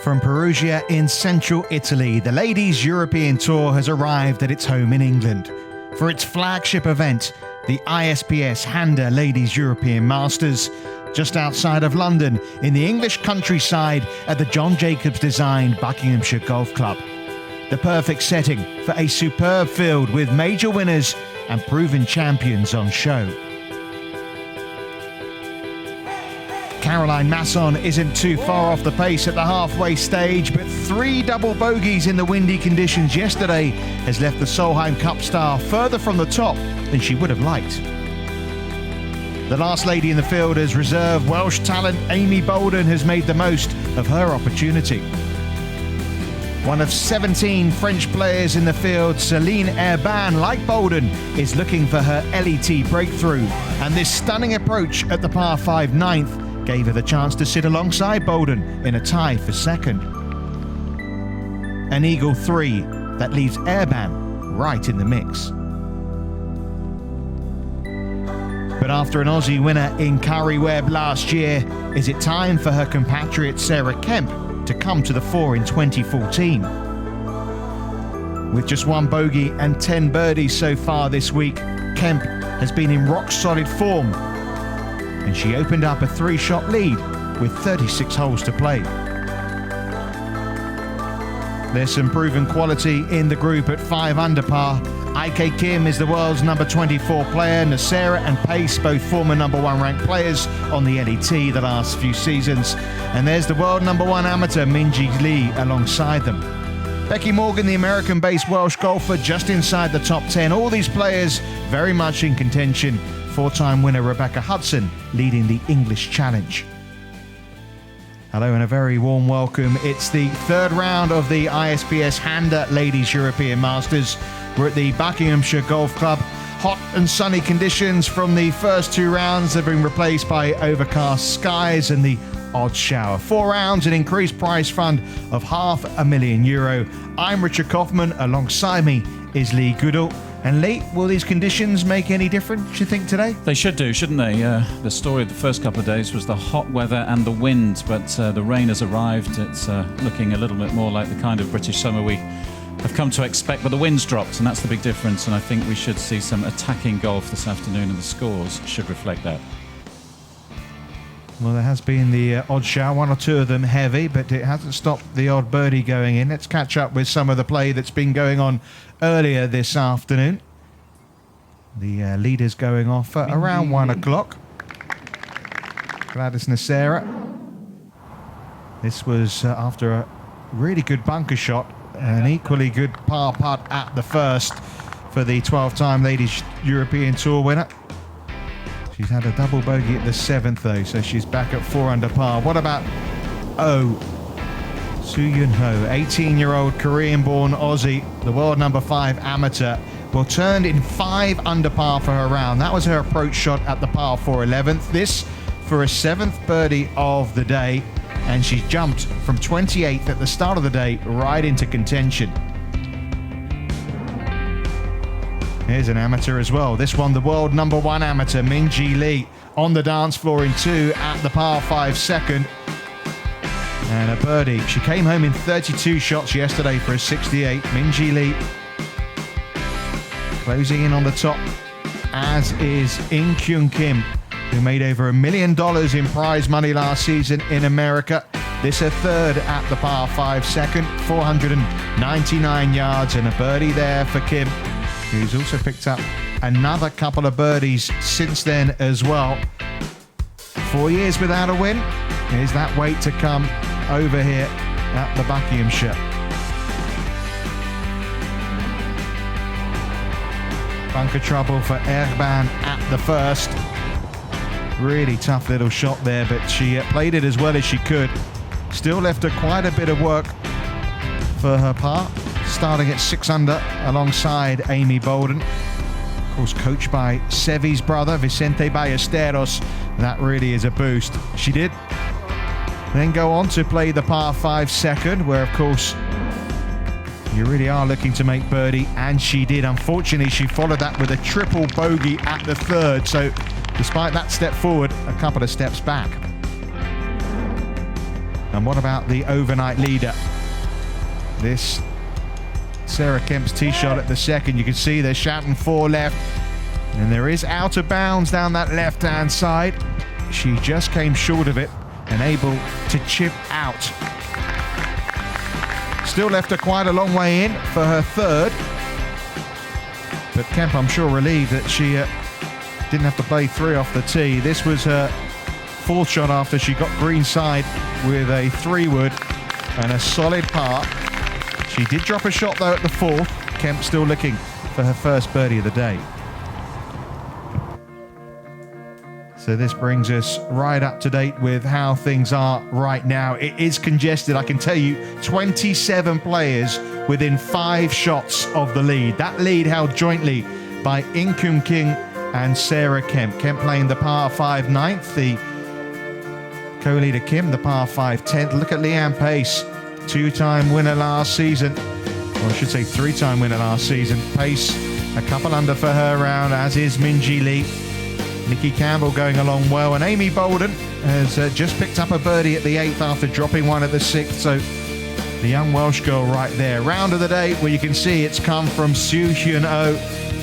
From Perugia in central Italy, the Ladies European Tour has arrived at its home in England. For its flagship event, the ISPS HANDA Ladies European Masters, just outside of London, in the English countryside at the John Jacobs-designed Buckinghamshire Golf Club. The perfect setting for a superb field with major winners and proven champions on show. Caroline Masson isn't too far off the pace at the halfway stage, but 3 double bogeys in the windy conditions yesterday has left the Solheim Cup star further from the top than she would have liked. The last lady in the field as reserve Welsh talent Amy Bolden has made the most of her opportunity. One of 17 French players in the field, Céline Erban, like Bolden, is looking for her LET breakthrough, and this stunning approach at the par 5 ninth gave her the chance to sit alongside Bolden in a tie for second. An eagle 3 that leaves Erban right in the mix. But after an Aussie winner in Curry Webb last year, is it time for her compatriot Sarah Kemp to come to the fore in 2014? With just 1 bogey and 10 birdies so far this week, Kemp has been in rock-solid form, and she opened up a 3-shot lead with 36 holes to play. There's some proven quality in the group at 5 under par. IK Kim is the world's number 24 player. Nasera and Pace, both former number 1 ranked players on the LET the last few seasons. And there's the world number 1 amateur Minjee Lee alongside them. Becky Morgan, the American-based Welsh golfer, just inside the top 10. All these players very much in contention. 4-time winner Rebecca Hudson leading the English Challenge. Hello and a very warm welcome. It's the 3rd round of the ISPS HANDA Ladies European Masters. We're at the Buckinghamshire Golf Club. Hot and sunny conditions from the first 2 rounds have been replaced by overcast skies and the odd shower. 4 rounds, an increased prize fund of €500,000. I'm Richard Kaufman. Alongside me is Lee Goodall. And Lee, will these conditions make any difference, you think, today? They should do, shouldn't they? The story of the first couple of days was the hot weather and the wind, but the rain has arrived. It's looking a little bit more like the kind of British summer we have come to expect, but the wind's dropped, and that's the big difference. And I think we should see some attacking golf this afternoon, and the scores should reflect that. Well, there has been the odd shower, 1 or 2 of them heavy, but it hasn't stopped the odd birdie going in. Let's catch up with some of the play that's been going on earlier this afternoon. The leaders going off at around 1 o'clock. Gladys Nasera. This was after a really good bunker shot, an equally good par putt at the first for the 12-time Ladies European Tour winner. She's had a double bogey at the 7th though, so she's back at 4 under par. What about Soo Yun Ho, 18-year-old Korean-born Aussie, the world number 5 amateur, well, turned in 5 under par for her round. That was her approach shot at the par 4 11th. This for a 7th birdie of the day, and she's jumped from 28th at the start of the day right into contention. Here's an amateur as well. This one, the world number 1 amateur, Minjee Lee, on the dance floor in 2 at the par 5 second. And a birdie. She came home in 32 shots yesterday for a 68. Minjee Lee closing in on the top, as is In Kyung Kim, who made over $1 million in prize money last season in America. This her 3rd at the par 5 second, 499 yards, and a birdie there for Kim, who's also picked up another couple of birdies since then as well. 4 years without a win. Is that wait to come over here at the Buckinghamshire? Bunker trouble for Erban at the first. Really tough little shot there, but she played it as well as she could. Still left her quite a bit of work for her par, starting at 6 under alongside Amy Bolden. Of course, coached by Sevi's brother, Vicente Ballesteros. That really is a boost. She did then go on to play the par 5 second, where, of course, you really are looking to make birdie, and she did. Unfortunately, she followed that with a triple bogey at the 3rd, so despite that step forward, a couple of steps back. And what about the overnight leader? This Sarah Kemp's tee shot at the second. You can see they're shouting 4 left. And there is out of bounds down that left-hand side. She just came short of it and able to chip out. Still left her quite a long way in for her third. But Kemp, I'm sure, relieved that she didn't have to play 3 off the tee. This was her 4th shot after she got greenside with a 3-wood and a solid par. She did drop a shot though at the 4th. Kemp still looking for her first birdie of the day. So this brings us right up to date with how things are right now. It is congested, I can tell you. 27 players within 5 shots of the lead. That lead held jointly by In Kun King and Sarah Kemp. Kemp playing the par 5 9th, the co-leader Kim the par 5 10th. Look at Leanne Pace, 2-time winner last season. Or I should say 3-time winner last season. Pace a couple under for her round, as is Minjee Lee. Nikki Campbell going along well, and Amy Bolden has just picked up a birdie at the 8th after dropping one at the 6th. So the young Welsh girl right there. Round of the day, where you can see it's come from Sue Hyun Oh,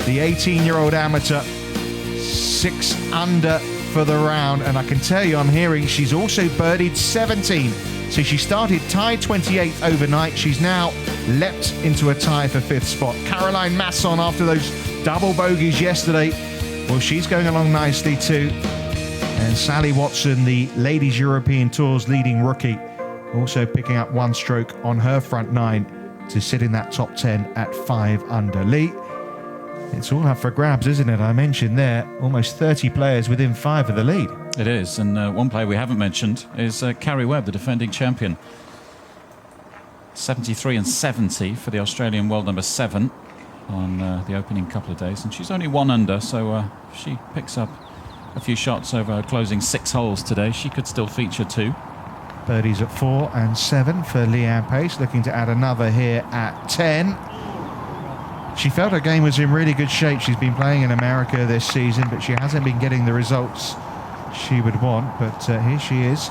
the 18-year-old amateur, 6 under for the round. And I can tell you, I'm hearing she's also birdied 17. So she started tied 28th overnight. She's now leapt into a tie for 5th spot. Caroline Masson, after those double bogeys yesterday, well, she's going along nicely too. And Sally Watson, the Ladies European Tour's leading rookie, also picking up 1 stroke on her front 9 to sit in that top 10 at 5 under. Lee, it's all up for grabs, isn't it? I mentioned there, almost 30 players within 5 of the lead. It is, and one player we haven't mentioned is Carrie Webb, the defending champion. 73 and 70 for the Australian world number 7 on the opening couple of days, and she's only 1 under, so she picks up a few shots over her closing 6 holes today. She could still feature 2. Birdies at 4 and 7 for Leanne Pace, looking to add another here at 10. She felt her game was in really good shape. She's been playing in America this season, but she hasn't been getting the results she would want. But here she is,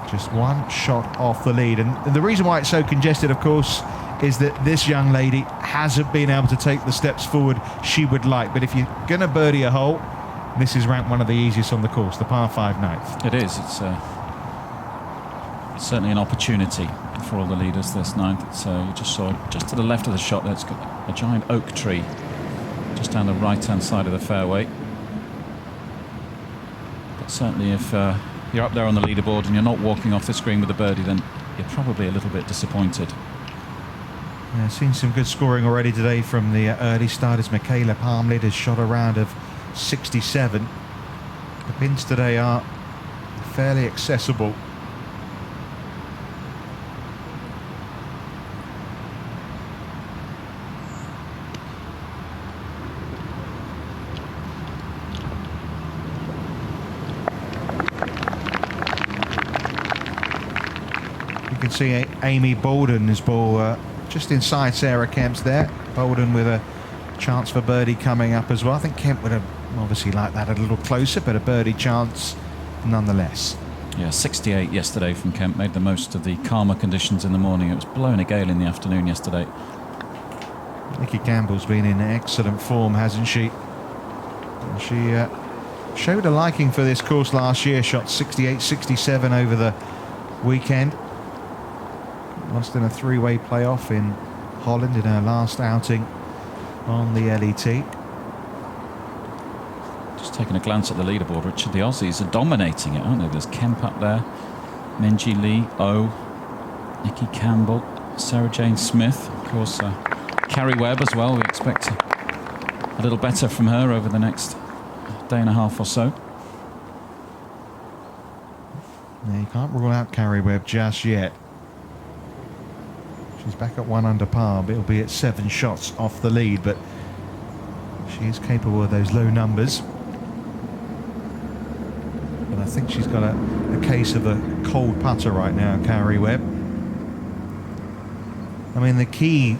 just 1 shot off the lead. And the reason why it's so congested, of course, is that this young lady hasn't been able to take the steps forward she would like. But if you're going to birdie a hole, this is ranked one of the easiest on the course, the par 5 9th. It is. It's certainly an opportunity for all the leaders this 9th. It's, you just saw just to the left of the shot, that's got a giant oak tree just down the right-hand side of the fairway. But certainly if you're up there on the leaderboard and you're not walking off this green with a birdie, then you're probably a little bit disappointed. Yeah, seen some good scoring already today from the early starters. Michaela Palmlid has shot a round of 67. The pins today are fairly accessible. You can see Amy Bolden's ball just inside Sarah Kemp's there. Bolden with a chance for birdie coming up as well. I think Kemp would have obviously liked that a little closer, but a birdie chance nonetheless. Yeah, 68 yesterday from Kemp. Made the most of the calmer conditions in the morning. It was blowing a gale in the afternoon yesterday. Nikki Campbell's been in excellent form, hasn't she? And she showed a liking for this course last year. Shot 68, 67 over the weekend. Lost in a 3-way playoff in Holland in her last outing on the LET. Just taking a glance at the leaderboard, Richard, the Aussies are dominating it, aren't they? There's Kemp up there, Minjee Lee, Oh, Nikki Campbell, Sarah Jane Smith, of course, Carrie Webb as well. We expect a little better from her over the next day and a half or so. Now, you can't rule out Carrie Webb just yet. She's back at 1 under par, but it'll be at 7 shots off the lead, but she is capable of those low numbers. But I think she's got a case of a cold putter right now, Carrie Webb. I mean, the key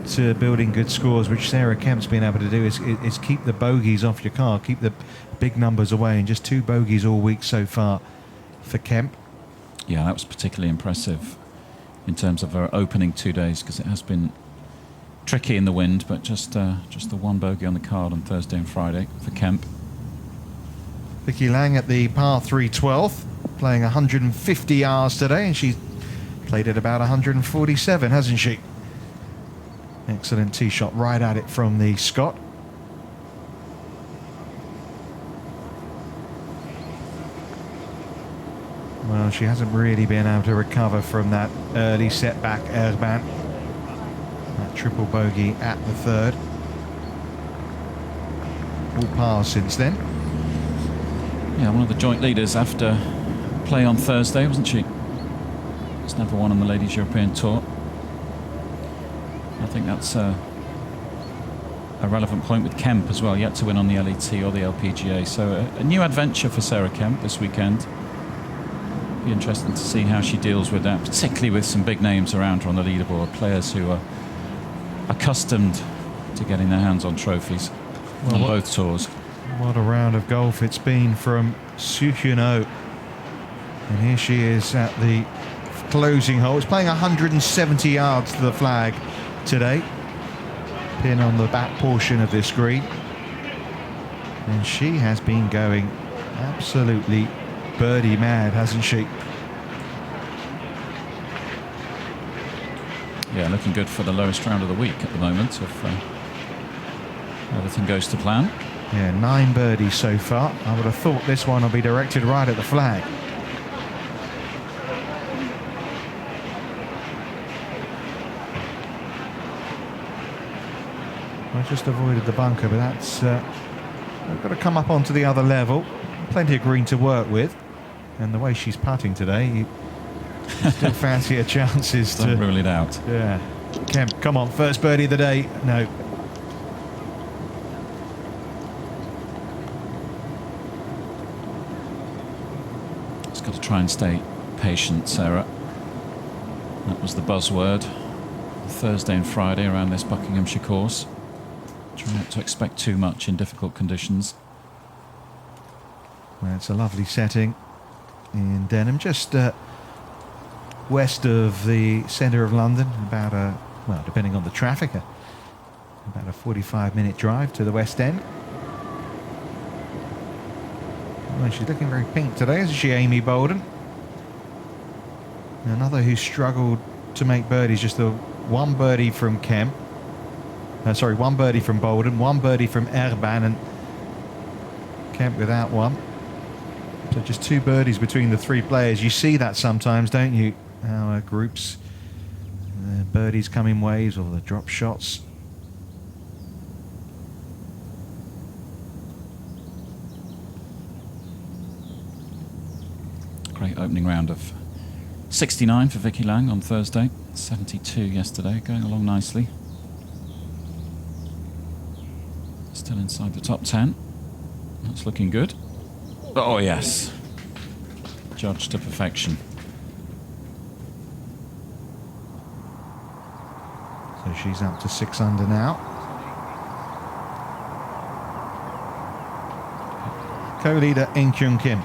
to building good scores, which Sarah Kemp's been able to do, is keep the bogeys off your car, keep the big numbers away, and just 2 bogeys all week so far for Kemp. Yeah, that was particularly impressive in terms of her opening 2 days, because it has been tricky in the wind, but just the one bogey on the card on Thursday and Friday for Kemp. Vicky Lang at the par 3 12th, playing 150 yards today, and she's played at about 147, hasn't she? Excellent tee shot right at it from the Scot. Well, she hasn't really been able to recover from that early setback, Erban. That triple bogey at the third. All pars since then. Yeah, one of the joint leaders after play on Thursday, wasn't she? It's never won on the Ladies European Tour. I think that's a relevant point with Kemp as well, yet to win on the LET or the LPGA. So a new adventure for Sarah Kemp this weekend. Be interesting to see how she deals with that, particularly with some big names around her on the leaderboard, players who are accustomed to getting their hands on trophies on both tours. What a round of golf it's been from Soo Hyun-oh. And here she is at the closing hole. It's playing 170 yards to the flag today. Pin on the back portion of this green. And she has been going absolutely birdie mad, hasn't she? Yeah, looking good for the lowest round of the week at the moment, if everything goes to plan. Yeah, 9 birdies so far. I would have thought this one will be directed right at the flag. I just avoided the bunker, but that's I've got to come up onto the other level. Plenty of green to work with, and the way she's putting today, you still fancy her chances to Don't rule it out. Yeah, Kemp, come on, first birdie of the day. No. Just got to try and stay patient, Sarah. That was the buzzword Thursday and Friday around this Buckinghamshire course. Try not to expect too much in difficult conditions. Well, it's a lovely setting in Denham, just west of the centre of London, about well, depending on the traffic, about a 45-minute drive to the West End. Well, she's looking very pink today, isn't she, Amy Bolden? Another who struggled to make birdies, just the one birdie from Kemp. Sorry, one birdie from Bolden, one birdie from Erban, and Kemp without one. So just 2 birdies between the 3 players. You see that sometimes, don't you? Our groups, birdies come in waves, or the drop shots. Great opening round of 69 for Vicky Lang on Thursday, 72 yesterday, going along nicely. Still inside the top 10. That's looking good. Oh yes, judged to perfection. So she's up to 6 under now. Co-leader In Kyung Kim.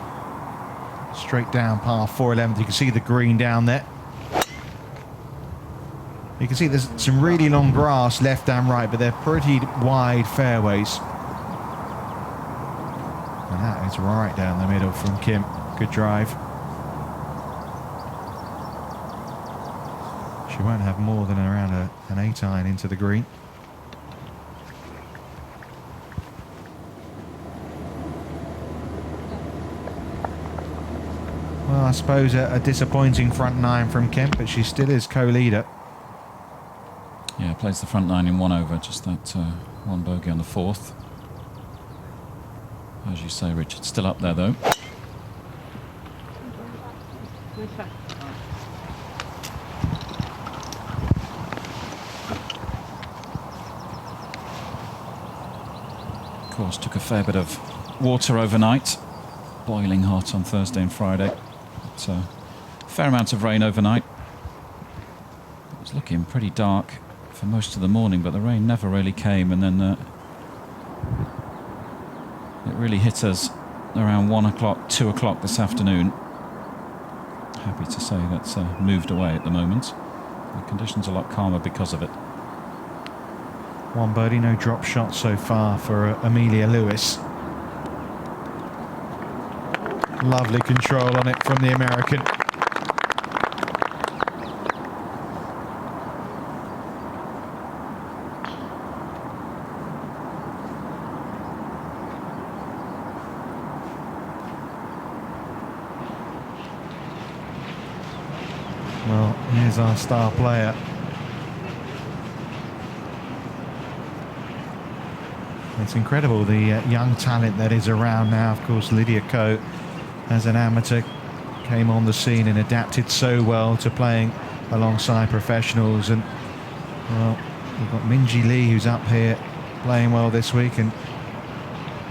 Straight down par 411. You can see the green down there. You can see there's some really long grass left and right, but they're pretty wide fairways. And that is right down the middle from Kim. Good drive. She won't have more than around an 8-iron into the green. Well, I suppose a disappointing front 9 from Kemp, but she still is co-leader. Yeah, plays the front 9 in 1 over, just that one bogey on the 4th. As you say, Richard, still up there though. Of course, took a fair bit of water overnight. Boiling hot on Thursday and Friday. But, a fair amount of rain overnight. It was looking pretty dark for most of the morning, but the rain never really came, and then it really hit us around 1 o'clock, 2 o'clock this afternoon. Happy to say that's moved away at the moment. The conditions are a lot calmer because of it. One birdie, no drop shot so far for Amelia Lewis. Lovely control on it from the American. Well, here's our star player. It's incredible the young talent that is around now. Of course, Lydia Ko, as an amateur, came on the scene and adapted so well to playing alongside professionals. And, well, we've got Minji Lee, who's up here playing well this week, and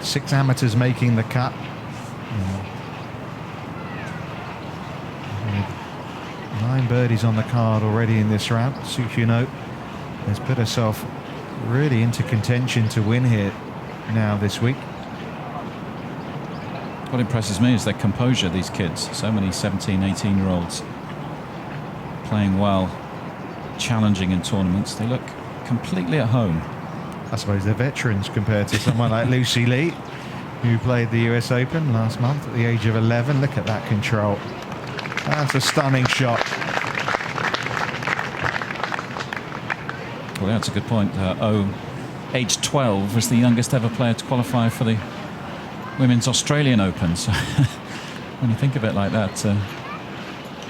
6 amateurs making the cut. With 9 birdies on the card already in this round. Sukino has put herself really into contention to win here now this week. What impresses me is their composure, these kids. So many 17, 18-year-olds playing well, challenging in tournaments. They look completely at home. I suppose they're veterans compared to someone like Lucy Lee, who played the US Open last month at the age of 11. Look at that control. That's a stunning shot. Well, that's a good point. Age 12 was the youngest ever player to qualify for the Women's Australian Open. So when you think of it like that,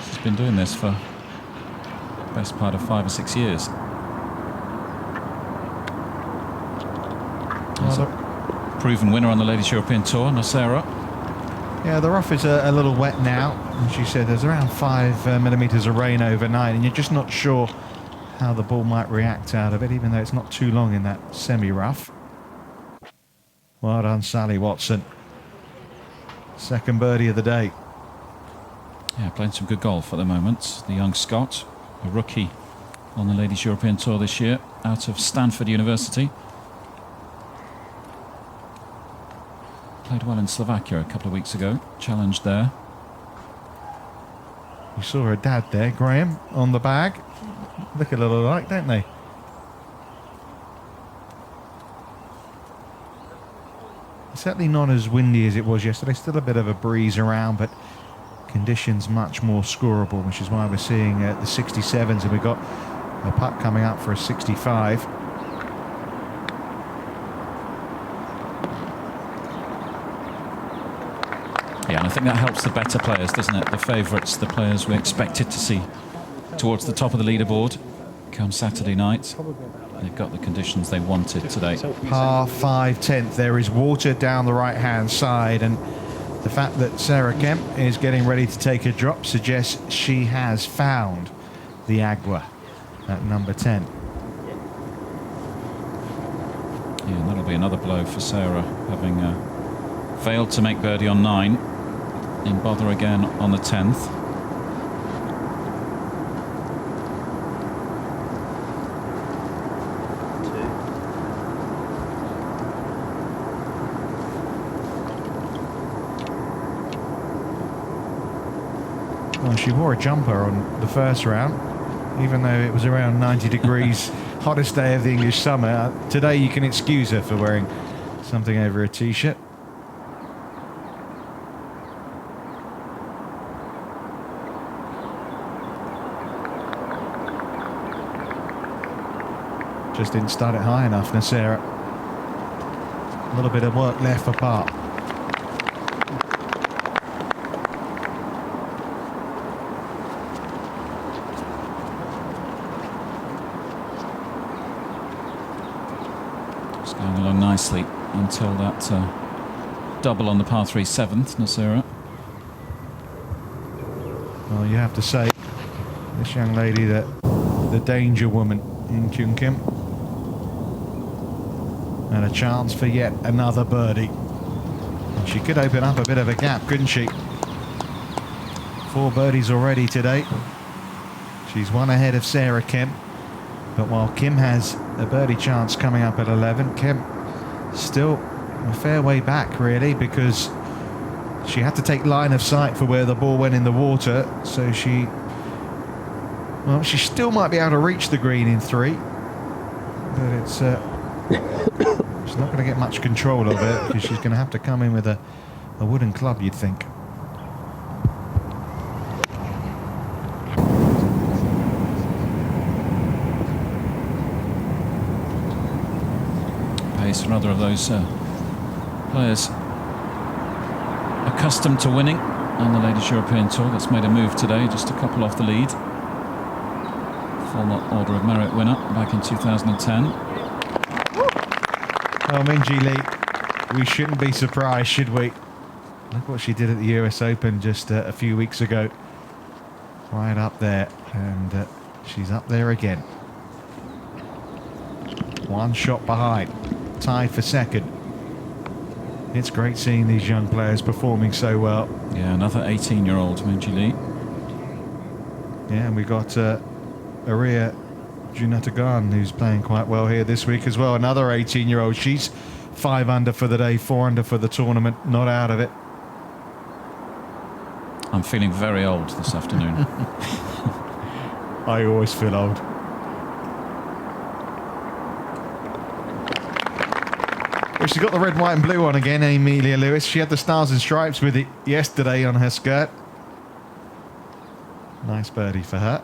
she's been doing this for the best part of 5 or 6 years. There's a proven winner on the Ladies European Tour, Nocera. Yeah, the rough is a little wet now. And she said there's around 5 millimetres of rain overnight, and you're just not sure how the ball might react out of it, even though it's not too long in that semi-rough. Well done, Sally Watson. Second birdie of the day. Yeah, playing some good golf at the moment. The young Scot, a rookie on the Ladies European Tour this year, out of Stanford University. Played well in Slovakia a couple of weeks ago. Challenged there. You saw her dad there, Graham, on the bag. Look a little alike, don't they? It's certainly not as windy as it was yesterday. Still a bit of a breeze around, but conditions much more scoreable, which is why we're seeing the 67s, and we've got a putt coming up for a 65. Yeah, and I think that helps the better players, doesn't it? The favourites, the players we expected to see towards the top of the leaderboard come Saturday night. They've got the conditions they wanted today. Par 5 10th. There is water down the right-hand side, and the fact that Sarah Kemp is getting ready to take a drop suggests she has found the Agua at number 10. Yeah, and that'll be another blow for Sarah, having failed to make birdie on 9. In bother again on the 10th. Well, she wore a jumper on the first round, even though it was around 90 degrees, hottest day of the English summer. Today you can excuse her for wearing something over a t-shirt. Just didn't start it high enough, Nocera. A little bit of work left for par. Just going along nicely until that double on the par 3 7th, Nocera. Well, you have to say, this young lady, that the danger woman in Kyung Kim. And a chance for yet another birdie. And she could open up a bit of a gap, couldn't she? 4 birdies already today. She's one ahead of Sarah Kemp. But while Kim has a birdie chance coming up at 11, Kemp still a fair way back, really, because She had to take line of sight for where the ball went in the water, so she still might be able to reach the green in 3, but it's she's not going to get much control of it because she's going to have to come in with a wooden club, you'd think. Pace, another of those players accustomed to winning on the Ladies European Tour, that's made a move today, just a couple off the lead. Former Order of Merit winner back in 2010. Oh, Minjee Lee, we shouldn't be surprised, should we? Look what she did at the US Open just a few weeks ago. Right up there, and she's up there again. 1 shot behind, tied for second. It's great seeing these young players performing so well. Yeah, another 18-year-old Minjee Lee. Yeah, and we got Aria Junatagan, who's playing quite well here this week as well. Another 18-year-old. She's 5 under for the day, 4 under for the tournament. Not out of it. I'm feeling very old this afternoon. I always feel old. Well, she's got the red, white and blue on again, Amelia Lewis. She had the stars and stripes with it yesterday on her skirt. Nice birdie for her.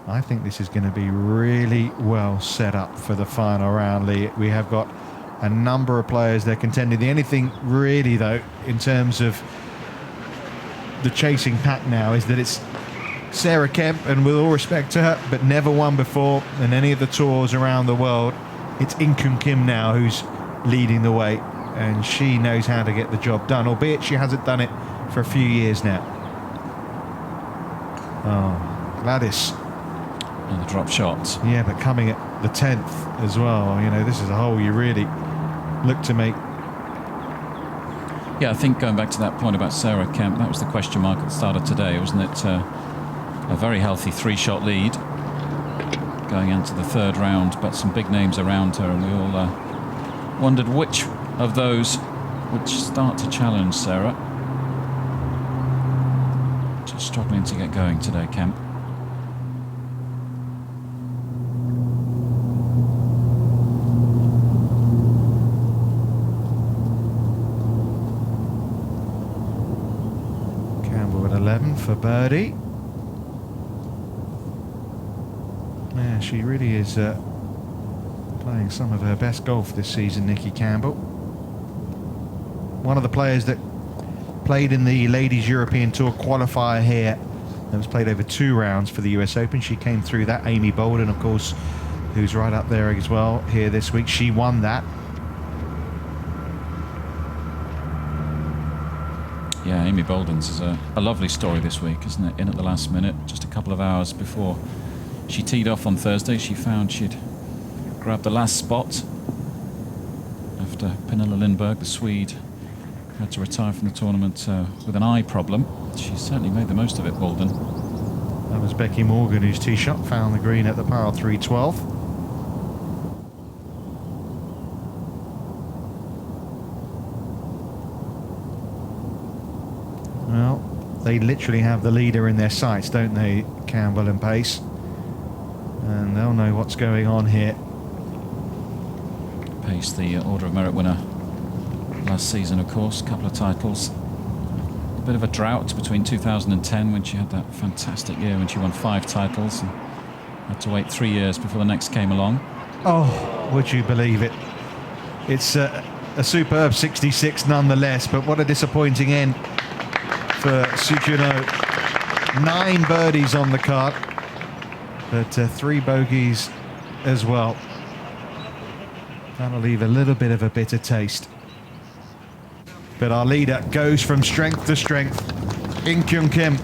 I think this is going to be really well set up for the final round, Lee. We have got a number of players there contending. The only thing really, though, in terms of the chasing pack now is that it's Sarah Kemp, and with all respect to her, but never won before in any of the tours around the world. It's In Kyung Kim now who's leading the way, and she knows how to get the job done, albeit she hasn't done it for a few years now. Oh, Gladys. Another drop shot. Yeah, but coming at the 10th as well. You know, this is a hole you really look to make. Yeah, I think going back to that point about Sarah Kemp, that was the question mark at the start of today, wasn't it? A very healthy 3-shot lead going into the 3rd round, but some big names around her, and we all wondered which of those would start to challenge Sarah. Just struggling to get going today, Kemp. Campbell at 11 for birdie. Yeah, she really is playing some of her best golf this season, Nikki Campbell. One of the players that played in the Ladies European Tour qualifier here, that was played over 2 rounds for the US Open. She came through that. Amy Bolden, of course, who's right up there as well here this week. She won that. Yeah, Amy Bolden's is a lovely story this week, isn't it? In at the last minute, just a couple of hours before she teed off on Thursday, she found she'd grabbed the last spot after Pernilla Lindberg, the Swede, had to retire from the tournament with an eye problem. She certainly made the most of it, Bolden. That was Becky Morgan, whose tee shot found the green at the par 312. Well, they literally have the leader in their sights, don't they, Campbell and Pace? And they'll know what's going on here. Pace, the Order of Merit winner last season, of course, a couple of titles. A bit of a drought between 2010, when she had that fantastic year when she won 5 titles, and had to wait 3 years before the next came along. Oh, would you believe it? It's a superb 66 nonetheless, but what a disappointing end for Sujuno. 9 birdies on the card, but 3 bogeys as well. That'll leave a little bit of a bitter taste. But our leader goes from strength to strength. In Kyung Kim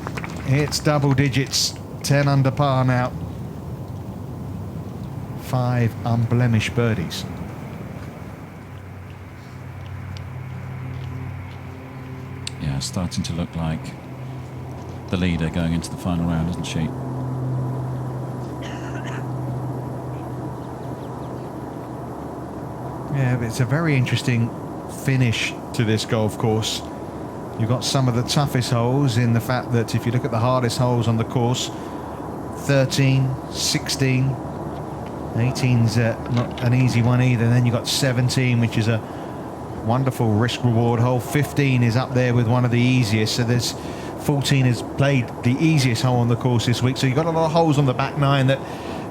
hits double digits, 10 under par now. 5 unblemished birdies. Yeah, starting to look like the leader going into the final round, isn't she? Yeah, but it's a very interesting finish to this golf course. You've got some of the toughest holes in the fact that if you look at the hardest holes on the course, 13, 16, 18's not an easy one either. Then you've got 17, which is a wonderful risk-reward hole. 15 is up there with one of the easiest. So there's 14 has played the easiest hole on the course this week. So you've got a lot of holes on the back nine that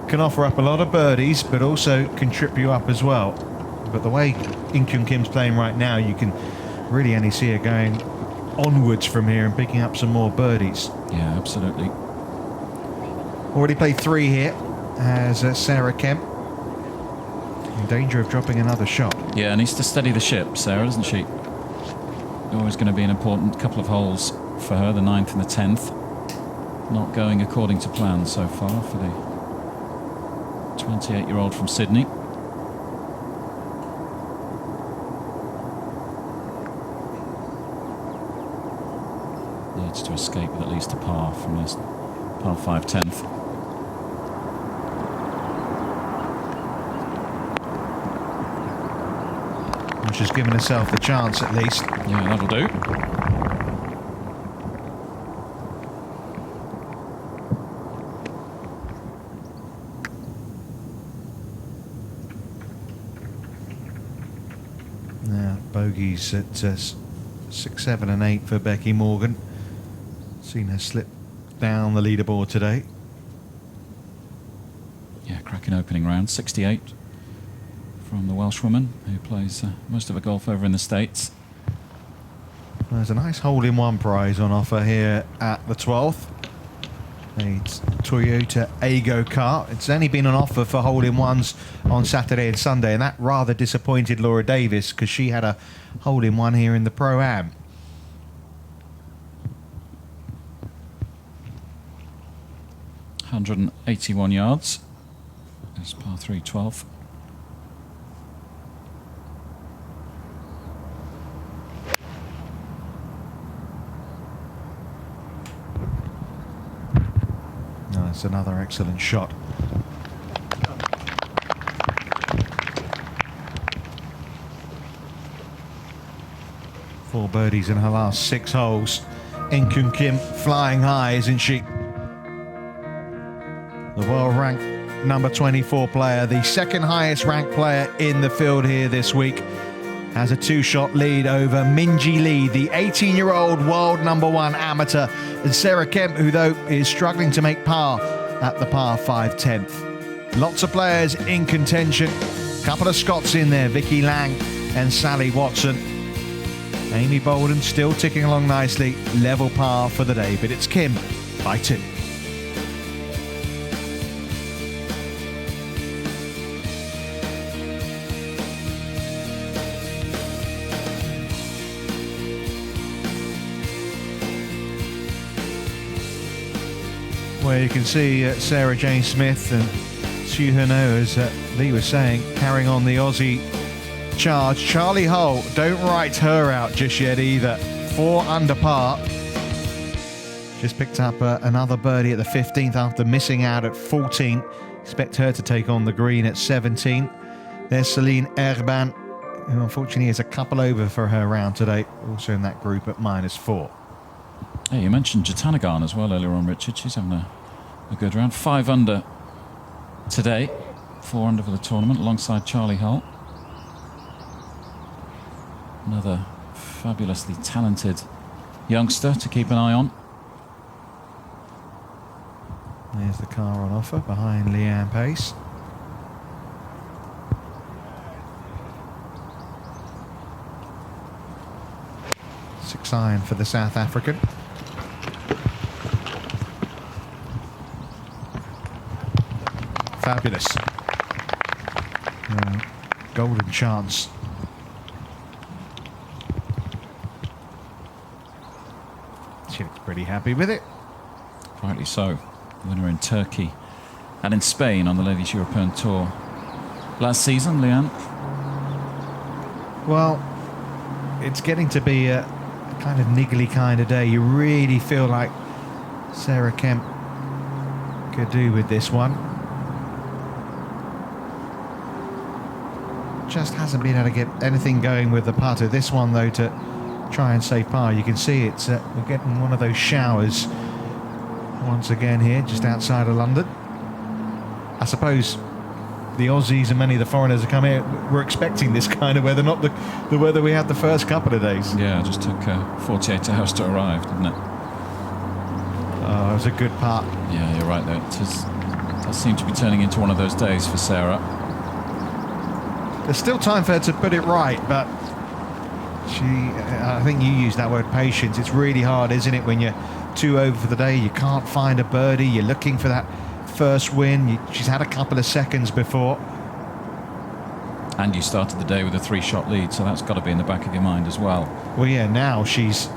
can offer up a lot of birdies, but also can trip you up as well. But the way In Kyung Kim's playing right now, you can really only see her going onwards from here and picking up some more birdies. Yeah, absolutely. Already played 3 here as Sarah Kemp. In danger of dropping another shot. Yeah, needs to steady the ship, Sarah, doesn't she? Always going to be an important couple of holes for her, the 9th and the 10th. Not going according to plan so far for the 28-year-old from Sydney. Needs to escape with at least a par from this par 5 10th. She's given herself the chance at least. Yeah, that'll do. Now, bogeys at 6, 7 and 8 for Becky Morgan. Seen her slip down the leaderboard today. Yeah, cracking opening round. 68 from the Welshwoman, who plays most of her golf over in the States. There's a nice hole-in-one prize on offer here at the 12th. A Toyota Aygo car. It's only been on offer for hole-in-ones on Saturday and Sunday, and that rather disappointed Laura Davis because she had a hole-in-one here in the Pro-Am. .181 yards. That's par 3 12. That's another excellent shot. Four birdies in her last 6 holes. In Kyung Kim flying high, isn't she? The world-ranked number 24 player, the second highest ranked player in the field here this week, has a 2-shot lead over Minjee Lee, the 18-year-old world number 1 amateur, and Sarah Kemp, who though is struggling to make par at the par 5 10th. Lots of players in contention. Couple of Scots in there, Vicky Lang and Sally Watson. Amy Bolden still ticking along nicely, level par for the day, but it's Kim by 2. Where you can see Sarah Jane Smith and Sue Hano, as Lee was saying, carrying on the Aussie charge. Charlie Hull, don't write her out just yet either. 4 under par. Just picked up another birdie at the 15th after missing out at 14. Expect her to take on the green at 17. There's Celine Erban, who unfortunately is a couple over for her round today, also in that group at -4. Hey, you mentioned Jatanagarn as well earlier on, Richard. She's having a good round. 5 under today, 4 under for the tournament, alongside Charlie Hull. Another fabulously talented youngster to keep an eye on. There's the car on offer behind Leanne Pace. Six iron for the South African. Fabulous. Golden chance. She looks pretty happy with it. Rightly so. Winner in Turkey and in Spain on the Ladies European Tour last season, Leanne. Well, it's getting to be a kind of niggly kind of day. You really feel like Sarah Kemp could do with this one. just hasn't been able to get anything going with the putter. This one, though, to try and save par. You can see it's we're getting one of those showers once again here, just outside of London. I suppose the Aussies and many of the foreigners who come here were expecting this kind of weather, not the weather we had the first couple of days. Yeah, it just took 48 hours to arrive, didn't it? Oh, it was a good part. Yeah, you're right, though. It does seem to be turning into one of those days for Sarah. There's still time for her to put it right, but I think you used that word, patience. It's really hard, isn't it, when you're 2 over for the day, you can't find a birdie, you're looking for that first win. She's had a couple of seconds before. And you started the day with a 3-shot lead, so that's got to be in the back of your mind as well. Well, yeah, now she's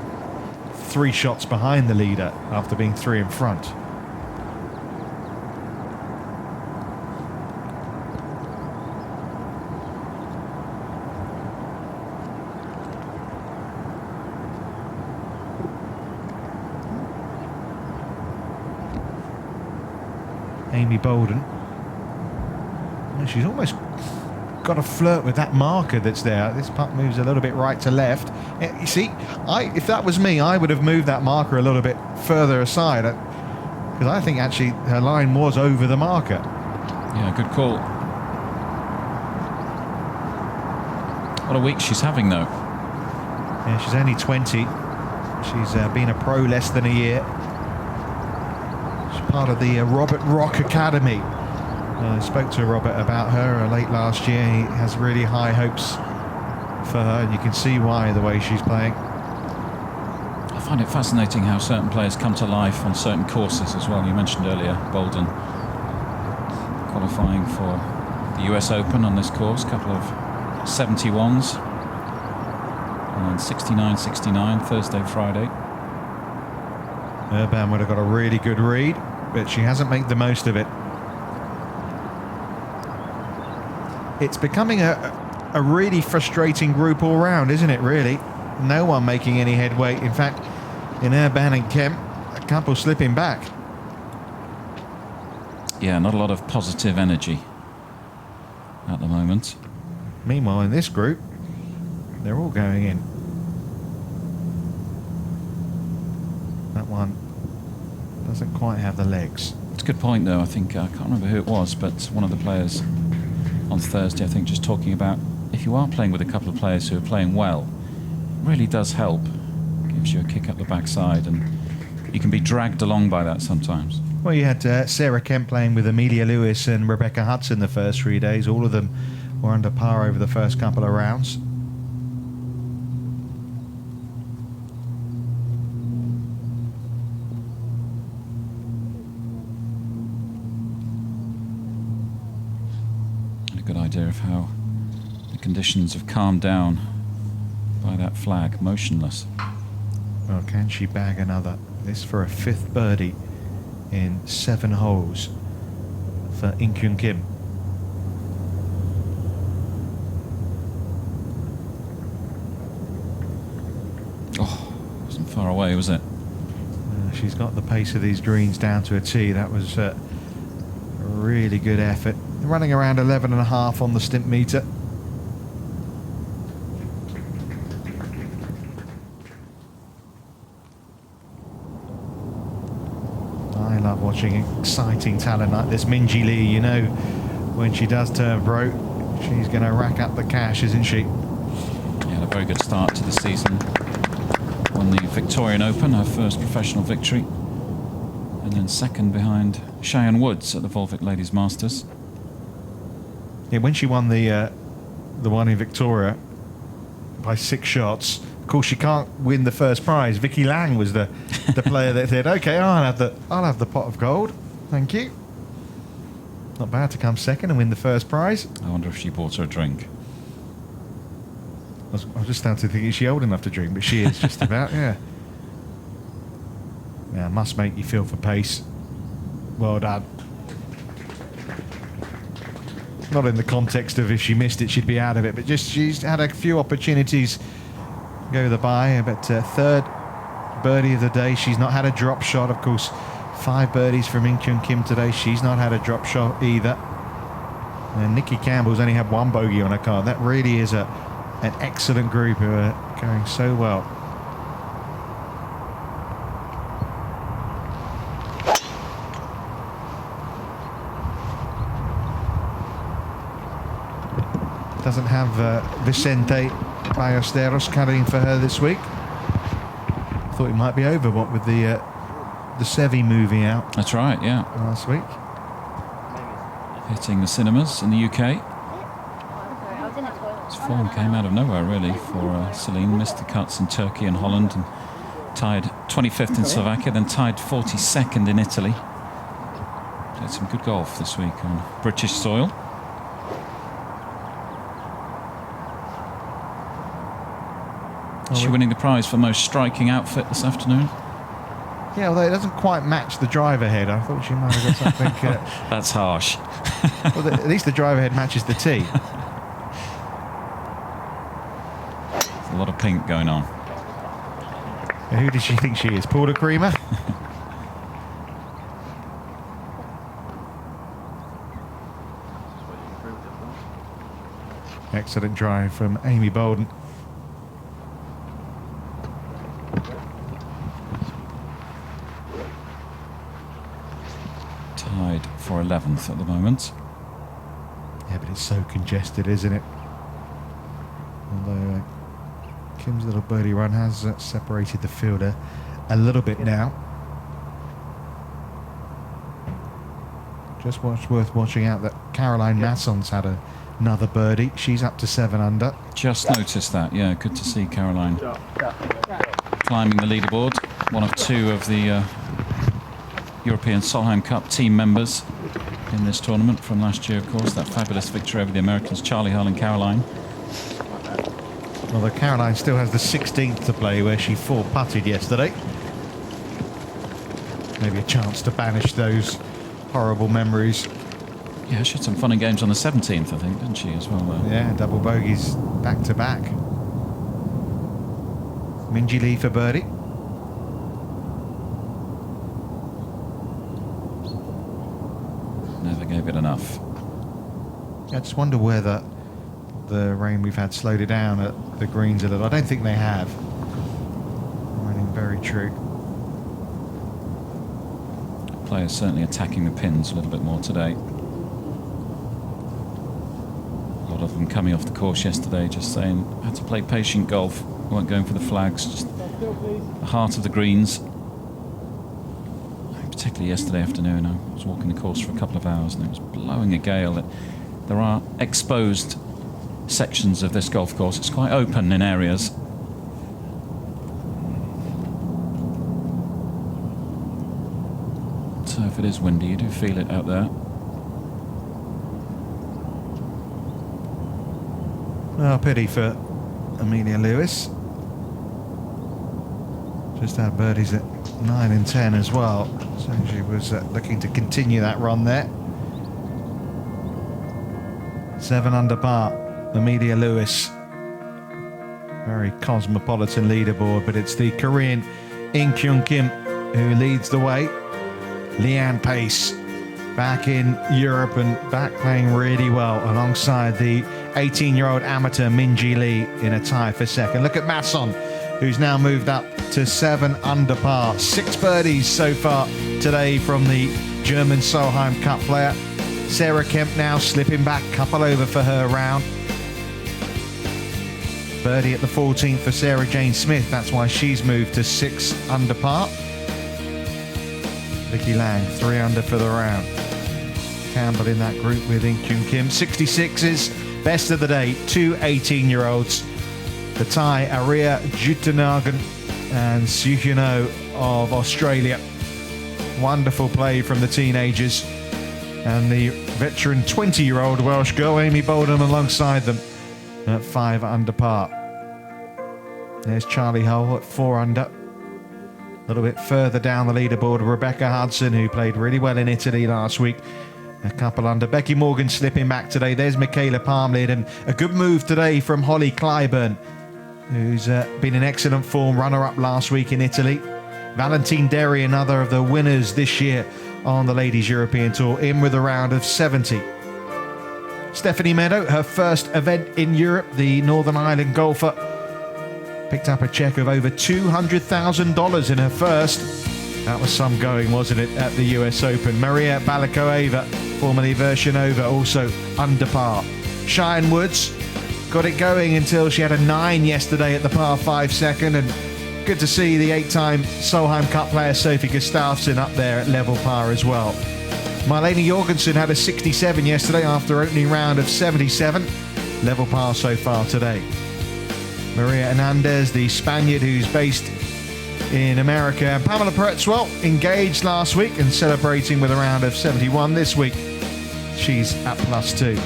3 shots behind the leader after being 3 in front. Amy Bolden. And she's almost got to flirt with that marker that's there. This putt moves a little bit right to left. You see, if that was me, I would have moved that marker a little bit further aside, because I think actually her line was over the marker. Yeah, good call. What a week she's having, though. Yeah, she's only 20. She's been a pro less than a year. She's part of the Robert Rock Academy. I spoke to Robert about her late last year. He has really high hopes for her, and you can see why, the way she's playing. I find it fascinating how certain players come to life on certain courses as well. You mentioned earlier Bolden qualifying for the US Open on this course, a couple of 71s, and 69-69 Thursday, Friday. Urban would have got a really good read, but she hasn't made the most of it. It's becoming a really frustrating group all round, isn't it, really? No one making any headway. In fact, in Urban and Kemp, a couple slipping back. Yeah, not a lot of positive energy at the moment. Meanwhile, in this group, they're all going in. That one doesn't quite have the legs. It's a good point, though. I think, I can't remember who it was, but one of the players on Thursday, I think, just talking about if you are playing with a couple of players who are playing well, it really does help. Gives you a kick up the backside, and you can be dragged along by that sometimes. Well, you had Sarah Kemp playing with Amelia Lewis and Rebecca Hudson the first 3 days. All of them were under par over the first couple of rounds. Good idea of how the conditions have calmed down by that flag, motionless. Well, can she bag another? This for a 5th birdie in 7 holes for In Kyung Kim. Oh, wasn't far away, was it? She's got the pace of these greens down to a tee. That was a really good effort. Running around 11.5 on the stimp meter. I love watching exciting talent like this. Minjee Lee, you know, when she does turn pro, she's going to rack up the cash, isn't she? Yeah, a very good start to the season. Won the Victorian Open, her first professional victory. And then second behind Cheyenne Woods at the Volvic Ladies Masters. Yeah, when she won the one in Victoria by 6 shots, of course she can't win the first prize. Vicky Lang was the player that said, "Okay, I'll have the pot of gold, thank you." Not bad to come second and win the first prize. I wonder if she bought her a drink. I was just starting to think, is she old enough to drink? But she is just about, yeah. Yeah, must make you feel for pace. Well done. Not in the context of if she missed it, she'd be out of it, but just she's had a few opportunities go the by. But 3rd birdie of the day. She's not had a drop shot. Of course, 5 birdies from In Kyung Kim today. She's not had a drop shot either. And Nikki Campbell's only had 1 bogey on her card. That really is an excellent group who are going so well. Doesn't have Vicente Ballesteros caddying for her this week. Thought he might be over, what, with the Sevi moving out. That's right, yeah. Last week. Hitting the cinemas in the UK. His form came out of nowhere, really, for Celine. Missed the cuts in Turkey and Holland, and tied 25th in Slovakia, then tied 42nd in Italy. Played some good golf this week on British soil. Is she winning the prize for most striking outfit this afternoon? Yeah, although it doesn't quite match the driver head. I thought she might have got something... That's harsh. Well, at least the driver head matches the tee. There's a lot of pink going on. Yeah, who does she think she is? Paula Creamer? Excellent drive from Amy Bolden. Tied for 11th at the moment. Yeah, but it's so congested, isn't it? Although Kim's little birdie run has separated the fielder a little bit now. Just worth watching out that Caroline Masson's had another birdie. She's up to 7 under. Just noticed that, yeah. Good to see Caroline climbing the leaderboard. One of 2 of the European Solheim Cup team members in this tournament from last year, of course. That fabulous victory over the Americans, Charlie Hull and Caroline. Although Caroline still has the 16th to play, where she 4-putted yesterday. Maybe a chance to banish those horrible memories. Yeah, she had some fun and games on the 17th, I think, didn't she, as well? Yeah, double bogeys back to back. Minjee Lee for birdie. Never gave it enough. I just wonder whether the rain we've had slowed it down at the greens a little. I don't think they have. Running very true. Players certainly attacking the pins a little bit more today. A lot of them coming off the course yesterday just saying, I had to play patient golf, weren't going for the flags, just the heart of the greens. Particularly yesterday afternoon, I was walking the course for a couple of hours and it was blowing a gale. There are exposed sections of this golf course. It's quite open in areas. So if it is windy, you do feel it out there. Well, pity for Amelia Lewis. Just had birdies at 9 and 10 as well. So she was looking to continue that run there. 7 under par, Amelia Lewis. Very cosmopolitan leaderboard, but it's the Korean In Kyung Kim who leads the way. Leanne Pace back in Europe and back playing really well alongside the 18-year-old amateur Minjee Lee in a tie for second. Look at Masson, who's now moved up to 7 under par. 6 birdies so far today from the German Solheim Cup player. Sarah Kemp now slipping back, couple over for her round. Birdie at the 14th for Sarah Jane Smith. That's why she's moved to 6 under par. Vicky Lang, 3 under for the round. Campbell in that group with In Kyung Kim. 66s, best of the day, 2 18-year-olds. The Thai, Aria Jutanagan and Suhyuno of Australia. Wonderful play from the teenagers. And the veteran 20-year-old Welsh girl, Amy Bolden, alongside them at 5 under par. There's Charlie Hull at 4 under. A little bit further down the leaderboard, Rebecca Hudson, who played really well in Italy last week. A couple under. Becky Morgan slipping back today. There's Michaela Palmlid, and a good move today from Holly Clyburn, who's been in excellent form, runner-up last week in Italy. Valentine Derry, another of the winners this year on the Ladies European Tour, in with a round of 70. Stephanie Meadow, her first event in Europe, the Northern Ireland golfer, picked up a cheque of over $200,000 in her first. That was some going, wasn't it, at the US Open. Maria Balakova, formerly Versionova, also under par. Cheyenne Woods got it going until she had a 9 yesterday at the par 5 second, and good to see the 8-time Solheim Cup player Sophie Gustafsson up there at level par as well. Marlene Jorgensen had a 67 yesterday after opening round of 77. Level par so far today. Maria Hernandez, the Spaniard who's based in America. And Pamela Pretzwell engaged last week and celebrating with a round of 71 this week. She's at +2.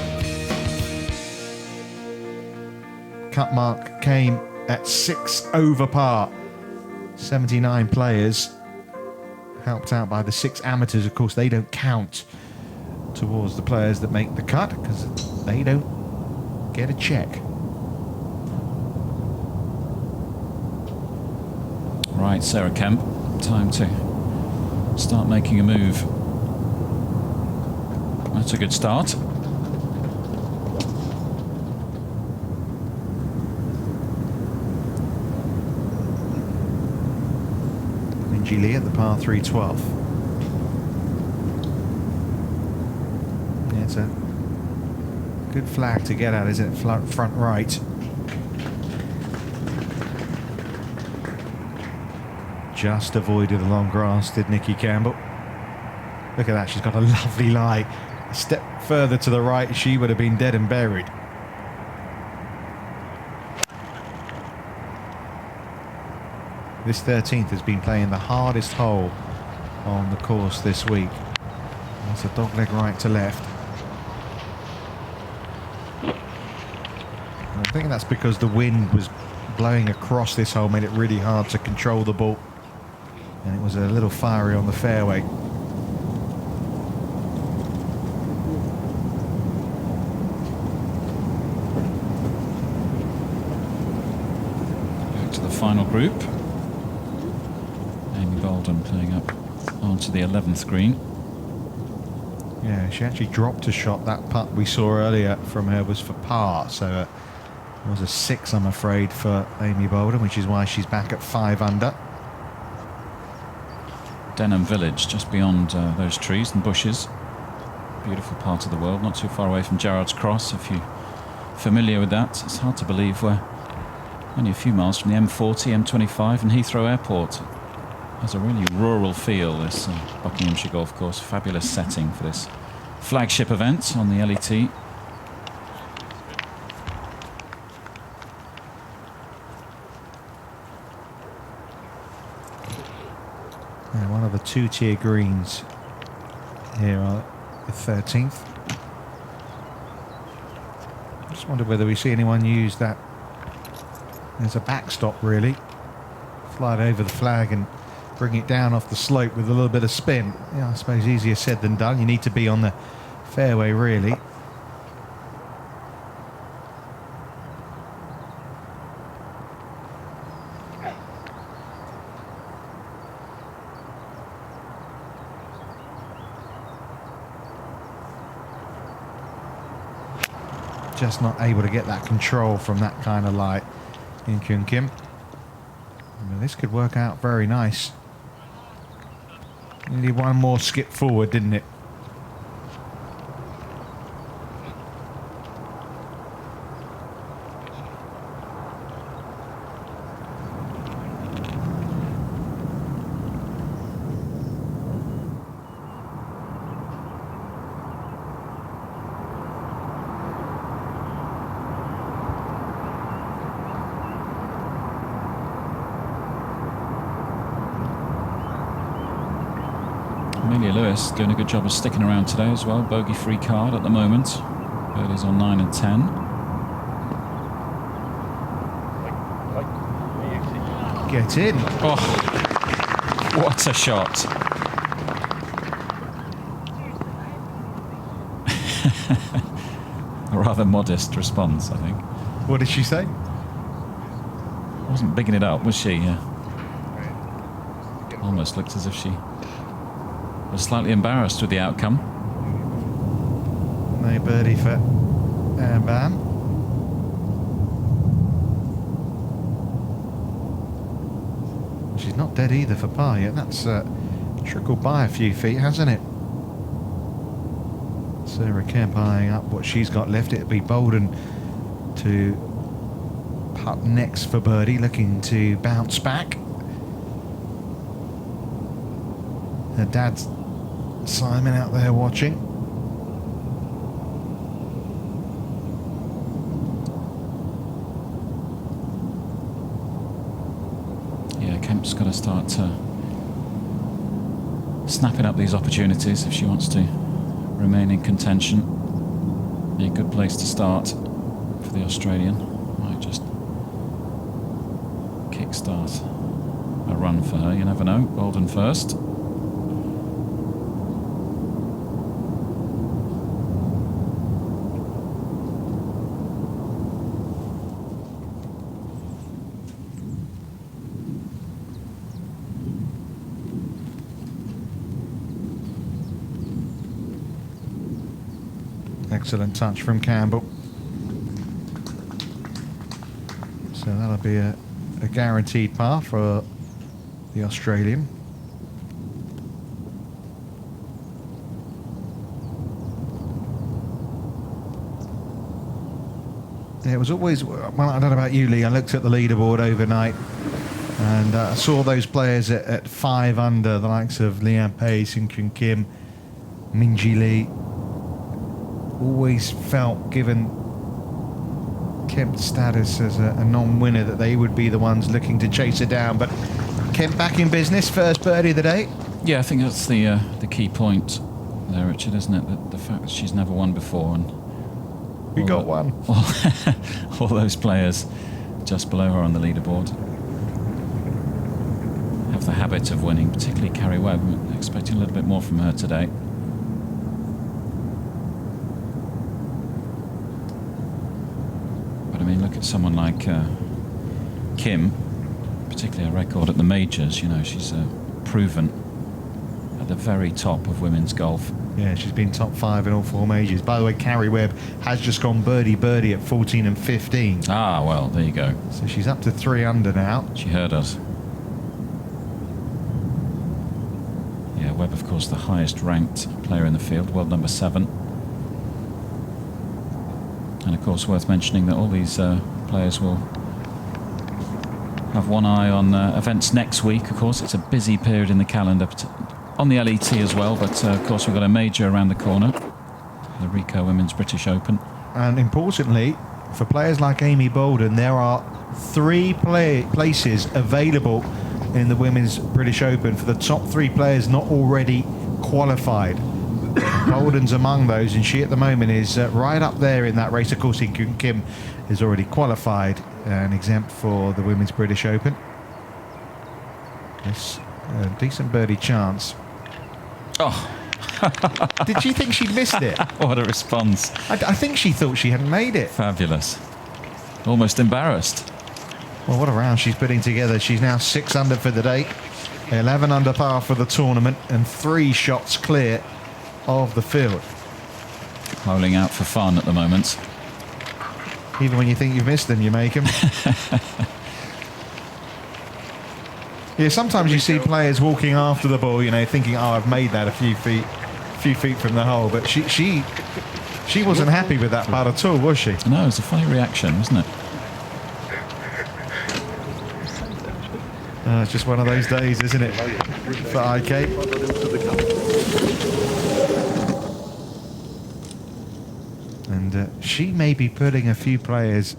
Cut mark came at 6 over par. 79 players. Helped out by the 6 amateurs. Of course, they don't count towards the players that make the cut because they don't get a check. Right, Sarah Kemp, time to start making a move. That's a good start. Minjee Lee at the par 3 12th. Yeah, it's a good flag to get at, isn't it? Front right. Just avoided the long grass, did Nikki Campbell. Look at that, she's got a lovely lie. A step further to the right, she would have been dead and buried. This 13th has been playing the hardest hole on the course this week. That's a dogleg right to left. And I think that's because the wind was blowing across this hole, made it really hard to control the ball. And it was a little fiery on the fairway. Back to the final group. Amy Bolden playing up onto the 11th green. Yeah, she actually dropped a shot. That putt we saw earlier from her was for par, so it was a 6, I'm afraid, for Amy Bolden, which is why she's back at 5 under. Denham Village, just beyond those trees and bushes. Beautiful part of the world, not too far away from Gerrard's Cross. If you're familiar with that, it's hard to believe we're only a few miles from the M40, M25 and Heathrow Airport. It has a really rural feel, this Buckinghamshire golf course. Fabulous setting for this flagship event on the LET. One of the 2-tier greens here are the 13th. I just wonder whether we see anyone use that as a backstop, really. Fly it over the flag and bring it down off the slope with a little bit of spin. Yeah, I suppose easier said than done. You need to be on the fairway, really. Just not able to get that control from that kind of light in Kyung Kim. Well, this could work out very nice. Needed one more skip forward, didn't it? Amelia Lewis doing a good job of sticking around today as well. Bogey free card at the moment. Birdies on 9 and 10. Get in. Oh, what a shot. A rather modest response, I think. What did she say? Wasn't bigging it up, was she? Almost looked as if she was slightly embarrassed with the outcome. No birdie for And bam. She's not dead either for par yet. That's trickled by a few feet, hasn't it? Sarah Kemp eyeing up what she's got left. It'll be Bolden to putt next for birdie, looking to bounce back. Her dad's Simon out there watching. Yeah, Kemp's got to start snapping up these opportunities if she wants to remain in contention. Be a good place to start for the Australian. Might just kick-start a run for her, you never know. Bolden first. Excellent touch from Campbell. So that'll be a guaranteed par for the Australian. Yeah, it was always, well, I don't know about you, Lee, I looked at the leaderboard overnight and I saw those players at 5 under, the likes of Leanne Pace, Seung Kim, Minjee Lee. Always felt, given Kemp's status as a non-winner, that they would be the ones looking to chase her down. But Kemp back in business, first birdie of the day. Yeah, I think that's the key point there, Richard, isn't it? That the fact that she's never won before, and we got one. All those players just below her on the leaderboard have the habit of winning, particularly Carrie Webb. I'm expecting a little bit more from her today. I mean, look at someone like Kim, particularly her record at the majors. You know, she's proven at the very top of women's golf. Yeah, she's been top 5 in all 4 majors. By the way, Carrie Webb has just gone birdie at 14 and 15. Ah, well, there you go. So she's up to 3 under now. She heard us. Yeah, Webb, of course, the highest ranked player in the field, world number 7. And of course, worth mentioning that all these players will have one eye on events next week. Of course, it's a busy period in the calendar, on the LET as well. But of course, we've got a major around the corner, the Ricoh Women's British Open. And importantly, for players like Amy Bolden, there are 3 places available in the Women's British Open for the top 3 players not already qualified. Bolden's among those, and she at the moment is right up there in that race. Of course, Kim is already qualified and exempt for the Women's British Open. Yes, a decent birdie chance. Oh. Did she think she'd missed it? What a response. I think she thought she hadn't made it. Fabulous. Almost embarrassed. Well, what a round she's putting together. She's now 6 under for the day, 11 under par for the tournament, and 3 shots clear of the field. Holing out for fun at the moment. Even when you think you've missed them, you make them. Yeah, sometimes you see players walking after the ball, you know, thinking, oh, I've made that a few feet from the hole. But she wasn't happy with that putt at all, was she? No, it's a funny reaction, isn't it? It's just one of those days, isn't it, for IK? And she may be putting a few players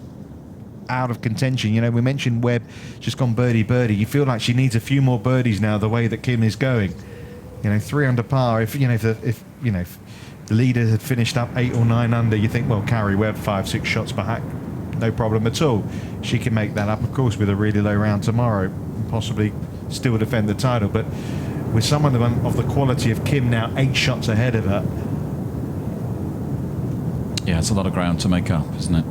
out of contention. You know, we mentioned Webb just gone birdie. You feel like she needs a few more birdies now, the way that Kim is going. You know, 3 under par. If the leader had finished up 8 or 9 under, you think, well, Carrie Webb 5-6 shots back, no problem at all. She can make that up, of course, with a really low round tomorrow, and possibly still defend the title. But with someone of the quality of Kim now 8 shots ahead of her. Yeah, it's a lot of ground to make up, isn't it?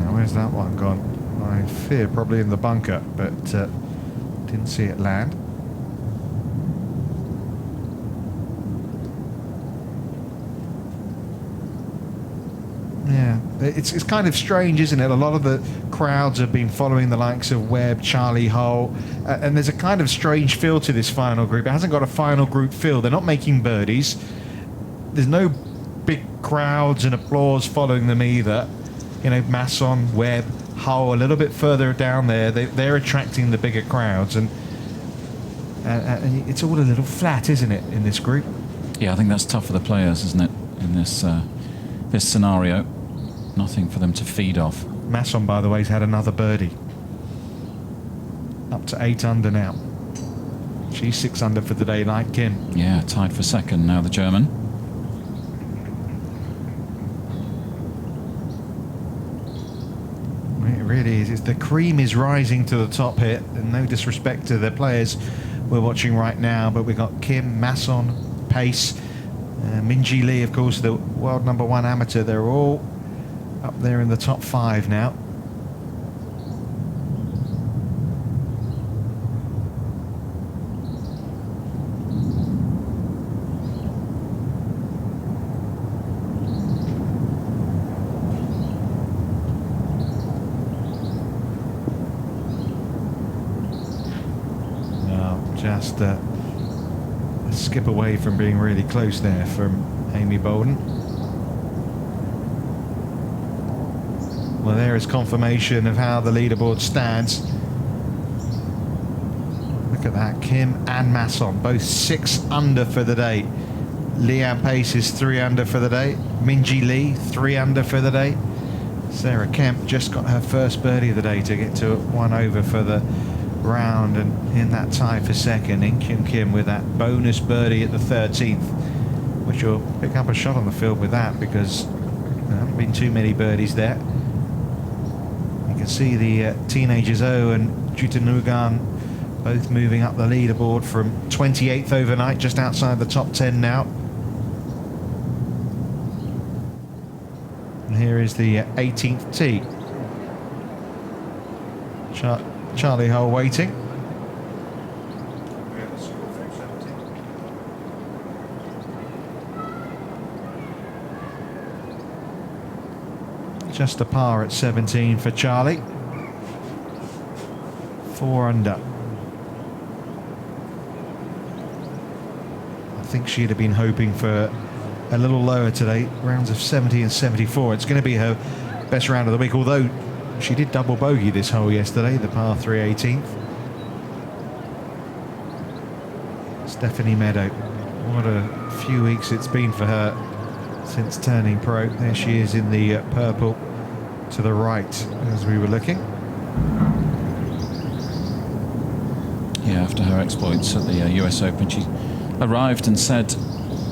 Now, where's that one gone? I fear probably in the bunker, but Didn't see it land. Yeah, it's kind of strange, isn't it? A lot of the crowds have been following the likes of Webb, Charlie Hull, and there's a kind of strange feel to this final group. It hasn't got a final group feel. They're not making birdies. There's no big crowds and applause following them either. You know, Masson, Webb, Hull, a little bit further down there, they're attracting the bigger crowds, and it's all a little flat, isn't it, in this group? Yeah, I think that's tough for the players, isn't it, in this this scenario. Nothing for them to feed off. Masson, by the way, has had another birdie. Up to 8 under now. She's 6 under for the day, like Kim. Yeah, tied for second now, the German. It really is. The cream is rising to the top here, and no disrespect to the players we're watching right now, but we've got Kim, Masson, Pace, Minjee Lee, of course, the world #1 amateur. They're all up there in the top 5 now. Just a skip away from being really close there from Amy Bolden. Well, there is confirmation of how the leaderboard stands. Look at that, Kim and Masson, both 6 under for the day. Leanne Pace is 3 under for the day. Minjee Lee, 3 under for the day. Sarah Kemp just got her first birdie of the day to get to 1 over for the round, and in that tie for second, In Kyung Kim with that bonus birdie at the 13th, which will pick up a shot on the field with that, because there haven't been too many birdies there. You can see the teenagers O and Jutanugarn both moving up the leaderboard from 28th overnight, just outside the top 10 now. And here is the 18th tee. Charlie Hull waiting. Just a par at 17 for Charlie. 4 under. I think she'd have been hoping for a little lower today. Rounds of 70 and 74. It's going to be her best round of the week, although she did double bogey this hole yesterday, the par 3 18th. Stephanie Meadow, what a few weeks it's been for her since turning pro. There she is in the purple to the right as we were looking. Yeah, after her exploits at the US Open, she arrived and said it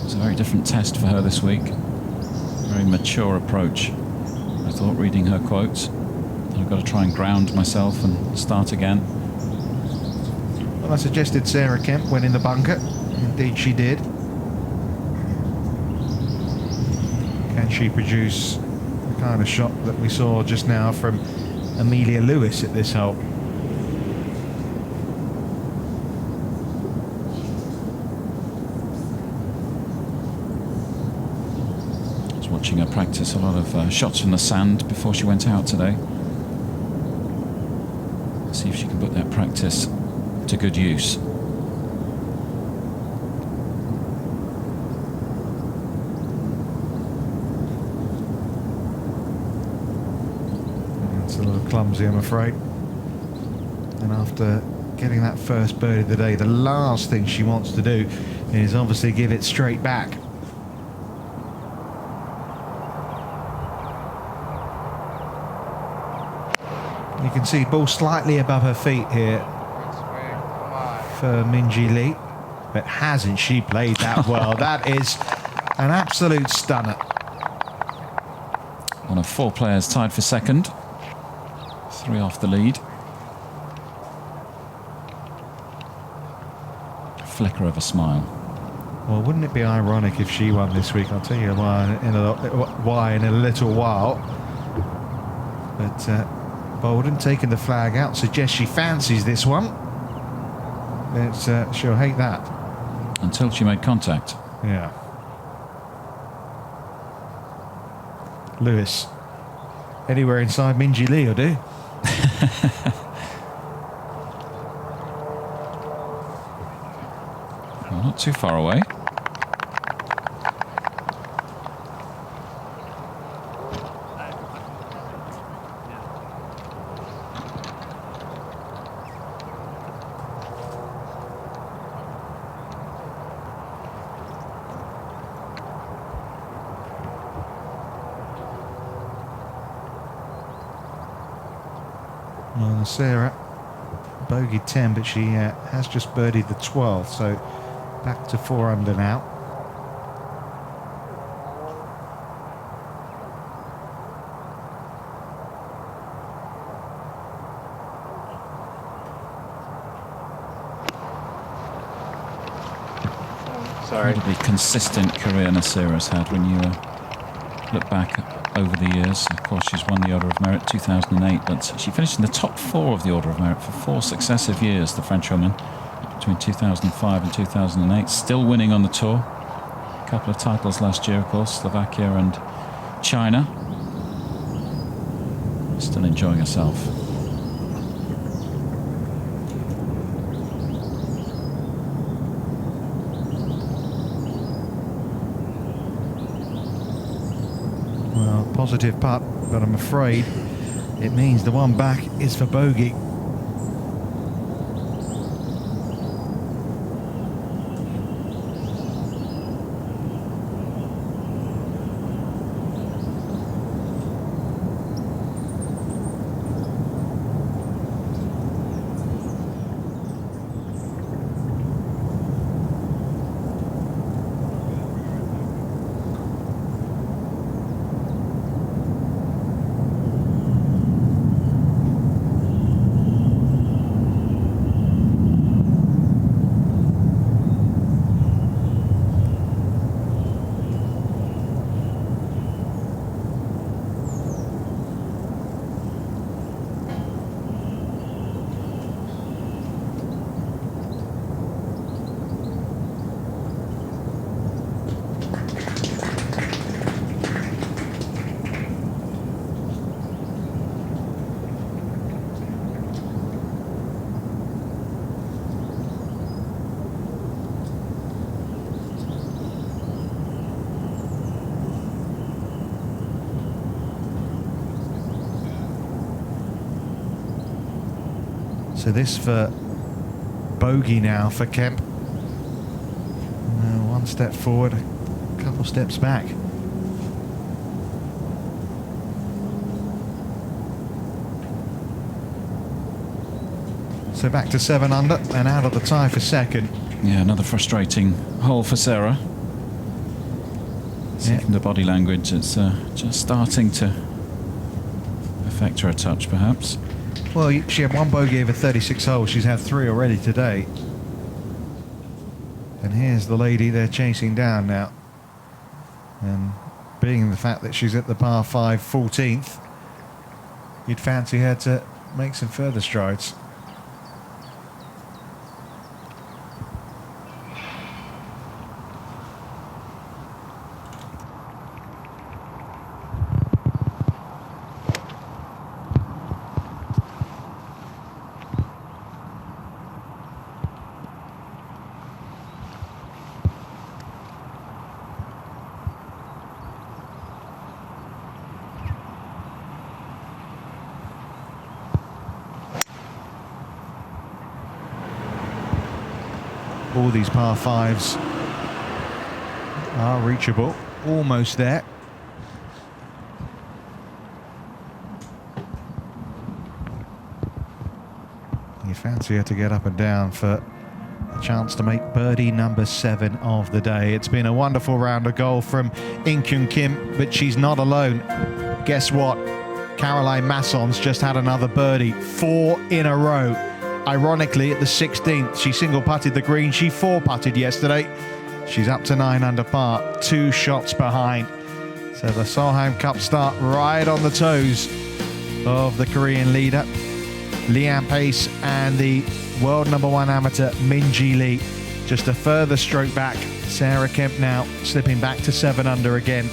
was a very different test for her this week. Very mature approach. I thought, reading her quotes. I've got to try and ground myself and start again. Well, I suggested Sarah Kemp went in the bunker. Indeed she did. Can she produce the kind of shot that we saw just now from Amelia Lewis at this hole? I was watching her practice a lot of shots from the sand before she went out today. See if she can put that practice to good use. It's a little clumsy, I'm afraid. And after getting that first birdie of the day, the last thing she wants to do is obviously give it straight back. You can see ball slightly above her feet here for Minjee Lee, but hasn't she played that well? That is an absolute stunner. One of 4 players tied for second, 3 off the lead. A flicker of a smile. Well, wouldn't it be ironic if she won this week? I'll tell you why in a little while. But Bolden taking the flag out suggests she fancies this one. She'll hate that. Until she made contact. Yeah. Lewis. Anywhere inside Minji Lee will do. Well, not too far away. Well, Sarah bogeyed 10, but she has just birdied the 12th, so back to 4 under now. Sorry. Incredibly consistent career Nasira's had when you look back over the years. Of course, she's won the Order of Merit 2008, but she finished in the top 4 of the Order of Merit for 4 successive years, the Frenchwoman, between 2005 and 2008. Still winning on the tour. A couple of titles last year, of course, Slovakia and China. Still enjoying herself. Well, positive putt, but I'm afraid it means the one back is for bogey. So this for bogey now for Kemp. One step forward, a couple steps back. So back to 7 under and out of the tie for second. Yeah, another frustrating hole for Sarah. Seeing the body language, it's just starting to affect her a touch, perhaps. Well, she had 1 bogey over 36 holes. She's had 3 already today. And here's the lady they're chasing down now. And being the fact that she's at the par 5 14th, you'd fancy her to make some further strides. All these par 5s are reachable, almost there. You fancy her to get up and down for a chance to make birdie number 7 of the day. It's been a wonderful round of golf from In Kyung Kim, but she's not alone. Guess what? Caroline Masson's just had another birdie, 4 in a row. Ironically, at the 16th, she single-putted the green. She 4-putted yesterday. She's up to 9 under par, 2 shots behind. So the Solheim Cup start right on the toes of the Korean leader, Leanne Pace, and the world number 1 amateur Minjee Lee. Just a further stroke back. Sarah Kemp now slipping back to 7 under again.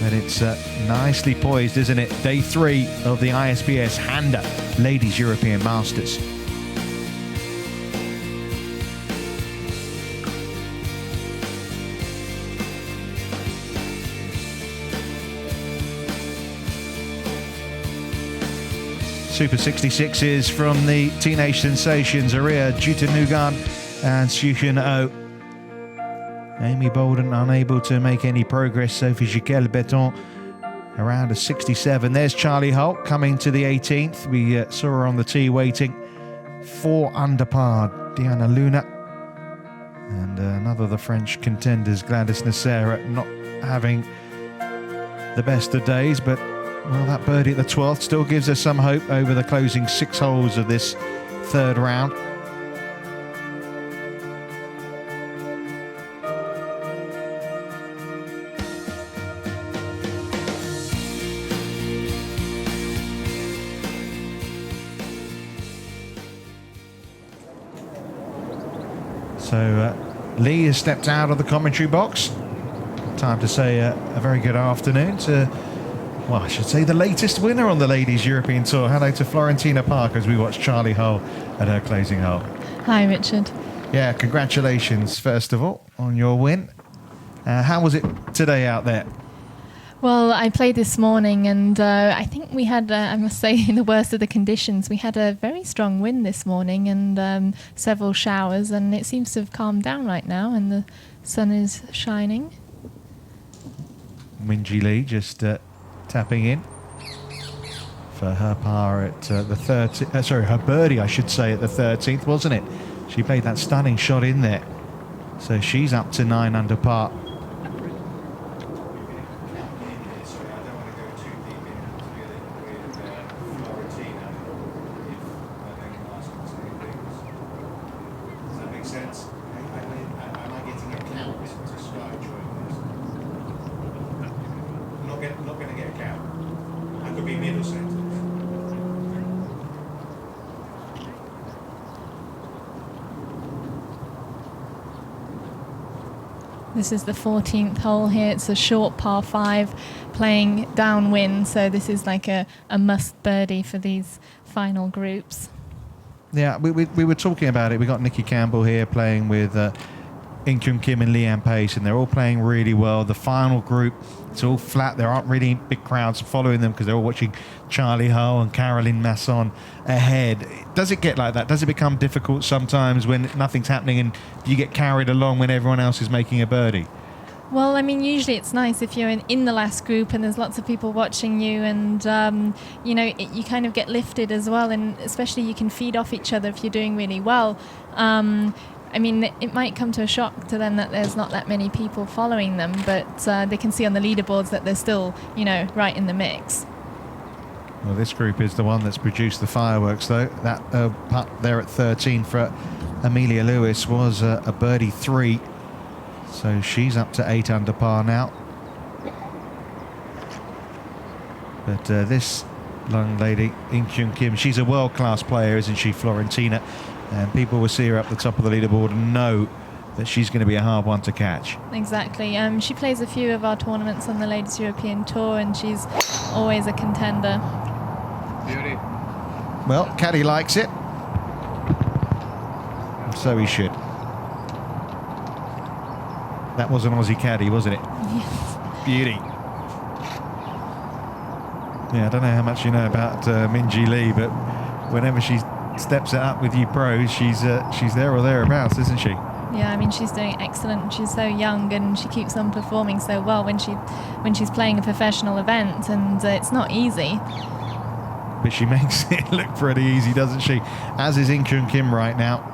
And it's nicely poised, isn't it? Day 3 of the ISPS HANDA Ladies European Masters. Super 66s from the teenage sensations Aria Jutanugarn and Suhyun Oh. Amy Bolden unable to make any progress. Sophie Giquel-Beton around a 67. There's Charlie Holt coming to the 18th. We saw her on the tee waiting. 4 under par, Diana Luna. And another of the French contenders, Gladys Nacera, not having the best of days, but well, that birdie at the 12th still gives us some hope over the closing 6 holes of this 3rd round. So Lee has stepped out of the commentary box. Time to say a very good afternoon to, well, I should say the latest winner on the Ladies European Tour. Hello to Florentina Park as we watch Charlie Hull at her closing hole. Hi, Richard. Yeah, congratulations, first of all, on your win. How was it today out there? Well, I played this morning and I think we had, I must say, in the worst of the conditions, we had a very strong wind this morning and several showers, and it seems to have calmed down right now and the sun is shining. Minjee Lee just tapping in for her par at the 13th. Sorry, her birdie, I should say, at the 13th, wasn't it? She played that stunning shot in there. So she's up to 9 under par. This is the 14th hole here. It's a short par 5 playing downwind, so this is like a must birdie for these final groups. Yeah, we were talking about it. We got Nikki Campbell here playing with In Kyung Kim and Leanne Pace, and they're all playing really well. The final group, it's all flat. There aren't really big crowds following them because they're all watching Charlie Hull and Caroline Masson ahead. Does it get like that? Does it become difficult sometimes when nothing's happening and you get carried along when everyone else is making a birdie? Well, I mean, usually it's nice if you're in the last group and there's lots of people watching you, and you know, you kind of get lifted as well, and especially you can feed off each other if you're doing really well. I mean, it might come to a shock to them that there's not that many people following them, but they can see on the leaderboards that they're still, you know, right in the mix. Well, this group is the one that's produced the fireworks, though. That putt there at 13 for Amelia Lewis was a birdie 3. So she's up to 8 under par now. But this young lady, In Kyung Kim, she's a world-class player, isn't she, Florentina? And people will see her up the top of the leaderboard and know that she's going to be a hard one to catch. Exactly. She plays a few of our tournaments on the Ladies European Tour, and she's always a contender. Beauty. Well, caddy likes it. So he should. That was an Aussie caddy, wasn't it? Yes. Beauty. Yeah, I don't know how much you know about Minjee Lee, but whenever she steps it up with you pros, she's there or thereabouts, isn't she? Yeah, I mean, she's doing excellent. She's so young and she keeps on performing so well when she's playing a professional event, and it's not easy. But she makes it look pretty easy, doesn't she? As is In Kyung Kim right now.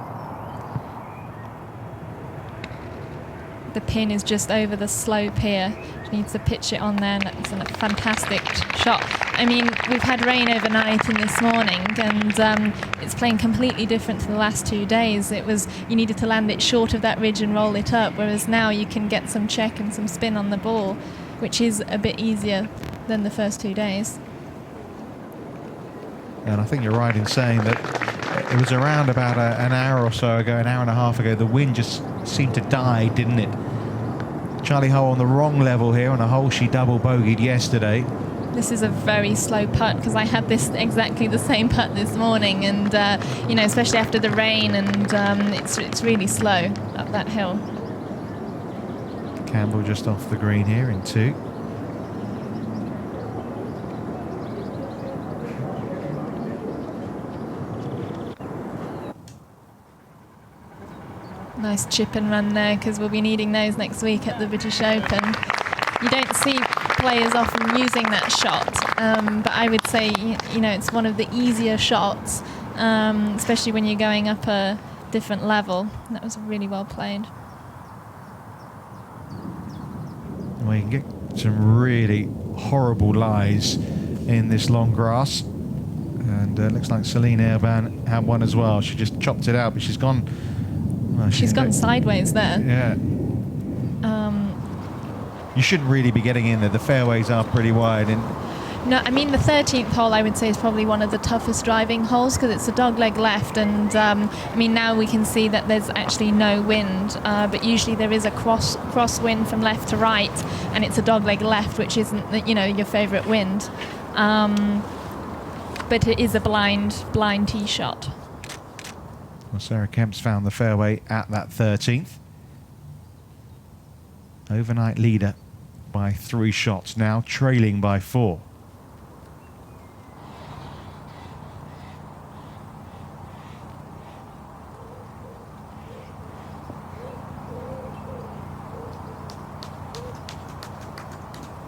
The pin is just over the slope here. She needs to pitch it on there, and that's a fantastic shot. I mean, we've had rain overnight and this morning, and it's playing completely different to the last 2 days. You needed to land it short of that ridge and roll it up, whereas now you can get some check and some spin on the ball, which is a bit easier than the first 2 days. And I think you're right in saying that it was around about an hour or so ago, an hour and a half ago, the wind just seemed to die, didn't it? Charlie Hull on the wrong level here on a hole she double bogeyed yesterday. This is a very slow putt because I had this exactly the same putt this morning, and you know, especially after the rain, and it's really slow up that hill. Campbell just off the green here in 2. Nice chip and run there, because we'll be needing those next week at the British Open. You don't see players often using that shot, but I would say, you know, it's one of the easier shots, especially when you're going up a different level. That was really well played. Well, you can get some really horrible lies in this long grass, and looks like Celine Airban had one as well. She just chopped it out, but she's gone. Well, she's gone sideways there. Yeah. You shouldn't really be getting in there. The fairways are pretty wide. And no, I mean, the 13th hole I would say is probably one of the toughest driving holes because it's a dogleg left, and I mean, now we can see that there's actually no wind, but usually there is a cross wind from left to right, and it's a dogleg left, which isn't, you know, your favourite wind, but it is a blind tee shot. Well, Sarah Kemp's found the fairway at that 13th. Overnight leader by 3 shots, now trailing by 4.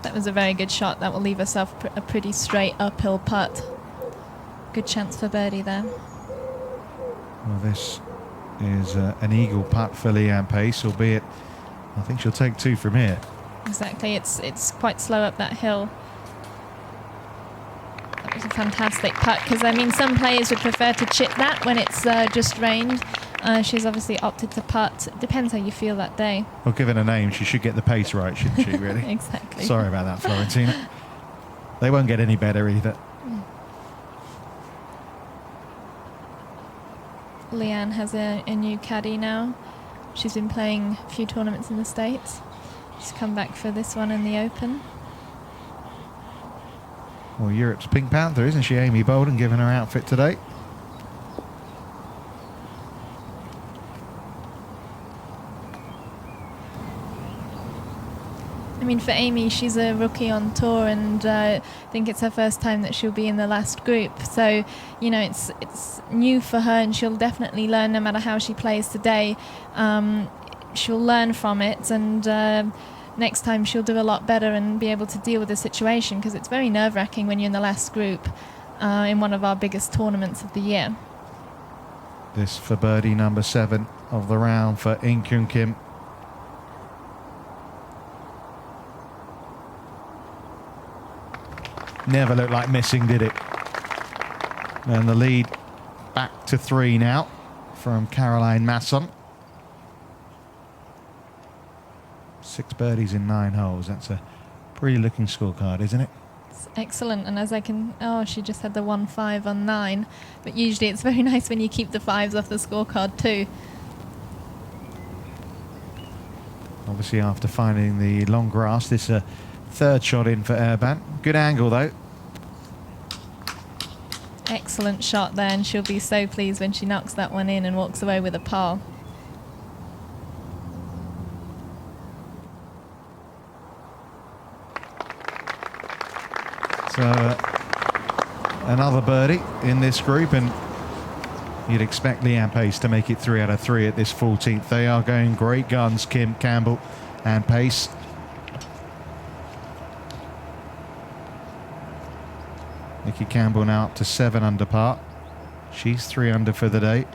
That was a very good shot. That will leave herself a pretty straight uphill putt. Good chance for birdie there. Well, this is an eagle putt for Leanne Pace, albeit I think she'll take 2 from here. Exactly. It's quite slow up that hill. That was a fantastic putt, because I mean, some players would prefer to chip that when it's just rained. She's obviously opted to putt. It depends how you feel that day. Well, given a name, she should get the pace right, shouldn't she, really? Exactly. Sorry about that, Florentina. They won't get any better either. Leanne has a new caddy now. She's been playing a few tournaments in the States. She's come back for this one in the Open. Well, Europe's Pink Panther, isn't she, Amy Bolden, giving her outfit today? I mean, for Amy, she's a rookie on tour, and I think it's her first time that she'll be in the last group. So, you know, it's new for her, and she'll definitely learn no matter how she plays today. She'll learn from it, and next time she'll do a lot better and be able to deal with the situation, because it's very nerve-wracking when you're in the last group in one of our biggest tournaments of the year. This for birdie number 7 of the round for In Kyung Kim. Never looked like missing, did it? And the lead back to 3 now from Caroline Masson. 6 birdies in 9 holes. That's a pretty looking scorecard, isn't it? It's excellent, and as I can... Oh, she just had the 1-5 on 9. But usually it's very nice when you keep the 5s off the scorecard too. Obviously, after finding the long grass, this 3rd shot in for Airban. Good angle, though. Excellent shot there, and she'll be so pleased when she knocks that one in and walks away with a par. So, another birdie in this group, and you'd expect Leanne Pace to make it 3 out of 3 at this 14th. They are going great guns, Kim, Campbell and Pace. Nikki Campbell now up to 7 under par. She's 3 under for the day.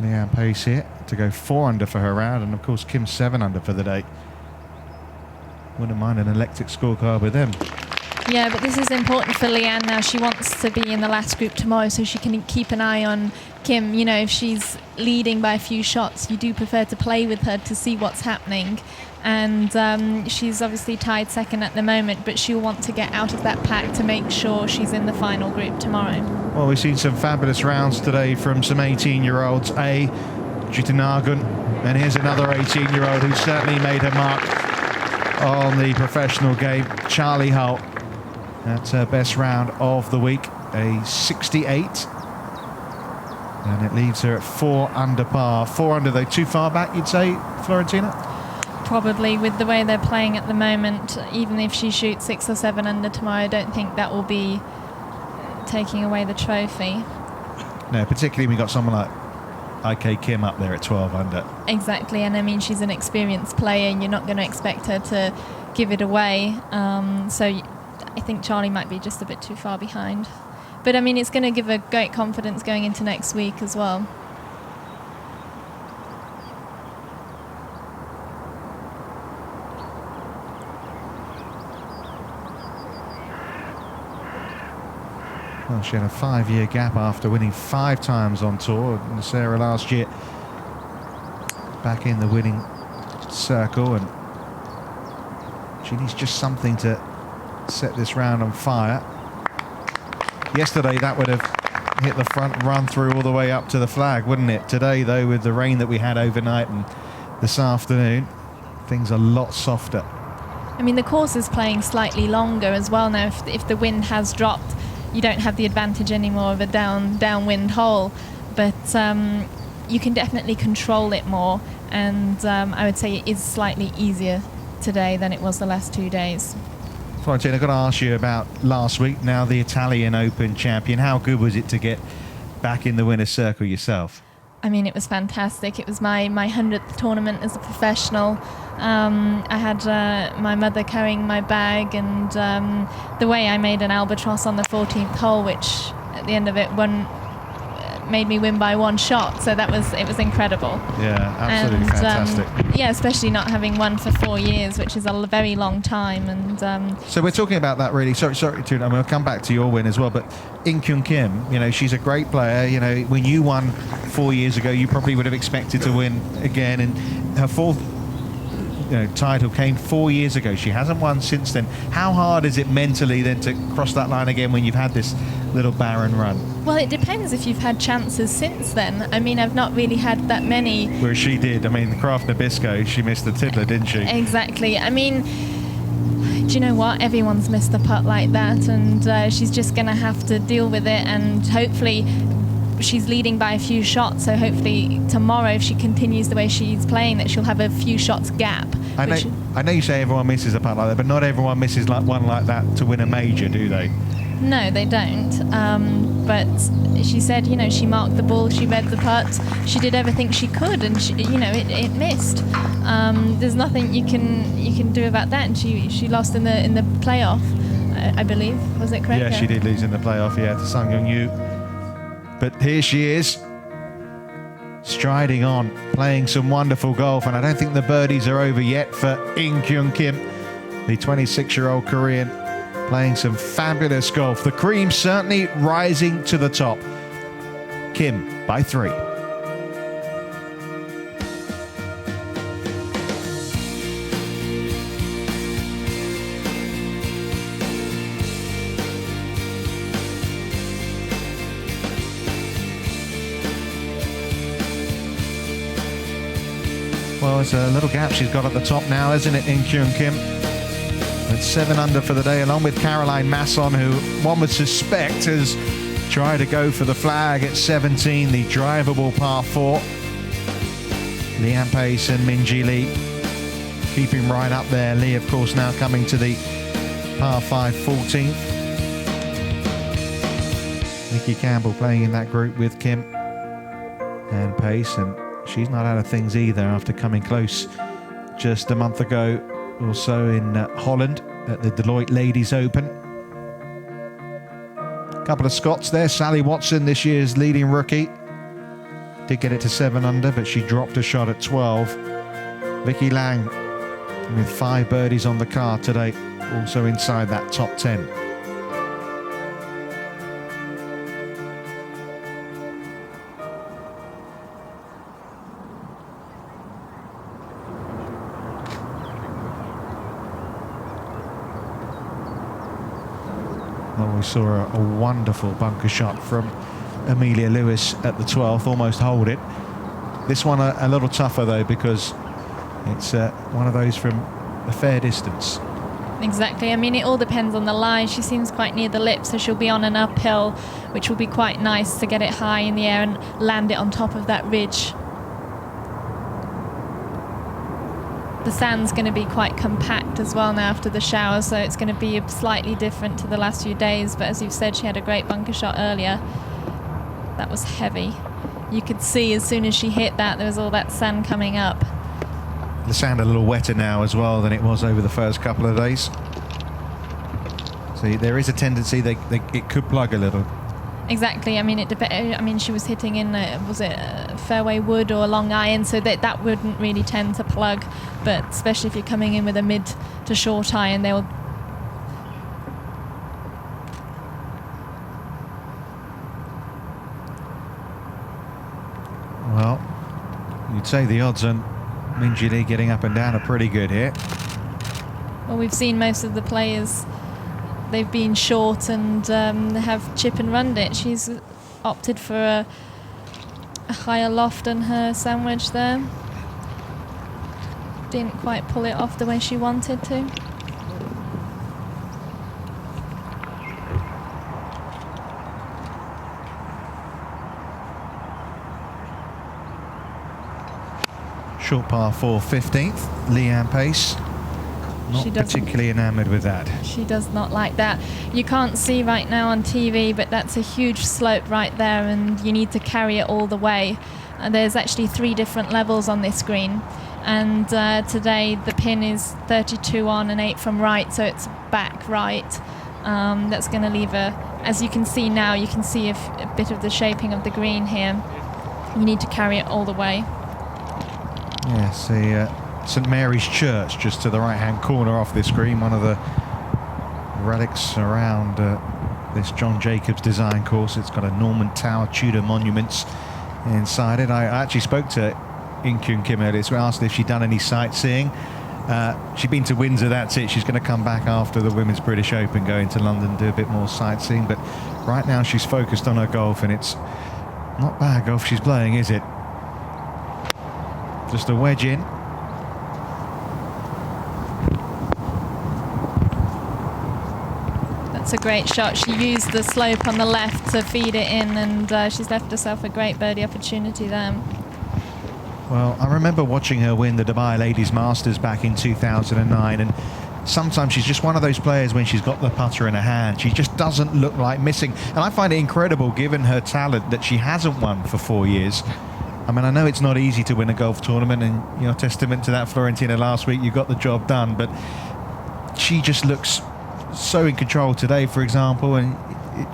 Leanne Pace here to go 4 under for her round, and of course Kim's 7 under for the day. Wouldn't mind an electric scorecard with them. Yeah, but this is important for Leanne now. She wants to be in the last group tomorrow, so she can keep an eye on Kim. You know, if she's leading by a few shots, you do prefer to play with her to see what's happening. and she's obviously tied second at the moment, but she'll want to get out of that pack to make sure she's in the final group tomorrow. Well, we've seen some fabulous rounds today from some 18-year-olds. Jitanagan, and here's another 18-year-old who certainly made her mark on the professional game. Charlie Hull, that's her best round of the week, a 68. And it leaves her at 4 under par. 4 under, though, too far back, you'd say, Florentina? Probably, with the way they're playing at the moment. Even if she shoots 6 or 7 under tomorrow, I don't think that will be taking away the trophy. No, particularly when we got someone like IK Kim up there at 12 under. Exactly, and I mean, she's an experienced player and you're not going to expect her to give it away. So I think Charlie might be just a bit too far behind. But I mean, it's going to give her great confidence going into next week as well. Well, she had a 5-year gap after winning 5 times on tour. And Sarah last year back in the winning circle, and she needs just something to set this round on fire. Yesterday that would have hit the front, run through all the way up to the flag, wouldn't it? Today, though, with the rain that we had overnight and this afternoon, things are a lot softer. I mean, the course is playing slightly longer as well now. If the wind has dropped, you don't have the advantage anymore of a downwind hole, but you can definitely control it more, and I would say it is slightly easier today than it was the last 2 days. Florentina, I've got to ask you about last week, now the Italian Open champion. How good was it to get back in the winner's circle yourself? I mean, it was fantastic. It was my 100th tournament as a professional. I had my mother carrying my bag, and the way I made an albatross on the 14th hole, which at the end of it made me win by 1 shot. So it was incredible. Yeah, absolutely fantastic. Yeah, especially not having won for 4 years, which is a very long time. And so we're talking about that really. Sorry, Tuna. I'm going to come back to your win as well. But In Kyung Kim, you know, she's a great player. You know, when you won 4 years ago, you probably would have expected to win again. And her 4th title came 4 years ago. She hasn't won since then. How hard is it mentally then to cross that line again when you've had this little barren run? Well, it depends if you've had chances since then. I mean, I've not really had that many. Whereas she did. I mean, Kraft Nabisco, she missed the tiddler, didn't she? Exactly. I mean, do you know what? Everyone's missed a putt like that, and she's just going to have to deal with it, and hopefully she's leading by a few shots, so hopefully tomorrow, if she continues the way she's playing, that she'll have a few shots gap. I know you say everyone misses a putt like that, but not everyone misses like one like that to win a major, do they? No, they don't. But she said, you know, she marked the ball, she read the putt, she did everything she could, and she, you know, it missed. There's nothing you can do about that, and she lost in the playoff, I believe. Was it correct? Yeah, she did lose in the playoff, yeah, to Sung Young Yu. But here she is, striding on, playing some wonderful golf, and I don't think the birdies are over yet for In Kyung Kim, the 26-year-old Korean, playing some fabulous golf. The cream certainly rising to the top. Kim by 3. Well, it's a little gap she's got at the top now, isn't it, In Kyung Kim? With 7 under for the day, along with Caroline Masson, who one would suspect has tried to go for the flag at 17, the drivable par 4. Leanne Pace and Minji Lee keeping right up there. Lee, of course, now coming to the par 5 14th. Nikki Campbell playing in that group with Kim and Pace, and she's not out of things either after coming close just a month ago or so in Holland at the Deloitte Ladies Open. A couple of Scots there. Sally Watson, this year's leading rookie, did get it to 7 under, but she dropped a shot at 12. Vicky Lang with 5 birdies on the card today, also inside that top 10. We saw a wonderful bunker shot from Amelia Lewis at the 12th, almost hold it. This one a little tougher though, because it's one of those from a fair distance. Exactly. I mean, it all depends on the line. She seems quite near the lip, so she'll be on an uphill, which will be quite nice to get it high in the air and land it on top of that ridge. The sand's going to be quite compact as well now after the shower, so it's going to be slightly different to the last few days. But as you've said, she had a great bunker shot earlier. That was heavy. You could see as soon as she hit that, there was all that sand coming up. The sand a little wetter now as well than it was over the first couple of days. So there is a tendency it could plug a little. Exactly. I mean, she was hitting in was it fairway wood or long iron, so that wouldn't really tend to plug. But especially if you're coming in with a mid to short iron, they'll. Well, you'd say the odds on Minjee getting up and down are pretty good here. Well, we've seen most of the players, they've been short and have chip and runned it. She's opted for a higher loft on her sandwich there. Didn't quite pull it off the way she wanted to. Short par 4, 15th. Leanne Pace, not particularly enamoured with that. She does not like that. You can't see right now on TV, but that's a huge slope right there, and you need to carry it all the way. There's actually 3 different levels on this green, and today the pin is 32 on and 8 from right, so it's back right. That's going to leave as you can see now, you can see a bit of the shaping of the green here. You need to carry it all the way. Yes, the St Mary's Church just to the right-hand corner off this green, one of the relics around this John Jacobs design course. It's got a Norman Tower, Tudor monuments inside it. I actually spoke to In-Kyun Kim earlier, so I asked if she'd done any sightseeing. She'd been to Windsor, that's it. She's going to come back after the Women's British Open, go into London, do a bit more sightseeing. But right now she's focused on her golf, and it's not bad golf she's playing, is it? Just a wedge in. That's a great shot. She used the slope on the left to feed it in, and she's left herself a great birdie opportunity there. Well, I remember watching her win the Dubai Ladies Masters back in 2009, and sometimes she's just one of those players when she's got the putter in her hand, she just doesn't look like missing. And I find it incredible, given her talent, that she hasn't won for 4 years. I mean, I know it's not easy to win a golf tournament, and you're testament to that, Florentina, last week. You got the job done, but she just looks so in control today, for example, and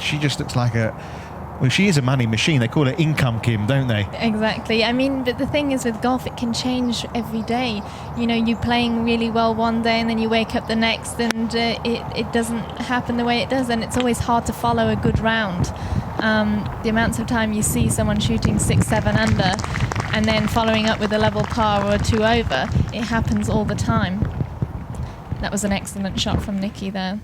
she just looks like well, she is a money machine. They call her Income Kim, don't they? Exactly. I mean, but the thing is with golf, it can change every day. You know, you're playing really well one day and then you wake up the next and it doesn't happen the way it does, and it's always hard to follow a good round. The amounts of time you see someone shooting 6-7 under and then following up with a level par or a 2 over, it happens all the time. That was an excellent shot from Nikki there.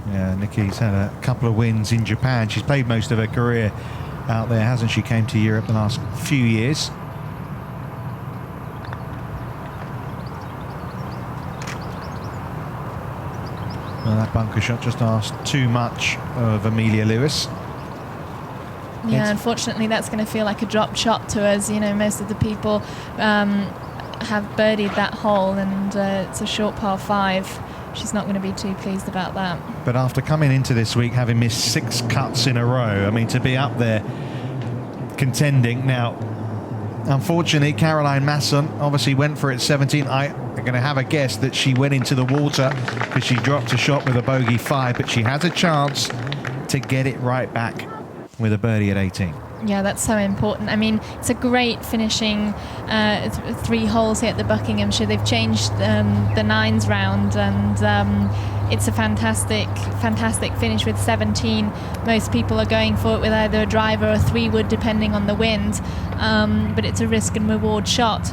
Yeah, Nikki's had a couple of wins in Japan. She's played most of her career out there, hasn't she? Came to Europe the last few years. Well, that bunker shot just asked too much of Amelia Lewis. Yeah, unfortunately that's going to feel like a drop shot to us. You know, most of the people have birdied that hole, and it's a short par 5. She's not going to be too pleased about that. But after coming into this week having missed 6 cuts in a row, I mean, to be up there contending now. Unfortunately, Caroline Masson obviously went for it 17. I'm going to have a guess that she went into the water because she dropped a shot with a bogey 5, but she has a chance to get it right back with a birdie at 18. Yeah, that's so important. I mean, it's a great finishing 3 holes here at the Buckinghamshire. They've changed the 9s round, and it's a fantastic finish with 17. Most people are going for it with either a driver or a 3-wood, depending on the wind. But it's a risk and reward shot.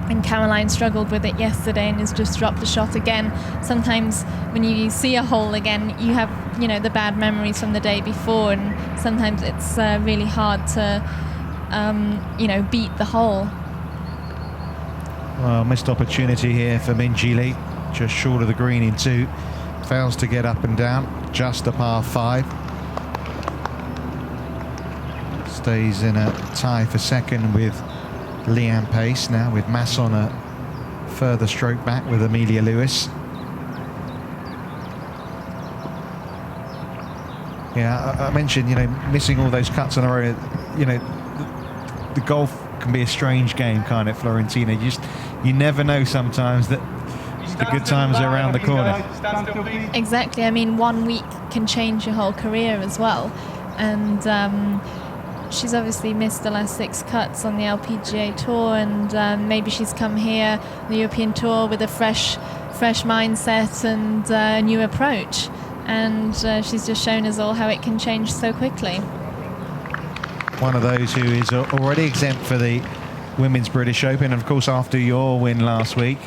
And Caroline struggled with it yesterday and has just dropped a shot again. Sometimes when you see a hole again, you have, the bad memories from the day before, and sometimes it's really hard to, beat the hole. Well, missed opportunity here for Minjee Lee, just short of the green in 2. Fails to get up and down, just a par 5. Stays in a tie for second with Leanne Pace, now with Masson a further stroke back with Amelia Lewis. Yeah, I mentioned, missing all those cuts on the road. The golf can be a strange game, can't it, Florentina? You never know sometimes that the good times are around the corner. Exactly. I mean, 1 week can change your whole career as well. And she's obviously missed the last 6 cuts on the LPGA Tour, and maybe she's come here, the European Tour, with a fresh mindset and a new approach. And she's just shown us all how it can change so quickly. One of those who is already exempt for the Women's British Open. And of course, after your win last week,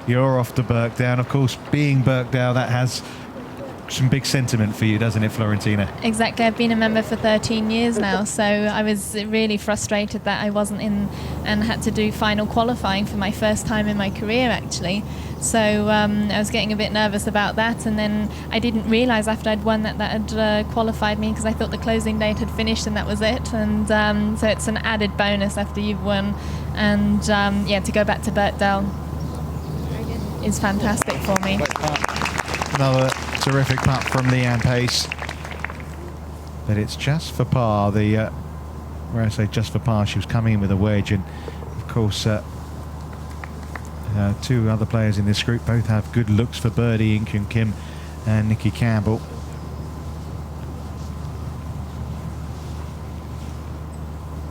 you're off to Birkdale. And of course, being Birkdale, that has some big sentiment for you, doesn't it, Florentina? Exactly. I've been a member for 13 years now, so I was really frustrated that I wasn't in and had to do final qualifying for my first time in my career, actually. So I was getting a bit nervous about that, and then I didn't realise after I'd won that had qualified me, because I thought the closing date had finished and that was it. And so it's an added bonus after you've won. And to go back to Birkdale is fantastic for me. Another terrific putt from Leanne Pace, but it's just for par. Where I say just for par, she was coming in with a wedge, and of course 2 other players in this group both have good looks for birdie, In Kyung Kim and Nikki Campbell.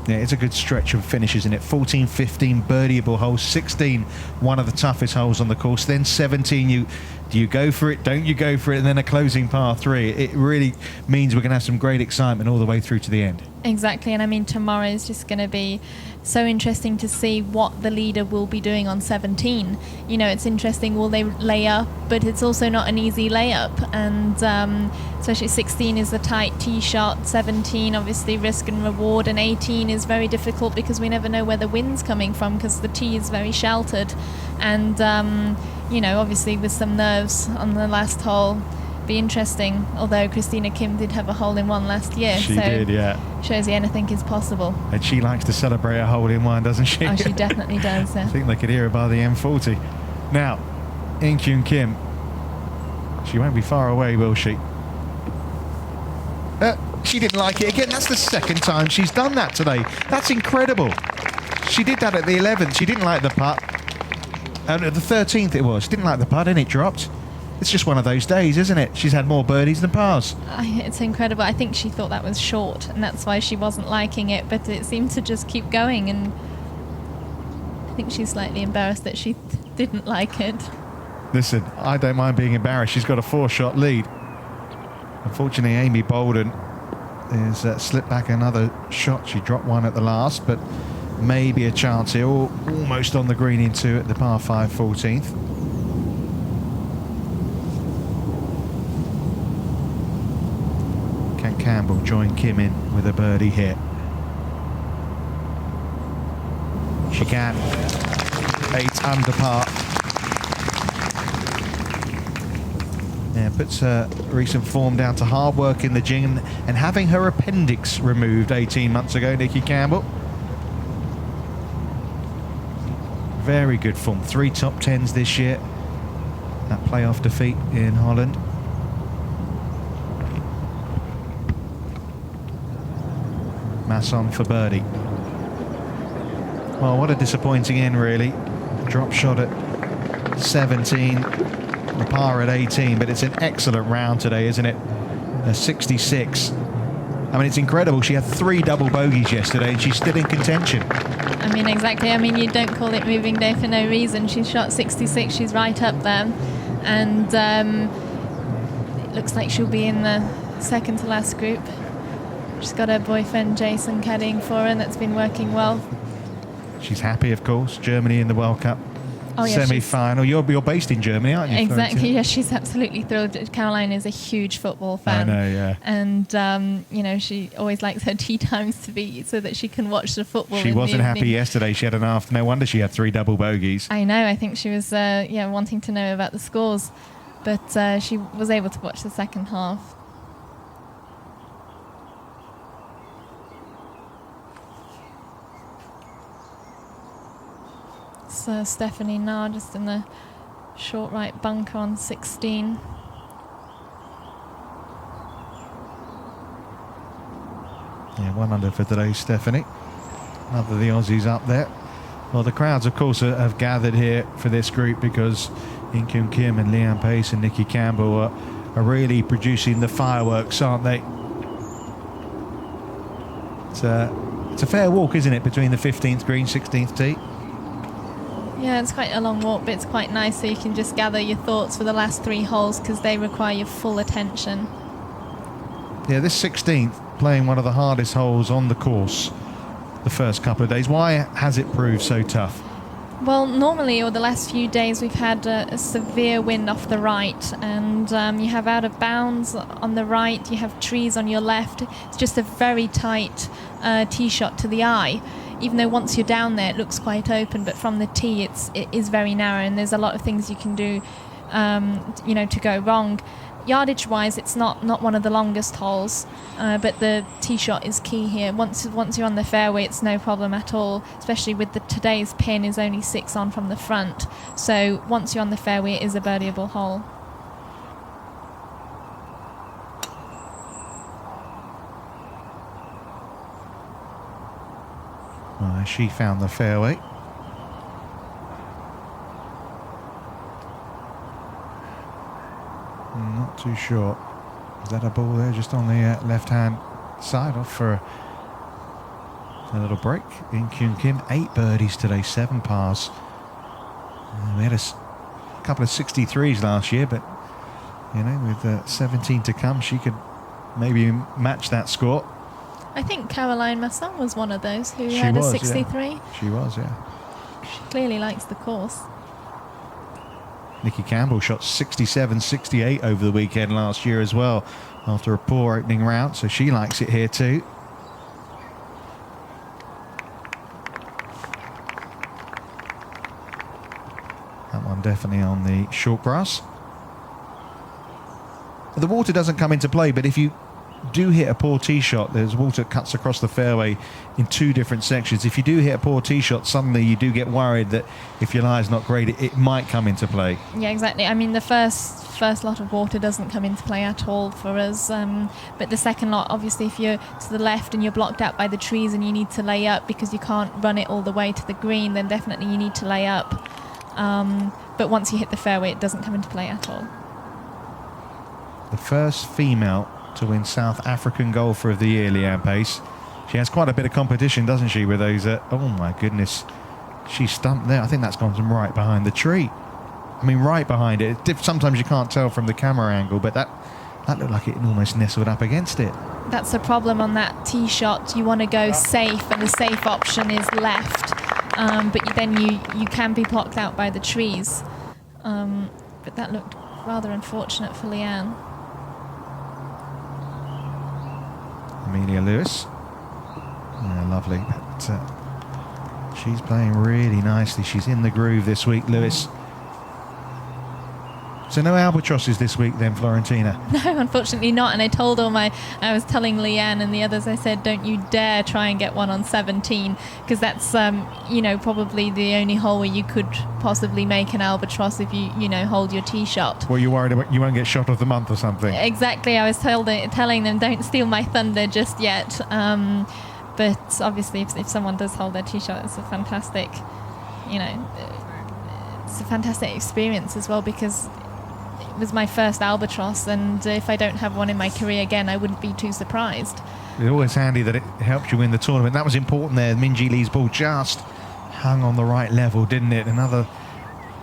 Yeah, it's a good stretch of finishes in it. 14, 15 birdieable holes, 16 one of the toughest holes on the course, then 17 do you go for it, don't you go for it, and then a closing par 3. It really means we're going to have some great excitement all the way through to the end. Exactly, and I mean, tomorrow is just going to be so interesting to see what the leader will be doing on 17. It's interesting, will they lay up, but it's also not an easy layup, and especially 16 is a tight tee shot, 17 obviously risk and reward, and 18 is very difficult because we never know where the wind's coming from because the tee is very sheltered, and obviously with some nerves on the last hole. Be interesting, although Christina Kim did have a hole-in-one last year. She did, yeah. Shows you anything is possible. And she likes to celebrate a hole-in-one, doesn't she? Oh, she definitely does, yeah. I think they could hear her by the M40. Now, In Kyung Kim, she won't be far away, will she? She didn't like it again. That's the second time she's done that today. That's incredible. She did that at the 11th. She didn't like the putt. And at the 13th it was. She didn't like the putt and it dropped. It's just one of those days, isn't it? She's had more birdies than pars. It's incredible. I think she thought that was short, and that's why she wasn't liking it, but it seemed to just keep going, and I think she's slightly embarrassed that she didn't like it. Listen, I don't mind being embarrassed. She's got a 4-shot lead. Unfortunately, Amy Bolden has slipped back another shot. She dropped one at the last, but maybe a chance here. Almost on the green in 2 at the par 5 14th. Can Campbell join Kim in with a birdie here? She can. 8 under par. Yeah, puts her recent form down to hard work in the gym and having her appendix removed 18 months ago, Nikki Campbell. Very good form. 3 top 10s this year. That playoff defeat in Holland. Masson for birdie. Well, what a disappointing end, really. Drop shot at 17, the par at 18, but it's an excellent round today, isn't it? A 66. I mean, it's incredible. She had 3 double bogeys yesterday and she's still in contention. I mean, exactly. I mean, you don't call it moving day for no reason. She's shot 66. She's right up there. And it looks like she'll be in the second to last group. She's got her boyfriend Jason caddying for her, and that's been working well. She's happy, of course. Germany in the World Cup semi-final. You're based in Germany, aren't you? Exactly. Yeah, she's absolutely thrilled. Caroline is a huge football fan. I know, yeah. And she always likes her tea times to be so that she can watch the football. She wasn't happy yesterday. She had an after. No wonder she had 3 double bogeys. I know. I think she was wanting to know about the scores, but she was able to watch the second half. Stephanie Na just in the short right bunker on 16. Yeah, 1 under for today, Stephanie. Another of the Aussies up there. Well, the crowds, of course, have gathered here for this group because In Kyung Kim and Leanne Pace and Nikki Campbell are really producing the fireworks, aren't they? It's a fair walk, isn't it, between the 15th green, 16th tee? Yeah, it's quite a long walk, but it's quite nice so you can just gather your thoughts for the last 3 holes because they require your full attention. Yeah, this 16th, playing one of the hardest holes on the course the first couple of days. Why has it proved so tough? Well, normally, or the last few days, we've had a severe wind off the right, and you have out of bounds on the right, you have trees on your left. It's just a very tight tee shot to the eye. Even though once you're down there, it looks quite open, but from the tee, it is very narrow, and there's a lot of things you can do, to go wrong. Yardage-wise, it's not one of the longest holes, but the tee shot is key here. Once you're on the fairway, it's no problem at all, especially with today's pin is only 6 on from the front. So once you're on the fairway, it is a birdieable hole. She found the fairway. Not too sure. Is that a ball there just on the left-hand side off for a little break? In Kyung Kim, 8 birdies today, 7 pars. We had a couple of 63s last year, but, with 17 to come, she could maybe match that score. I think Caroline Masson was one of those who had a 63. Yeah. She was, yeah. She clearly likes the course. Nikki Campbell shot 67, 68 over the weekend last year as well after a poor opening round, so she likes it here too. That one definitely on the short grass. The water doesn't come into play, but if you do hit a poor tee shot, there's water cuts across the fairway in 2 different sections. If you do hit a poor tee shot, suddenly you do get worried that if your lie's not great, it might come into play. Yeah, exactly. I mean, the first lot of water doesn't come into play at all for us, but the second lot, obviously, if you're to the left and you're blocked out by the trees and you need to lay up because you can't run it all the way to the green, then definitely you need to lay up. But once you hit the fairway, it doesn't come into play at all. The first female to win South African Golfer of the Year, Leanne Pace. She has quite a bit of competition, doesn't she, with those... oh, my goodness. She's stumped there. I think that's gone from right behind the tree. I mean, right behind it. Sometimes you can't tell from the camera angle, but that looked like it almost nestled up against it. That's the problem on that tee shot. You want to go safe, and the safe option is left. But then you can be blocked out by the trees. But that looked rather unfortunate for Leanne. Amelia Lewis. Yeah, lovely. But, she's playing really nicely. She's in the groove this week, Lewis. So no albatrosses this week then, Florentina? No, unfortunately not. And I was telling Leanne and the others, I said, don't you dare try and get one on 17, because that's, probably the only hole where you could possibly make an albatross if you hold your tee shot. Well, you're worried about you won't get shot of the month or something? Exactly. I was telling them, don't steal my thunder just yet. But obviously, if someone does hold their tee shot, it's a fantastic, it's a fantastic experience as well, because it was my first albatross, and if I don't have one in my career again, I wouldn't be too surprised. It's always handy that it helps you win the tournament. That was important there. Minjee Lee's ball just hung on the right level, didn't it? Another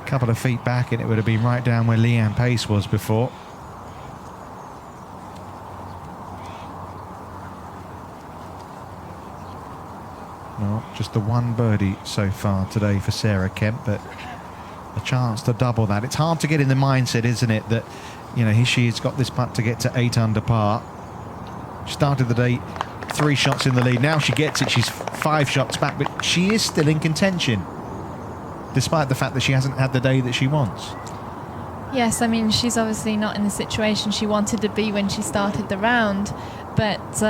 couple of feet back and it would have been right down where Leanne Pace was before. Well, just the one birdie so far today for Sarah Kemp, but a chance to double that. It's hard to get in the mindset, isn't it, that, you know, she's got this putt to get to 8 under par. She started the day 3 shots in the lead. Now she gets it, she's 5 shots back, but she is still in contention, despite the fact that she hasn't had the day that she wants. Yes, I mean, she's obviously not in the situation she wanted to be when she started the round. But,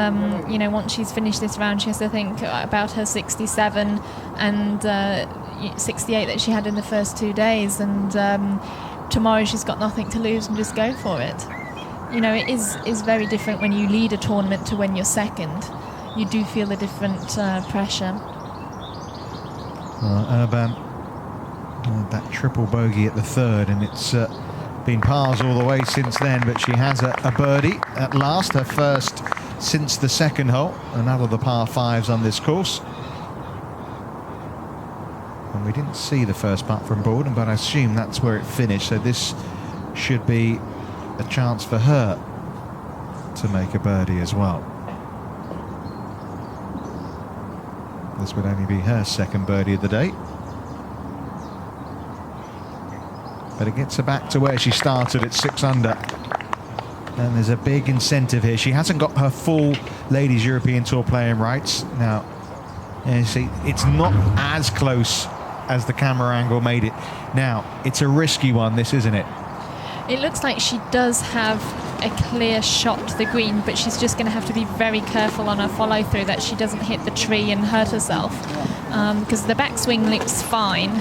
you know, once she's finished this round, she has to think about her 67 and 68 that she had in the first 2 days. And tomorrow she's got nothing to lose and just go for it. You know, it is very different when you lead a tournament to when you're second. You do feel a different pressure. Urban, that triple bogey at the third, and it's been pars all the way since then, but she has a birdie at last, her first since the second hole, another of the par 5s on this course. And we didn't see the first putt from Borden, but I assume that's where it finished, so this should be a chance for her to make a birdie as well. This would only be her second birdie of the day. But it gets her back to where she started at 6 under. And there's a big incentive here. She hasn't got her full Ladies European Tour playing rights. Now, you see, it's not as close as the camera angle made it. Now, it's a risky one, this, isn't it? It looks like she does have a clear shot to the green, but she's just going to have to be very careful on her follow-through that she doesn't hit the tree and hurt herself. Because the backswing looks fine.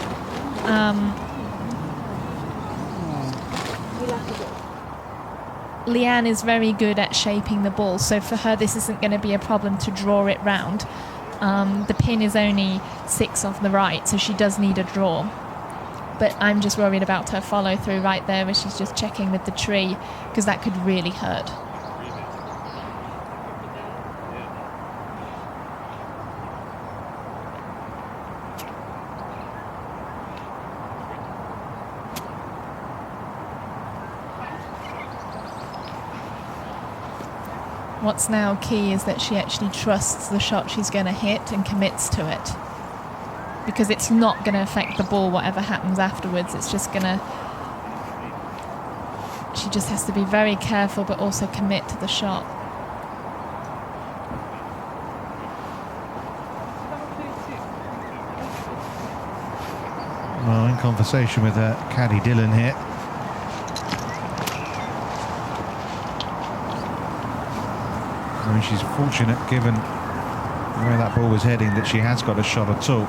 Leanne is very good at shaping the ball, so for her this isn't going to be a problem to draw it round. The pin is only 6 off the right, so she does need a draw. But I'm just worried about her follow through right there where she's just checking with the tree, because that could really hurt. What's now key is that she actually trusts the shot she's going to hit and commits to it, because it's not going to affect the ball whatever happens afterwards. It's just going to, she just has to be very careful but also commit to the shot. Well, in conversation with caddy Dylan here. I mean, she's fortunate, given where that ball was heading, that she has got a shot at all.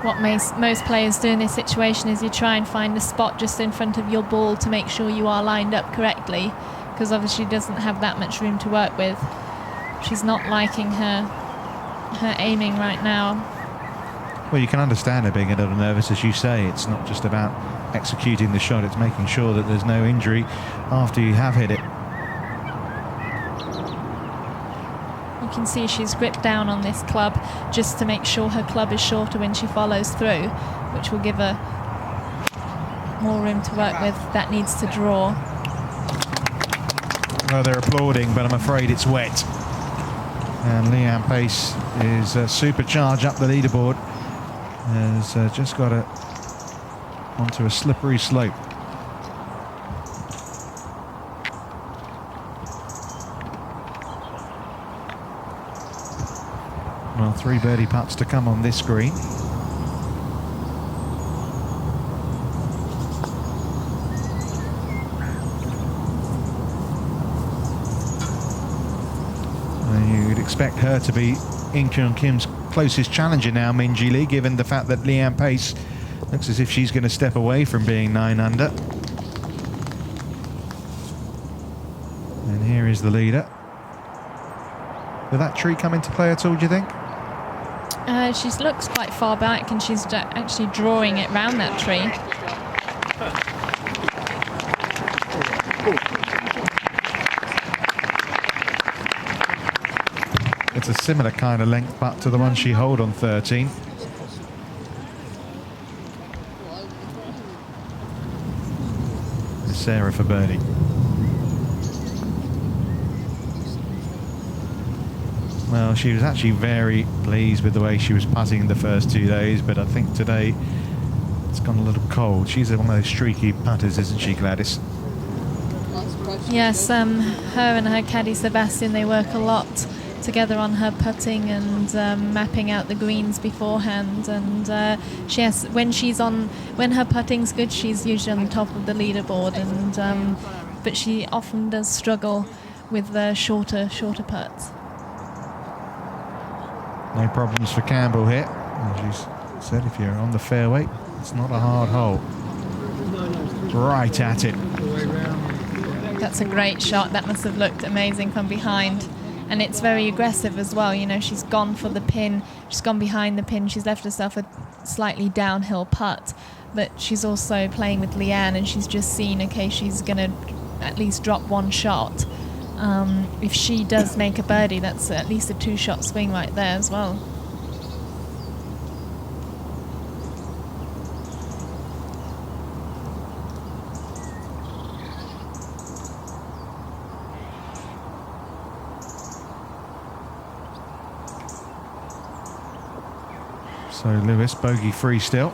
What most players do in this situation is you try and find a spot just in front of your ball to make sure you are lined up correctly, because obviously she doesn't have that much room to work with. She's not liking her aiming right now. Well, you can understand her being a little nervous, as you say. It's not just about executing the shot, it's making sure that there's no injury after you have hit it. You can see she's gripped down on this club just to make sure her club is shorter when she follows through, which will give her more room to work with. That needs to draw. Well, they're applauding, but I'm afraid it's wet. And Leanne Pace is supercharged up the leaderboard. Has just got onto a slippery slope. Well, 3 birdie putts to come on this green. And you'd expect her to be In Kyung Kim's closest challenger now, Minjee Lee, given the fact that Leanne Pace looks as if she's going to step away from being 9 under. And here is the leader. Will that tree come into play at all, do you think? She looks quite far back, and she's actually drawing it round that tree. It's a similar kind of length putt to the one she holed on 13. Sarah for birdie. Well, she was actually very pleased with the way she was putting the first 2 days, but I think today it's gone a little cold. She's one of those streaky putters, isn't she, Gladys? Yes, her and her caddy Sebastian, they work a lot together on her putting and mapping out the greens beforehand. And when her putting's good, she's usually on the top of the leaderboard. And but she often does struggle with the shorter putts. No problems for Campbell here. As she said, if you're on the fairway, it's not a hard hole. Right at it. That's a great shot. That must have looked amazing from behind. And it's very aggressive as well. You know, she's gone for the pin. She's gone behind the pin. She's left herself a slightly downhill putt. But she's also playing with Leanne, and she's just seen, okay, she's going to at least drop one shot. If she does make a birdie, that's at least a 2-shot swing right there as well. So Lewis, bogey free still.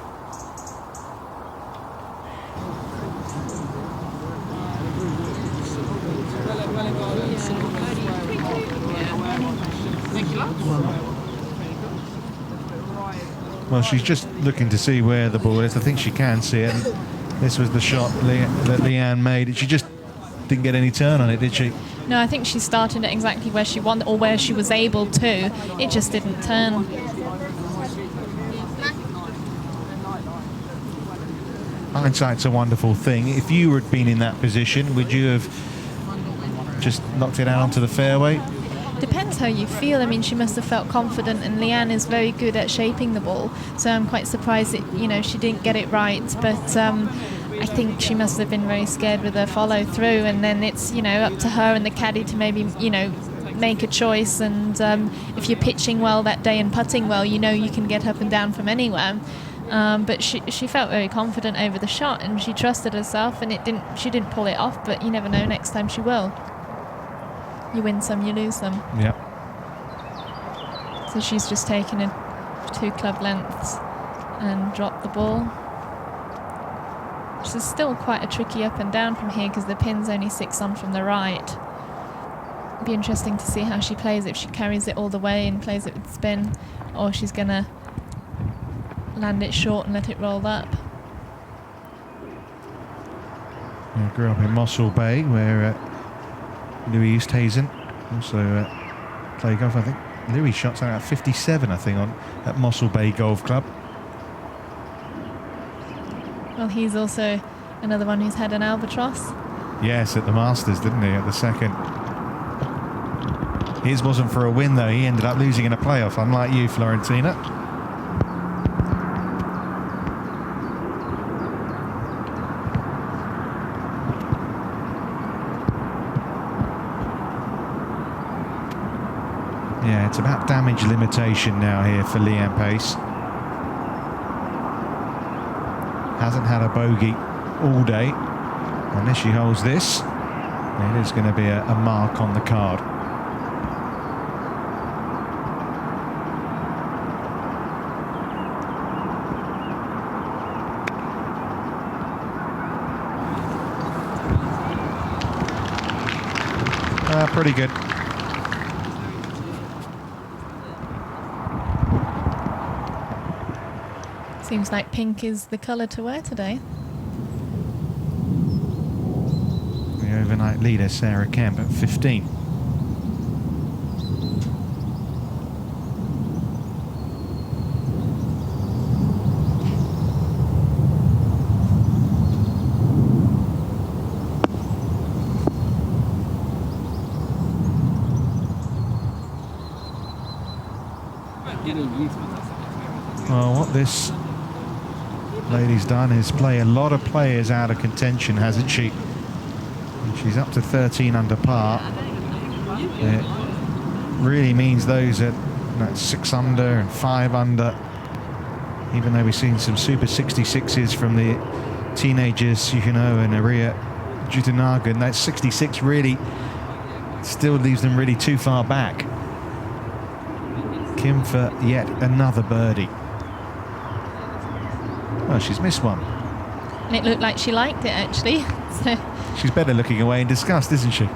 Well, she's just looking to see where the ball is. I think she can see it. And this was the shot that Leanne made. She just didn't get any turn on it, did she? No, I think she started it exactly where she wanted, or where she was able to. It just didn't turn. Hindsight's a wonderful thing. If you had been in that position, would you have just knocked it out onto the fairway? Depends how you feel. I mean, she must have felt confident, and Leanne is very good at shaping the ball, so I'm quite surprised that, she didn't get it right. But I think she must have been very scared with her follow through, and then it's up to her and the caddy to maybe make a choice. And if you're pitching well that day and putting well, you can get up and down from anywhere. But she felt very confident over the shot, and she trusted herself, and she didn't pull it off. But you never know, next time she will. You win some, you lose some. Yeah. So she's just taken it 2 club lengths and dropped the ball. This is still quite a tricky up and down from here because the pin's only 6 on from the right. It'd be interesting to see how she plays, if she carries it all the way and plays it with spin, or she's going to land it short and let it roll up. I grew up in Mossel Bay, where Louis Easthazen also played golf. I think Louis shot out at 57, I think, at Mossel Bay Golf Club. Well, he's also another one who's had an albatross. Yes, at the Masters, didn't he, at the second. His wasn't for a win, though. He ended up losing in a playoff, unlike you, Florentina. Yeah, it's about damage limitation now here for Leanne Pace. Hasn't had a bogey all day. Unless she holds this, it is going to be a mark on the card. Pretty good. Seems like pink is the colour to wear today. The overnight leader, Sarah Kemp, at 15. Well, what this lady's done is play a lot of players out of contention, hasn't she? And she's up to 13 under par. It really means those at 6 under and 5 under, even though we've seen some super 66s from the teenagers, Yuhino and Aria Jutanagan, that 66 really still leaves them really too far back. Kim for yet another birdie. Well, she's missed one. And it looked like she liked it, actually. So She's better looking away in disgust, isn't she?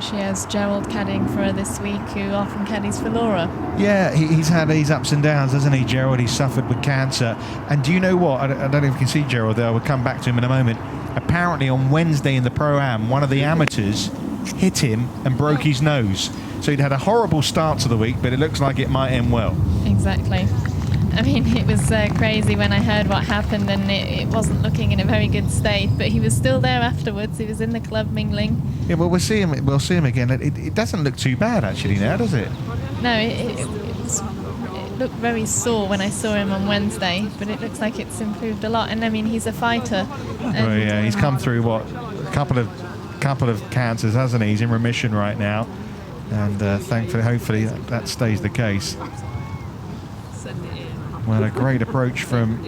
she has Gerald caddying for her this week, who often caddies for Laura. Yeah, he's had these ups and downs, hasn't he, Gerald? He's suffered with cancer. And do you know what? I don't know if you can see Gerald there. We'll come back to him in a moment. Apparently on Wednesday in the Pro-Am, one of the amateurs hit him and broke his nose. So he'd had a horrible start to the week, but it looks like it might end well. Exactly. I mean, it was crazy when I heard what happened, and it wasn't looking in a very good state, but he was still there afterwards. He was in the club mingling. Yeah, well, we'll see him again. It doesn't look too bad, actually, now, does it? No, it looked very sore when I saw him on Wednesday, but it looks like it's improved a lot. And I mean, he's a fighter. Oh yeah, he's come through a couple of cancers, hasn't he? He's in remission right now, and thankfully, hopefully, that stays the case. Well, a great approach from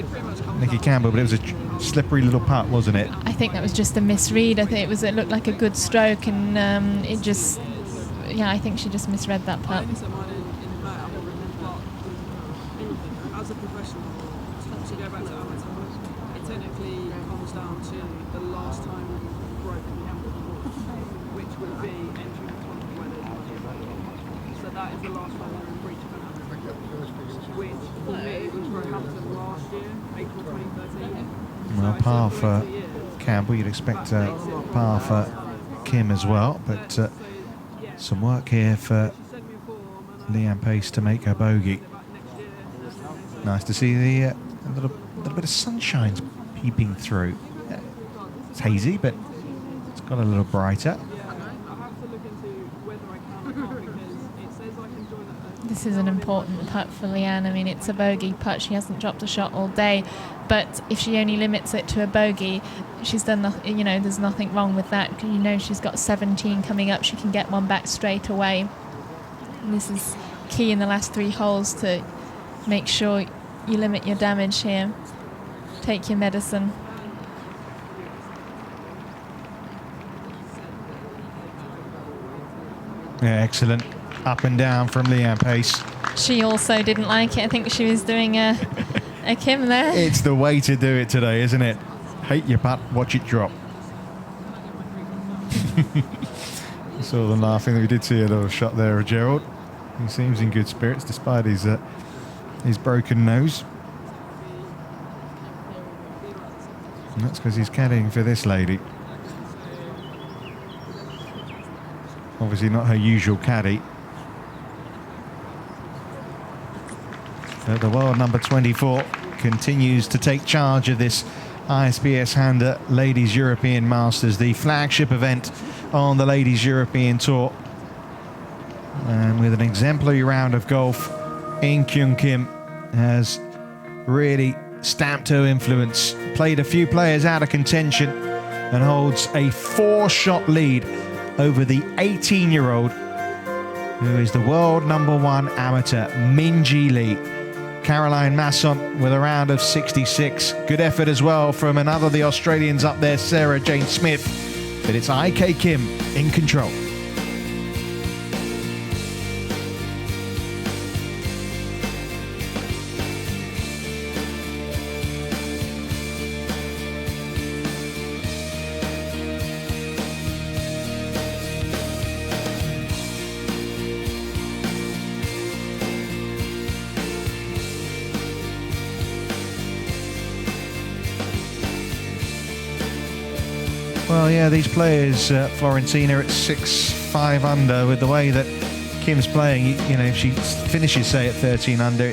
Nikki Campbell, but it was a slippery little putt, wasn't it? I think that was just a misread. I think it looked like a good stroke, and it just, yeah, I think she just misread that putt. As a professional, to go back to amateur, it technically comes down to the last time you broke the handle, which would be entering the tournament weather. So that is the last time you're in breach of an amateur, which for me was for Hampton last year, April 2013. Well, par for Campbell, you'd expect par for Kim as well, but some work here for Leanne Pace to make her bogey. Nice to see the little bit of sunshine peeping through. It's hazy, but it's got a little brighter. This is an important putt for Leanne. I mean, it's a bogey putt. She hasn't dropped a shot all day, but if she only limits it to a bogey, she's done nothing. You know, there's nothing wrong with that. You know, she's got 17 coming up. She can get one back straight away. And this is key in the last 3 holes to make sure you limit your damage here. Take your medicine. Yeah, excellent. Up and down from Leanne Pace. She also didn't like it. I think she was doing a Kim there. It's the way to do it today, isn't it? Hate your putt, watch it drop. I saw them laughing. We did see a little shot there of Gerald. He seems in good spirits despite his broken nose. And that's because he's caddying for this lady. Obviously not her usual caddy. But the world number 24 continues to take charge of this ISPS HANDA Ladies European Masters, the flagship event on the Ladies European Tour. And with an exemplary round of golf, In Kyung Kim has really stamped her influence, played a few players out of contention, and holds a 4-shot lead over the 18-year-old who is the world #1 amateur, Min Ji Lee. Caroline Masson with a round of 66. Good effort as well from another of the Australians up there, Sarah Jane Smith. But it's IK Kim in control. Well, yeah, these players, Florentina at 6-5 under, with the way that Kim's playing, you know, if she finishes, say, at 13 under,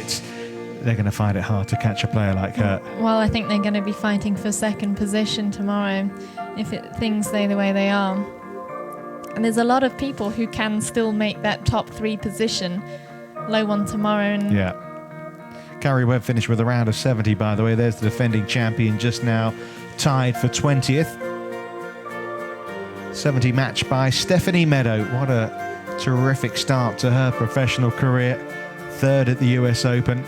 they're going to find it hard to catch a player like her. Well, I think they're going to be fighting for second position tomorrow if things stay the way they are. And there's a lot of people who can still make that top 3 position. Low one tomorrow. And yeah. Carrie Webb finished with a round of 70, by the way. There's the defending champion just now tied for 20th. 70 matched by Stephanie Meadow. What a terrific start to her professional career. 3rd at the US Open.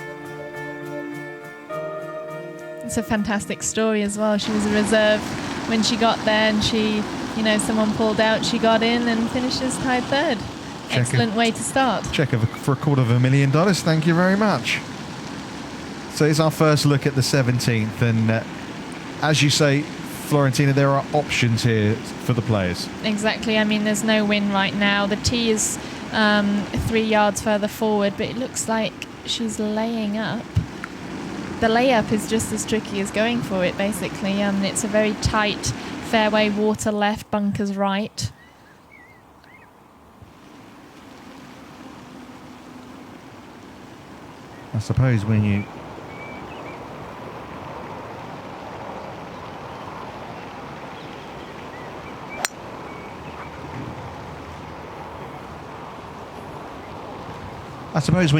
It's a fantastic story as well. She was a reserve when she got there, and she you know, someone pulled out, she got in and finishes tied third. Excellent way to start. Check for $250,000. Thank you very much. So it's our first look at the 17th, and as you say, Florentina, there are options here for the players. Exactly. I mean, there's no wind right now. The tee is 3 yards further forward, but it looks like she's laying up. The layup is just as tricky as going for it, basically. It's a very tight fairway, water left, bunkers right. I suppose when you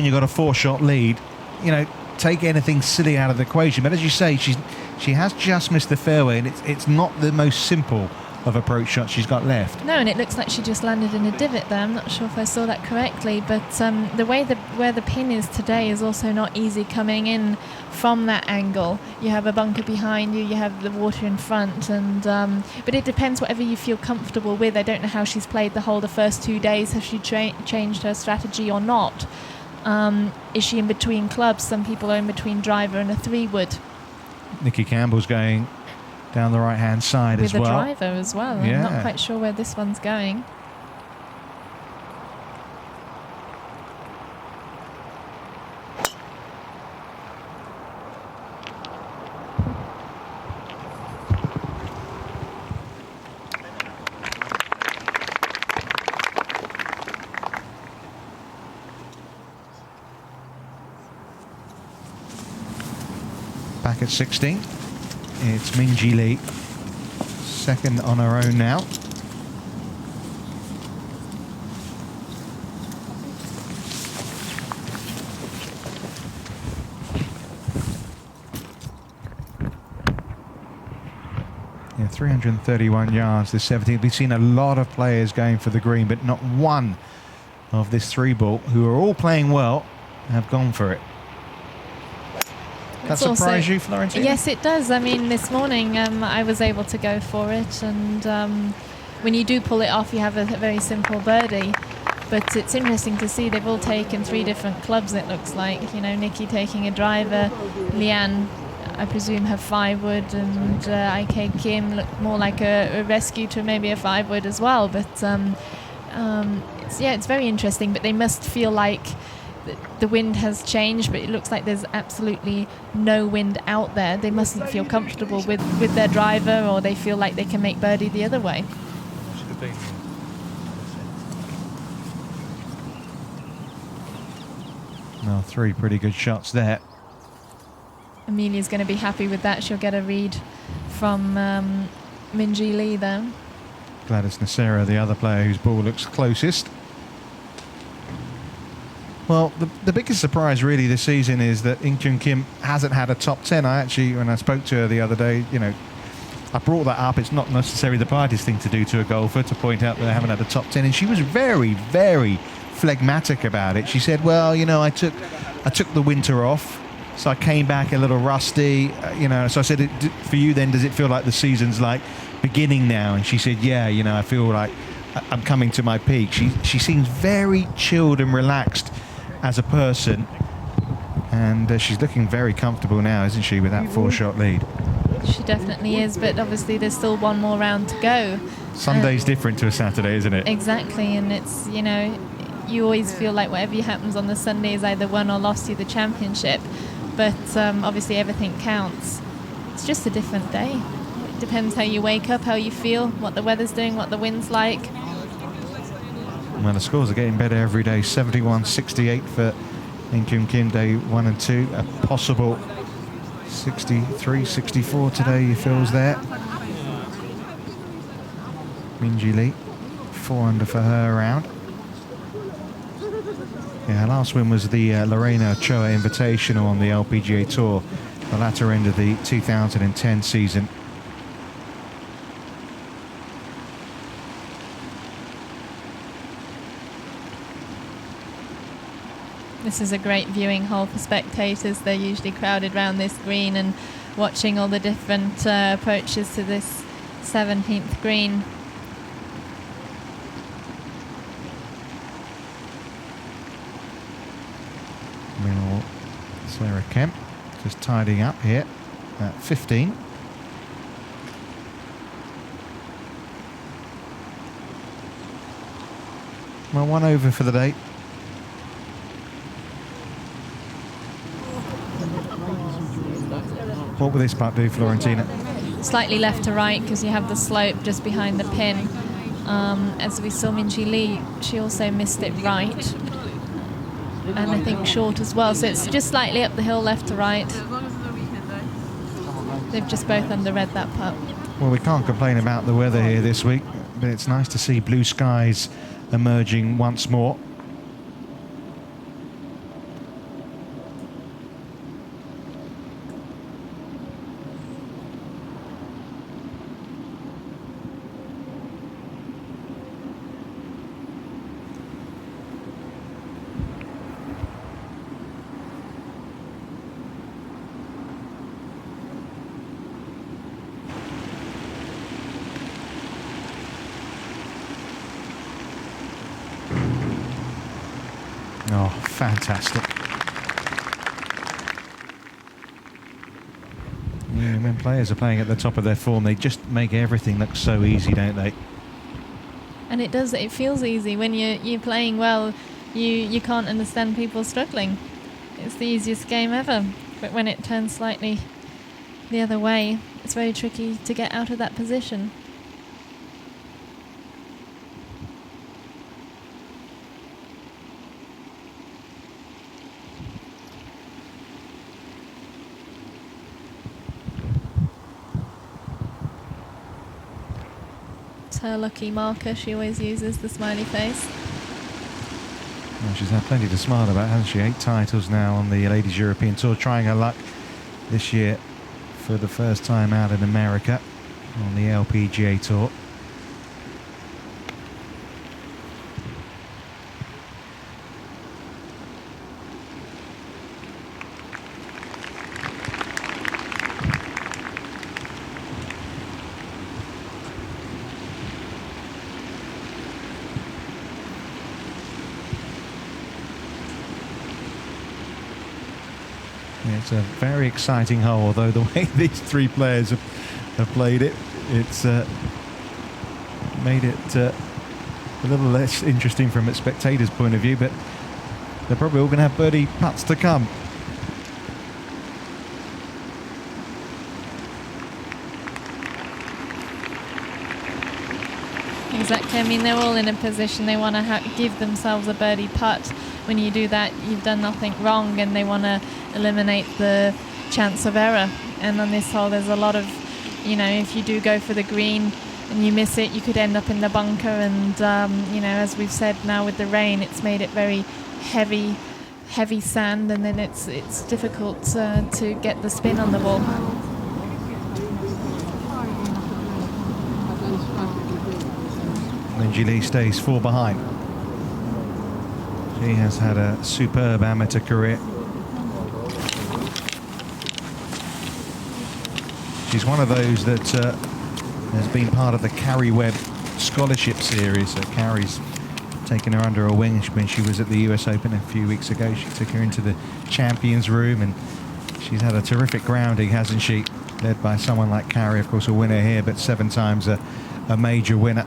you've got a 4-shot lead, you know, take anything silly out of the equation. But as you say, she has just missed the fairway, and it's not the most simple of approach shots she's got left. No, and it looks like she just landed in a divot there. I'm not sure if I saw that correctly, but the way where the pin is today is also not easy coming in from that angle. You have a bunker behind you, you have the water in front, and but it depends whatever you feel comfortable with. I don't know how she's played the hole the first 2 days. Has she changed her strategy or not? Is she in between clubs? Some people are in between driver and a 3-wood. Nikki Campbell's going down the right-hand side as well. With a driver as well. Yeah. I'm not quite sure where this one's going. Back at 16. It's Minjee Lee, second on her own now. Yeah, 331 yards this 17th. We've seen a lot of players going for the green, but not one of this 3-ball, who are all playing well, have gone for it. That surprise you, Florentina? Yes, it does. I mean, this morning I was able to go for it, and when you do pull it off, you have a very simple birdie. But it's interesting to see they've all taken 3 different clubs, it looks like. You know, Nikki taking a driver, Leanne, I presume, her 5-wood, and IK Kim looked more like a rescue to maybe a 5-wood as well. But it's very interesting. But they must feel like the wind has changed, but it looks like there's absolutely no wind out there. They mustn't feel comfortable with their driver, or they feel like they can make birdie the other way. Well, 3 pretty good shots there. Amelia's going to be happy with that. She'll get a read from Minjee Lee there. Gladys Nacera, the other player whose ball looks closest. Well, the biggest surprise really this season is that In-Kyung Kim hasn't had a top 10. I actually, when I spoke to her the other day, you know, I brought that up. It's not necessarily the brightest thing to do to a golfer, to point out that they haven't had a top 10. And she was very, very phlegmatic about it. She said, well, you know, I took the winter off, so I came back a little rusty, you know. So I said, for you then, does it feel like the season's like beginning now? And she said, yeah, you know, I feel like I'm coming to my peak. She seems very chilled and relaxed as a person, and she's looking very comfortable now, isn't she, with that 4-shot lead? She definitely is, but obviously there's still one more round to go. Sunday's different to a Saturday, isn't it? Exactly, and it's, you know, you always feel like whatever happens on the Sunday is either won or lost you the championship, but obviously everything counts. It's just a different day. It depends how you wake up, how you feel, what the weather's doing, what the wind's like. Well, the scores are getting better every day. 71-68 for In-Kyung Kim day 1 and 2. A possible 63-64 today, he feels there. Minjee Lee, 4 under for her round. Yeah, her last win was the Lorena Ochoa Invitational on the LPGA Tour, the latter end of the 2010 season. This is a great viewing hole for spectators. They're usually crowded around this green and watching all the different approaches to this 17th green. Oh, Sarah Kemp just tidying up here at 15. Well, 1 over for the day. What will this putt do, Florentina? Slightly left to right because you have the slope just behind the pin. As we saw Minjee Lee, she also missed it right. And I think short as well. So it's just slightly up the hill, left to right. They've just both underread that putt. Well, we can't complain about the weather here this week, but it's nice to see blue skies emerging once more. Oh, fantastic. Yeah, when players are playing at the top of their form, they just make everything look so easy, don't they? And it does, it feels easy. When you're playing well, you can't understand people struggling. It's the easiest game ever. But when it turns slightly the other way, it's very tricky to get out of that position. Her lucky marker. She always uses the smiley face. Well, she's had plenty to smile about, hasn't she? 8 titles now on the Ladies European Tour, trying her luck this year for the first time out in America on the LPGA Tour. It's a very exciting hole, although the way these 3 players have played it, it's made it a little less interesting from a spectator's point of view, but they're probably all going to have birdie putts to come. Exactly. I mean, they're all in a position they want to give themselves a birdie putt. When you do that, you've done nothing wrong, and they want to eliminate the chance of error. And on this hole, there's a lot of, if you do go for the green and you miss it, you could end up in the bunker. And, as we've said now with the rain, it's made it very heavy sand, and then it's difficult to get the spin on the ball. Minjee Lee stays 4 behind. She has had a superb amateur career. She's one of those that has been part of the Carrie Webb Scholarship Series. So Carrie's taken her under her wing when she was at the US Open a few weeks ago. She took her into the Champions Room, and she's had a terrific grounding, hasn't she? Led by someone like Carrie, of course, a winner here, but 7 times a major winner.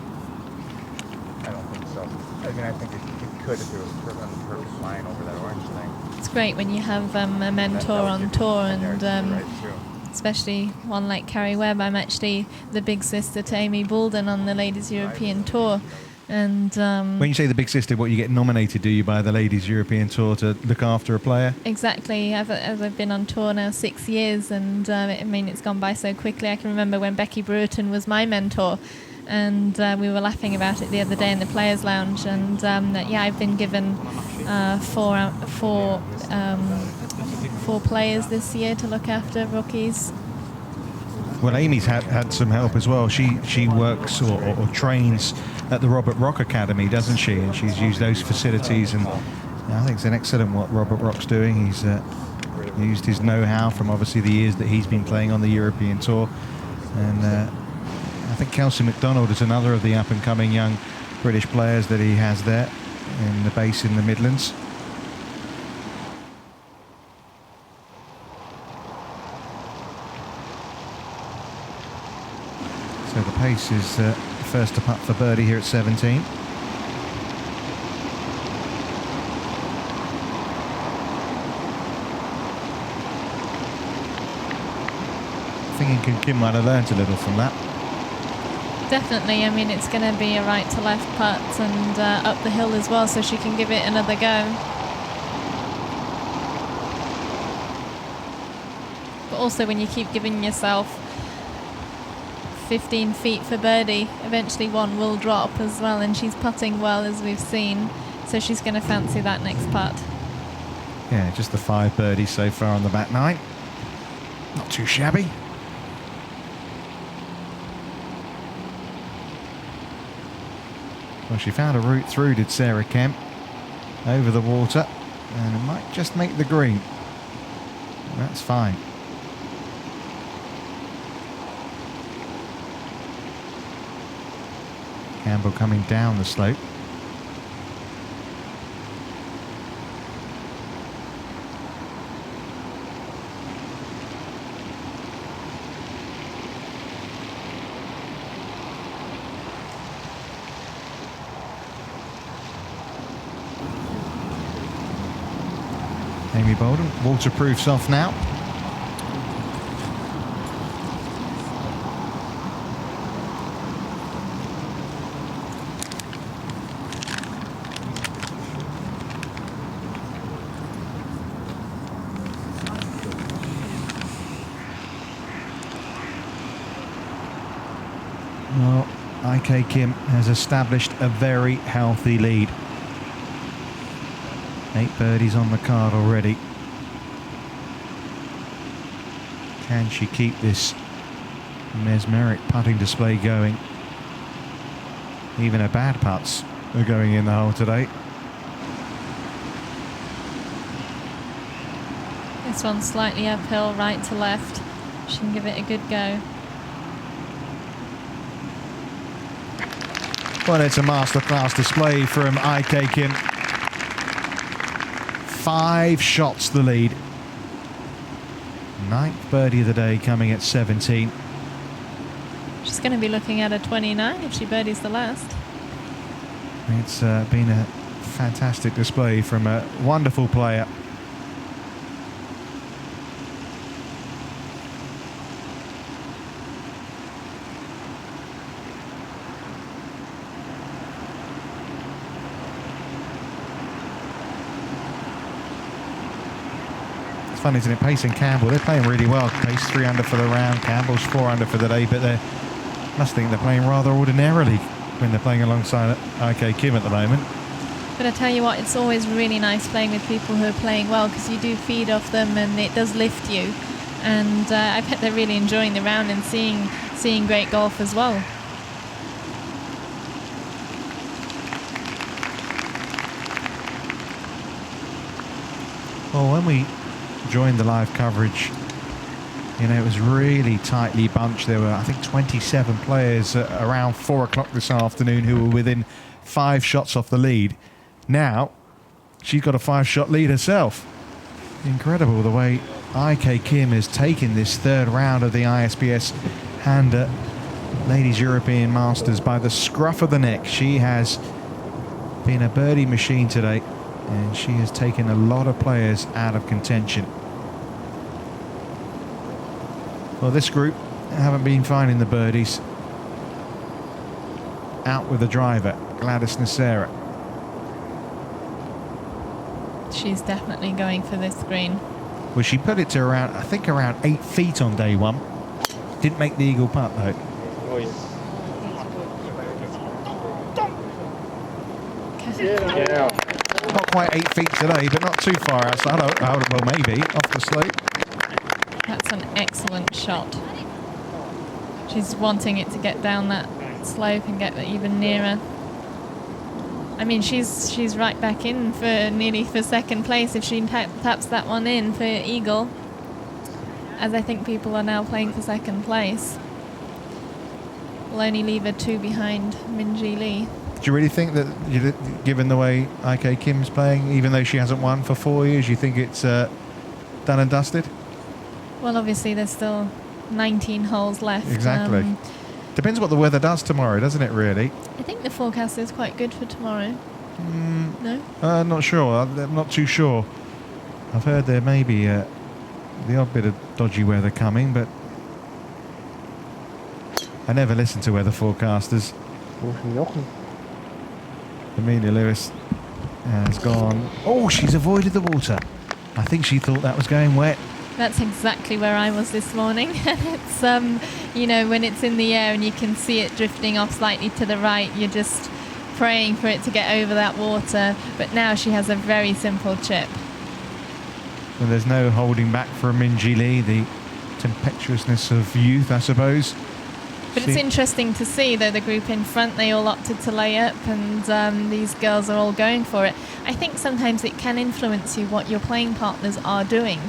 I don't think so. I think it could if it was on the perfect line over that orange thing. It's great when you have a mentor on tour, and especially one like Carrie Webb. I'm actually the big sister to Amy Boulden on the Ladies European Tour. And when you say the big sister, what, you get nominated, do you, by the Ladies European Tour to look after a player? Exactly. I've been on tour now 6 years, and it's gone by so quickly. I can remember when Becky Brewerton was my mentor, and we were laughing about it the other day in the Players' Lounge. And I've been given four players this year to look after rookies. Well, Amy's had some help as well. She works or trains at the Robert Rock Academy, doesn't she? And she's used those facilities, and I think it's an excellent what Robert Rock's doing. He's used his know-how from obviously the years that he's been playing on the European Tour. And I think Kelsey MacDonald is another of the up-and-coming young British players that he has there in the base in the Midlands. Pace is first to putt for birdie here at 17. Thinking Kim might have learnt a little from that. Definitely. I mean, it's going to be a right to left putt and up the hill as well, so she can give it another go. But also, when you keep giving yourself 15 feet for birdie, eventually one will drop as well, and she's putting well, as we've seen, so she's going to fancy that next putt. Yeah, just the 5 birdies so far on the back 9. Not too shabby. Well, she found a route through, did Sarah Kemp, over the water, and it might just make the green. That's fine. Campbell coming down the slope. Amy Bolden, waterproofs off now. Well, IK Kim has established a very healthy lead. 8 birdies on the card already. Can she keep this mesmeric putting display going? Even her bad putts are going in the hole today. This one's slightly uphill, right to left. She can give it a good go. Well, it's a masterclass display from IK Kim. 5 shots the lead. 9th birdie of the day coming at 17. She's going to be looking at a 29 if she birdies the last. It's been a fantastic display from a wonderful player. Fun, isn't it? Pace and Campbell, they're playing really well. Pace 3 under for the round, Campbell's 4 under for the day, but they must think they're playing rather ordinarily when they're playing alongside IK Kim at the moment. But I tell you what, it's always really nice playing with people who are playing well, because you do feed off them and it does lift you. And I bet they're really enjoying the round and seeing great golf as well. Well, when we joined the live coverage, you know, it was really tightly bunched. There were, I think, 27 players around 4 o'clock this afternoon who were within 5 shots off the lead. Now, she's got a 5-shot lead herself. Incredible the way IK Kim has taken this 3rd round of the ISPS HANDA Ladies European Masters by the scruff of the neck. She has been a birdie machine today, and she has taken a lot of players out of contention. Well, this group haven't been finding the birdies. Out with the driver, Gladys Nacera. She's definitely going for this green. Well, she put it to around, I think, around 8 feet on day 1. Didn't make the eagle putt, though. Yeah. Not quite 8 feet today, but not too far outside. Well, maybe off the slope. That's an excellent shot. She's wanting it to get down that slope and get even nearer. I mean, she's right back in for second place if she taps that one in for eagle, as I think people are now playing for second place. Will only leave her 2 behind Minjee Lee. Do you really think that, given the way IK Kim's playing, even though she hasn't won for 4 years, you think it's done and dusted? Well, obviously there's still 19 holes left. Exactly. Depends what the weather does tomorrow, doesn't it, really? I think the forecast is quite good for tomorrow. No? Not sure. I'm not too sure. I've heard there may be the odd bit of dodgy weather coming, but I never listen to weather forecasters. Amelia Lewis has gone. Oh, she's avoided the water. I think she thought that was going wet. That's exactly where I was this morning. It's, you know, when it's in the air and you can see it drifting off slightly to the right, you're just praying for it to get over that water. But now she has a very simple chip. Well, there's no holding back for Minji Lee, the tempestuousness of youth, I suppose. But it's interesting to see, though, the group in front, they all opted to lay up, and these girls are all going for it. I think sometimes it can influence you what your playing partners are doing.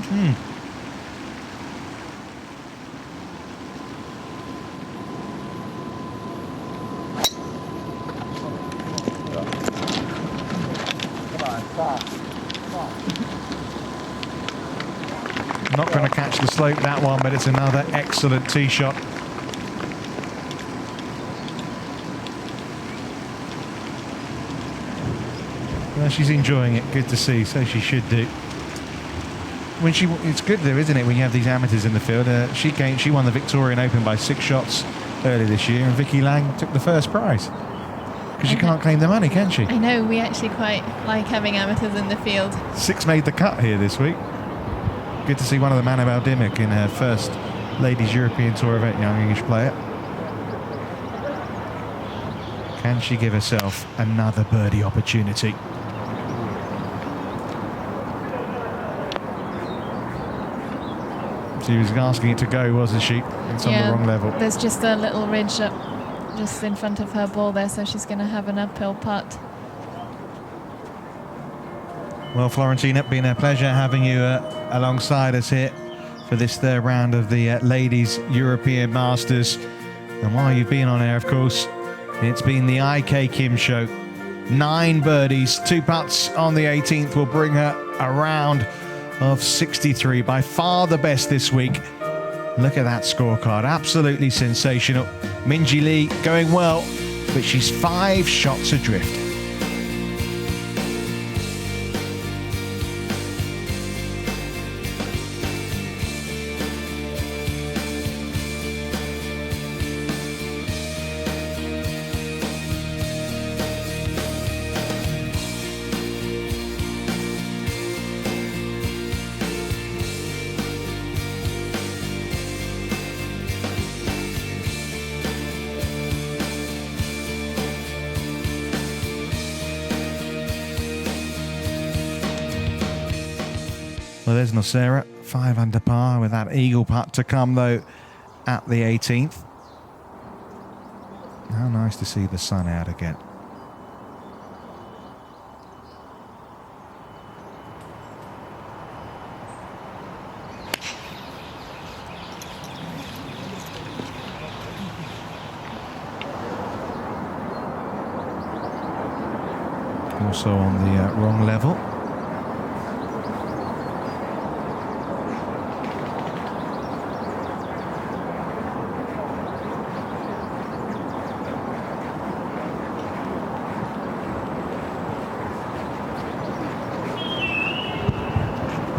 Not going to catch the slope, that one, but it's another excellent tee shot. Well, she's enjoying it. Good to see. So she should do. It's good though, isn't it, when you have these amateurs in the field? She won the Victorian Open by 6 shots earlier this year, and Vicky Lang took the first prize. Because you can't claim the money, can she? I know, we actually quite like having amateurs in the field. 6 made the cut here this week. Good to see one of them, Annabelle Dimmock, in her first Ladies European Tour event, young English player. Can she give herself another birdie opportunity? She was asking it to go, wasn't she? It's on the wrong level. There's just a little ridge up just in front of her ball there, so she's going to have an uphill putt. Well, Florentina, been a pleasure having you alongside us here for this third round of the Ladies European Masters. And while you've been on air, of course, it's been the IK Kim show. 9 birdies, 2 putts on the 18th will bring her a round of 63. By far the best this week. Look at that scorecard. Absolutely sensational. Minji Lee going well, but she's 5 shots adrift. Well, there's Nocera, 5 under par with that eagle putt to come, though, at the 18th. How nice to see the sun out again. Also on the wrong level.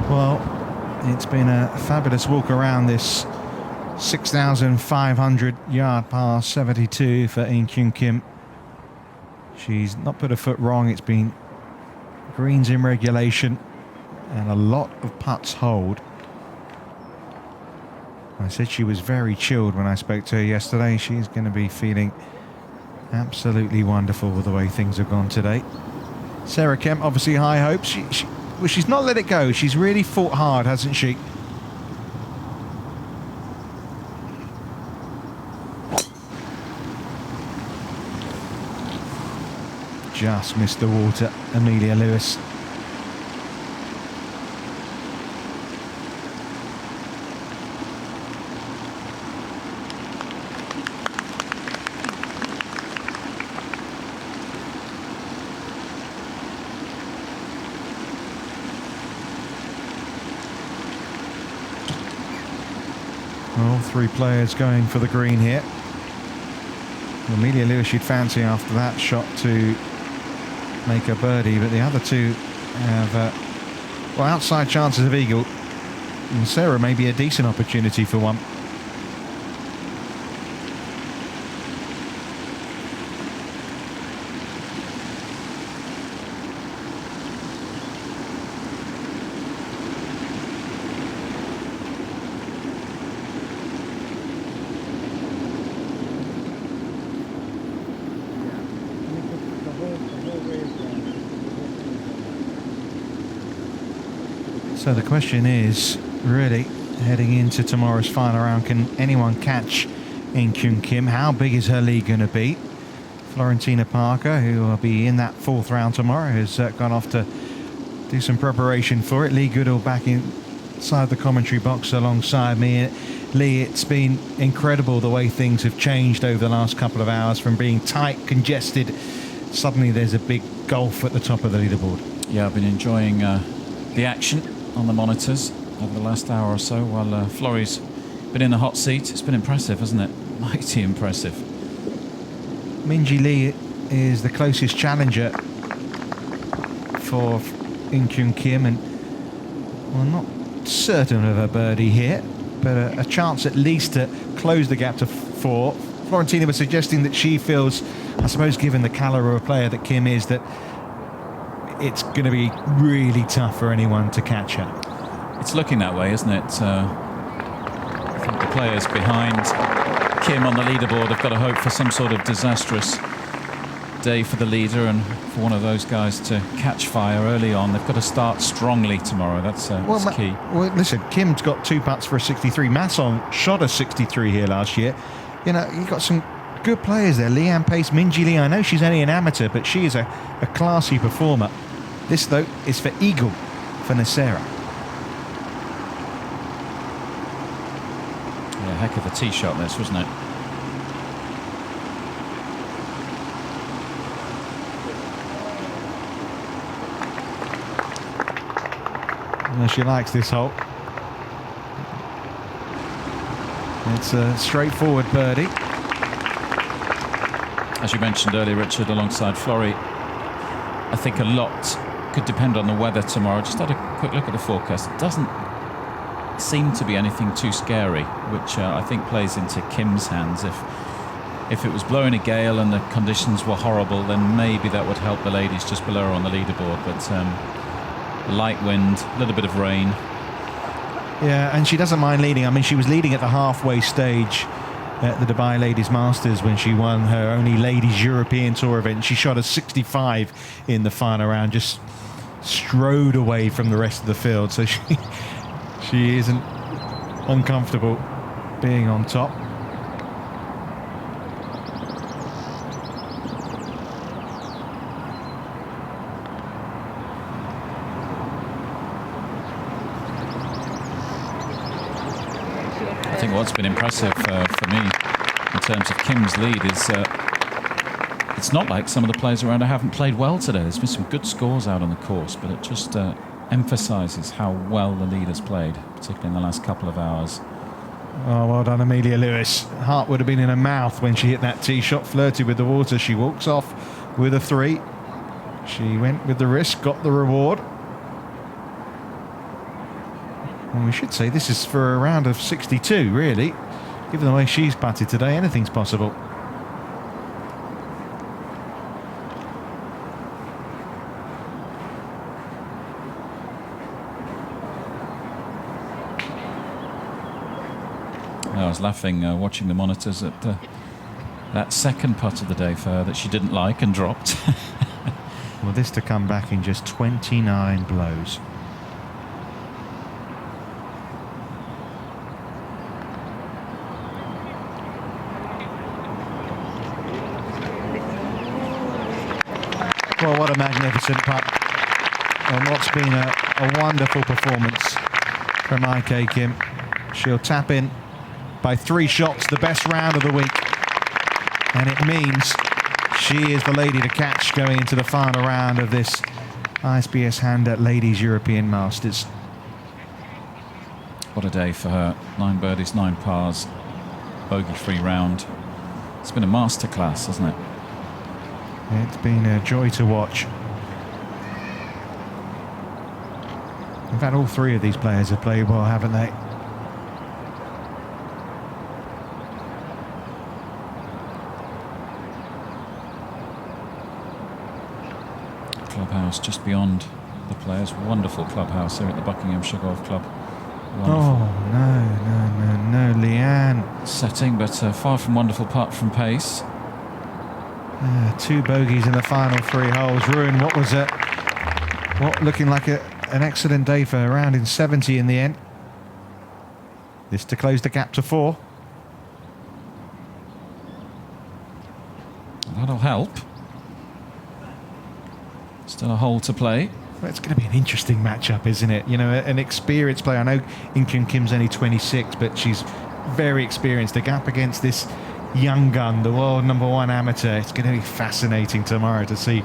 Well, it's been a fabulous walk around this 6,500 yard par 72 for In Kyung Kim. She's not put a foot wrong. It's been greens in regulation and a lot of putts hold. I said she was very chilled when I spoke to her yesterday. She's going to be feeling absolutely wonderful with the way things have gone today. Sarah Kemp, obviously high hopes. She's not let it go. She's really fought hard, hasn't she? Just missed the water, Amelia Lewis. All 3 players going for the green here. Amelia Lewis you'd fancy after that shot to make a birdie, but the other two have outside chances of eagle. And Sarah may be a decent opportunity for one. So the question is, really, heading into tomorrow's final round, can anyone catch In Kyung Kim? How big is her lead going to be? Florentina Parker, who will be in that fourth round tomorrow, has gone off to do some preparation for it. Lee Goodall back inside the commentary box alongside me. Lee, it's been incredible the way things have changed over the last couple of hours, from being tight, congested. Suddenly there's a big gulf at the top of the leaderboard. Yeah, I've been enjoying the action on the monitors over the last hour or so while Florrie's been in the hot seat. It's been impressive, hasn't it? Mighty impressive. Minji Lee is the closest challenger for In Kyung Kim, and well, not certain of a birdie here, but a chance at least to close the gap to 4. Florentina was suggesting that she feels, I suppose, given the caliber of player that Kim is, that it's going to be really tough for anyone to catch her. It's looking that way, isn't it? I think the players behind Kim on the leaderboard have got to hope for some sort of disastrous day for the leader, and for one of those guys to catch fire early on. They've got to start strongly tomorrow. That's key. Well, listen, Kim's got 2 putts for a 63. Masson shot a 63 here last year. You know, you've got some good players there. Leanne Pace, Minji Lee. I know she's only an amateur, but she is a classy performer. This, though, is for eagle for Nasera. Yeah, heck of a tee shot this, wasn't it? Well, she likes this hole. It's a straightforward birdie. As you mentioned earlier, Richard, alongside Florrie, I think a lot could depend on the weather tomorrow. Just had a quick look at the forecast. It doesn't seem to be anything too scary, which I think plays into Kim's hands. If it was blowing a gale and the conditions were horrible, then maybe that would help the ladies just below her on the leaderboard. But light wind, a little bit of rain. Yeah, and she doesn't mind leading. I mean, she was leading at the halfway stage at the Dubai Ladies Masters when she won her only Ladies European Tour event. She shot a 65 in the final round, just strode away from the rest of the field. So she isn't uncomfortable being on top. I think what's been impressive for me in terms of Kim's lead is it's not like some of the players around her haven't played well today. There's been some good scores out on the course, but it just emphasises how well the lead has played, particularly in the last couple of hours. Oh, well done, Amelia Lewis. Heart would have been in her mouth when she hit that tee shot, flirted with the water. She walks off with a 3. She went with the risk, got the reward. Well, we should say this is for a round of 62, really. Given the way she's putted today, anything's possible. I was laughing watching the monitors at that second putt of the day for her that she didn't like and dropped. Well, this to come back in just 29 blows. Well, what a magnificent putt, and what's been a wonderful performance from IK Kim. She'll tap in by 3 shots, the best round of the week, and it means she is the lady to catch going into the final round of this ISPS HANDA Ladies European Masters. What a day for her. 9 birdies, 9 pars, bogey-free round. It's been a masterclass, hasn't it? It's been a joy to watch. In fact, all three of these players have played well, haven't they? Clubhouse just beyond the players. Wonderful clubhouse here at the Buckinghamshire Golf Club. Wonderful. Oh, no, Leanne. Setting, but far from wonderful putt from pace. 2 bogeys in the final 3 holes. Ruined what was looking like an excellent day for a round in 70 in the end. This to close the gap to 4. That'll help. Still a hole to play. Well, it's going to be an interesting matchup, isn't it? You know, an experienced player. I know In-Kyun Kim's only 26, but she's very experienced. The gap against this young gun, the world #1 amateur. It's going to be fascinating tomorrow to see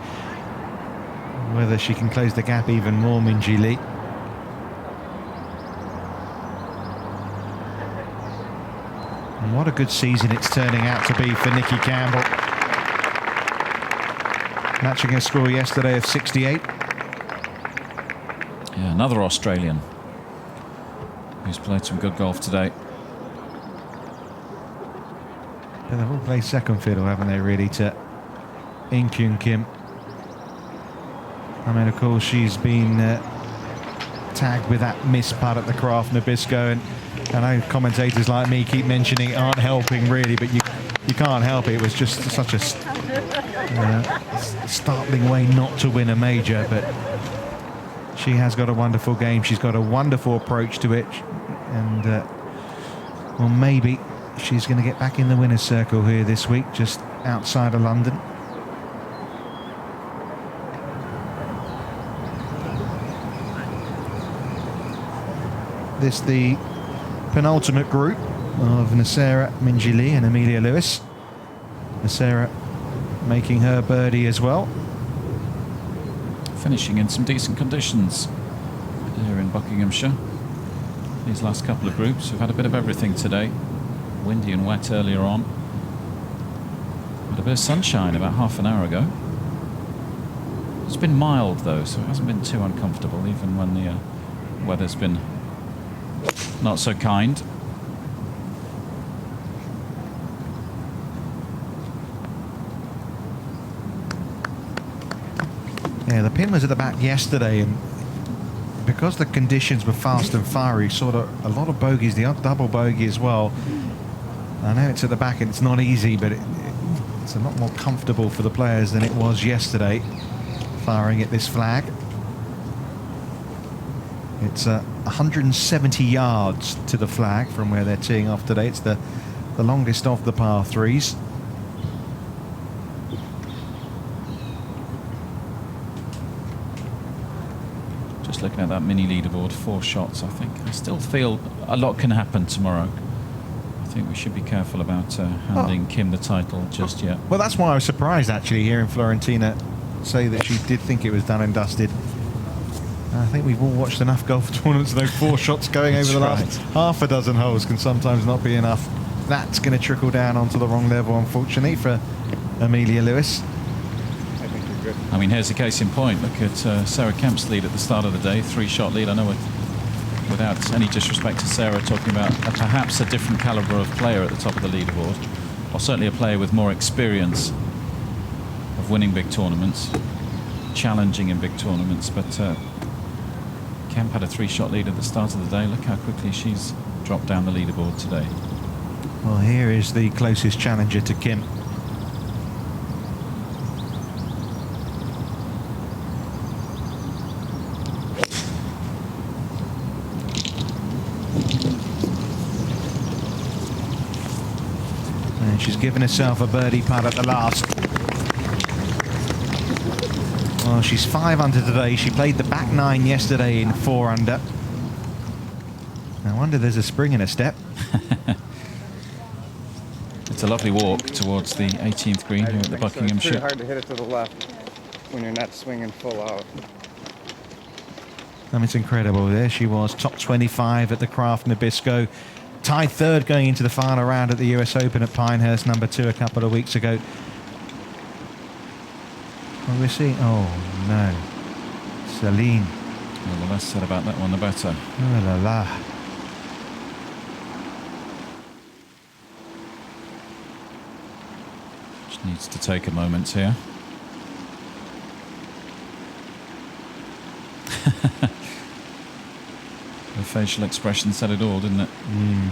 whether she can close the gap even more, Min-Ji Lee. And what a good season it's turning out to be for Nikki Campbell. Matching her score yesterday of 68. Yeah, another Australian who's played some good golf today. Yeah, they've all played second fiddle, haven't they, really, to In-Kyun Kim. I mean, of course, she's been tagged with that missed putt at the Kraft Nabisco, and I know commentators like me keep mentioning it aren't helping, really, but you can't help it. It was just such a startling way not to win a major, but she has got a wonderful game. She's got a wonderful approach to it, and well, maybe she's going to get back in the winner's circle here this week, just outside of London. This the penultimate group of Nasera, Min-Ji Lee and Amelia Lewis. Nasera making her birdie as well. Finishing in some decent conditions here in Buckinghamshire. These last couple of groups have had a bit of everything today. Windy and wet earlier on. Had a bit of sunshine about half an hour ago. It's been mild though, so it hasn't been too uncomfortable, even when the weather's been not so kind. Yeah, the pin was at the back yesterday, and because the conditions were fast and fiery, sort of a lot of bogeys, the double bogey as well. I know it's at the back and it's not easy, but it's a lot more comfortable for the players than it was yesterday, firing at this flag. It's 170 yards to the flag from where they're teeing off today. It's the longest of the par threes. Just looking at that mini leaderboard, 4 shots, I think. I still feel a lot can happen tomorrow. I think we should be careful about handing Kim the title just yet. Well, that's why I was surprised, actually, hearing Florentina say that she did think it was done and dusted. I think we've all watched enough golf tournaments, though 4 shots going over the last half a dozen holes can sometimes not be enough. That's going to trickle down onto the wrong level, unfortunately, for Amelia Lewis. I think you're good. I mean, here's the case in point. Look at Sarah Kemp's lead at the start of the day, 3-shot lead. I know without any disrespect to Sarah, talking about perhaps a different calibre of player at the top of the leaderboard, or certainly a player with more experience of winning big tournaments, challenging in big tournaments, but Kemp had a 3-shot lead at the start of the day. Look how quickly she's dropped down the leaderboard today. Well, here is the closest challenger to Kim. And she's given herself a birdie putt at the last. Well, she's 5 under today. She played the back 9 yesterday in 4 under. No wonder there's a spring in her step. It's a lovely walk towards the 18th green here at the Buckinghamshire. It's pretty hard to hit it to the left when you're not swinging full out. I mean, it's incredible. There she was, top 25 at the Kraft Nabisco. tied third going into the final round at the US Open at Pinehurst, number 2 a couple of weeks ago. Well, we're seeing... Oh, no. Celine. Well, the less said about that one, the better. Oh, la la. Just needs to take a moment here. The facial expression said it all, didn't it? Mm.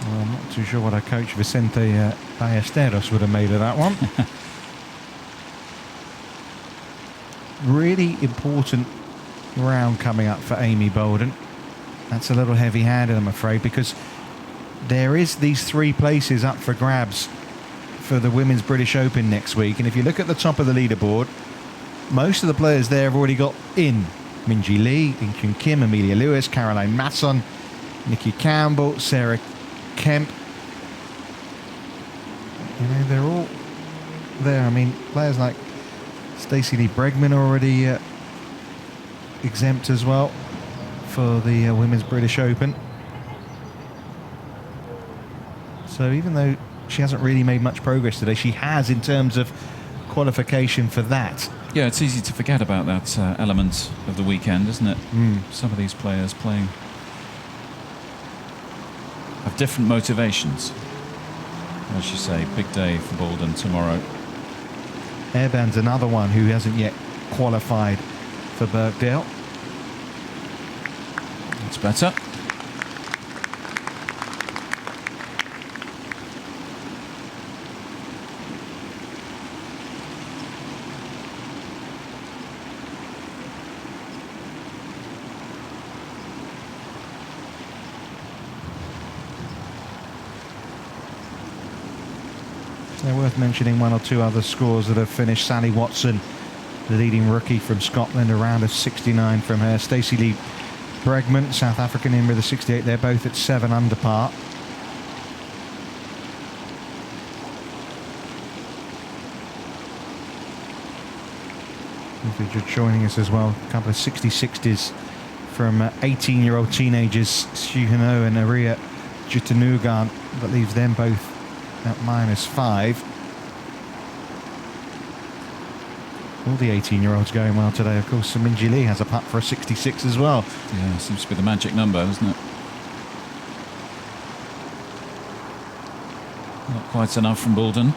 Well, I'm not too sure what our coach Vicente Ballesteros would have made of that one. Really important round coming up for Amy Bolden. That's a little heavy-handed, I'm afraid, because there is these 3 places up for grabs for the Women's British Open next week. And if you look at the top of the leaderboard, most of the players there have already got in. Minjee Lee, In-Kyun Kim, Amelia Lewis, Caroline Masson, Nikki Campbell, Sarah Kemp. You know, they're all there. I mean, players like Stacey Lee Bregman already exempt as well for the Women's British Open. So even though she hasn't really made much progress today, she has in terms of qualification for that. Yeah, it's easy to forget about that element of the weekend, isn't it? Some of these players playing have different motivations. As you say, big day for Bolden tomorrow. Airband's another one who hasn't yet qualified for Birkdale. It's better. They're worth mentioning 1 or 2 other scores that have finished. Sally Watson, the leading rookie from Scotland, a round of 69 from her. Stacey Lee Bregman, South African, in with a 68. They're both at 7 under par. If you're joining us as well, a couple of 60-60s from 18-year-old teenagers Sue Hino and Aria Jutanugarn. That leaves them both at -5. All the 18-year-olds going well today. Of course, Minjee Lee has a putt for a 66 as well. Yeah, seems to be the magic number, doesn't it? Not quite enough from Bolden.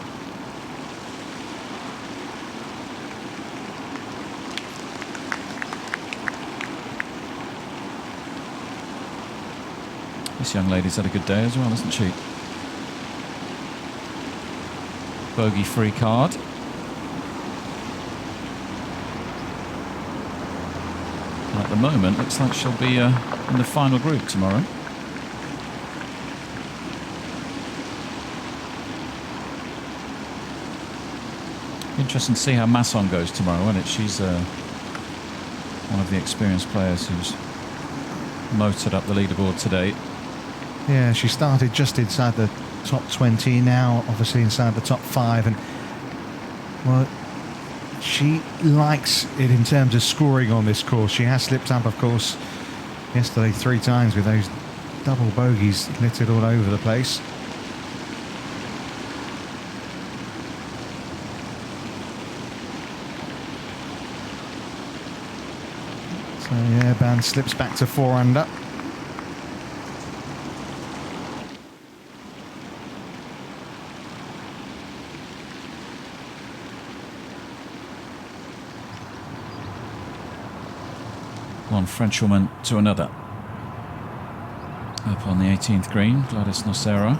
This young lady's had a good day as well, hasn't she? Bogey-free card. And at the moment, looks like she'll be in the final group tomorrow. Interesting to see how Masson goes tomorrow, isn't it? She's one of the experienced players who's motored up the leaderboard today. Yeah, she started just inside the top 20, now obviously inside the top 5, and well, she likes it in terms of scoring on this course. She has slipped up, of course, yesterday 3 times with those double bogeys littered all over the place. So yeah, Band slips back to 4 under. One Frenchwoman to another. Up on the 18th green, Gladys Nocera.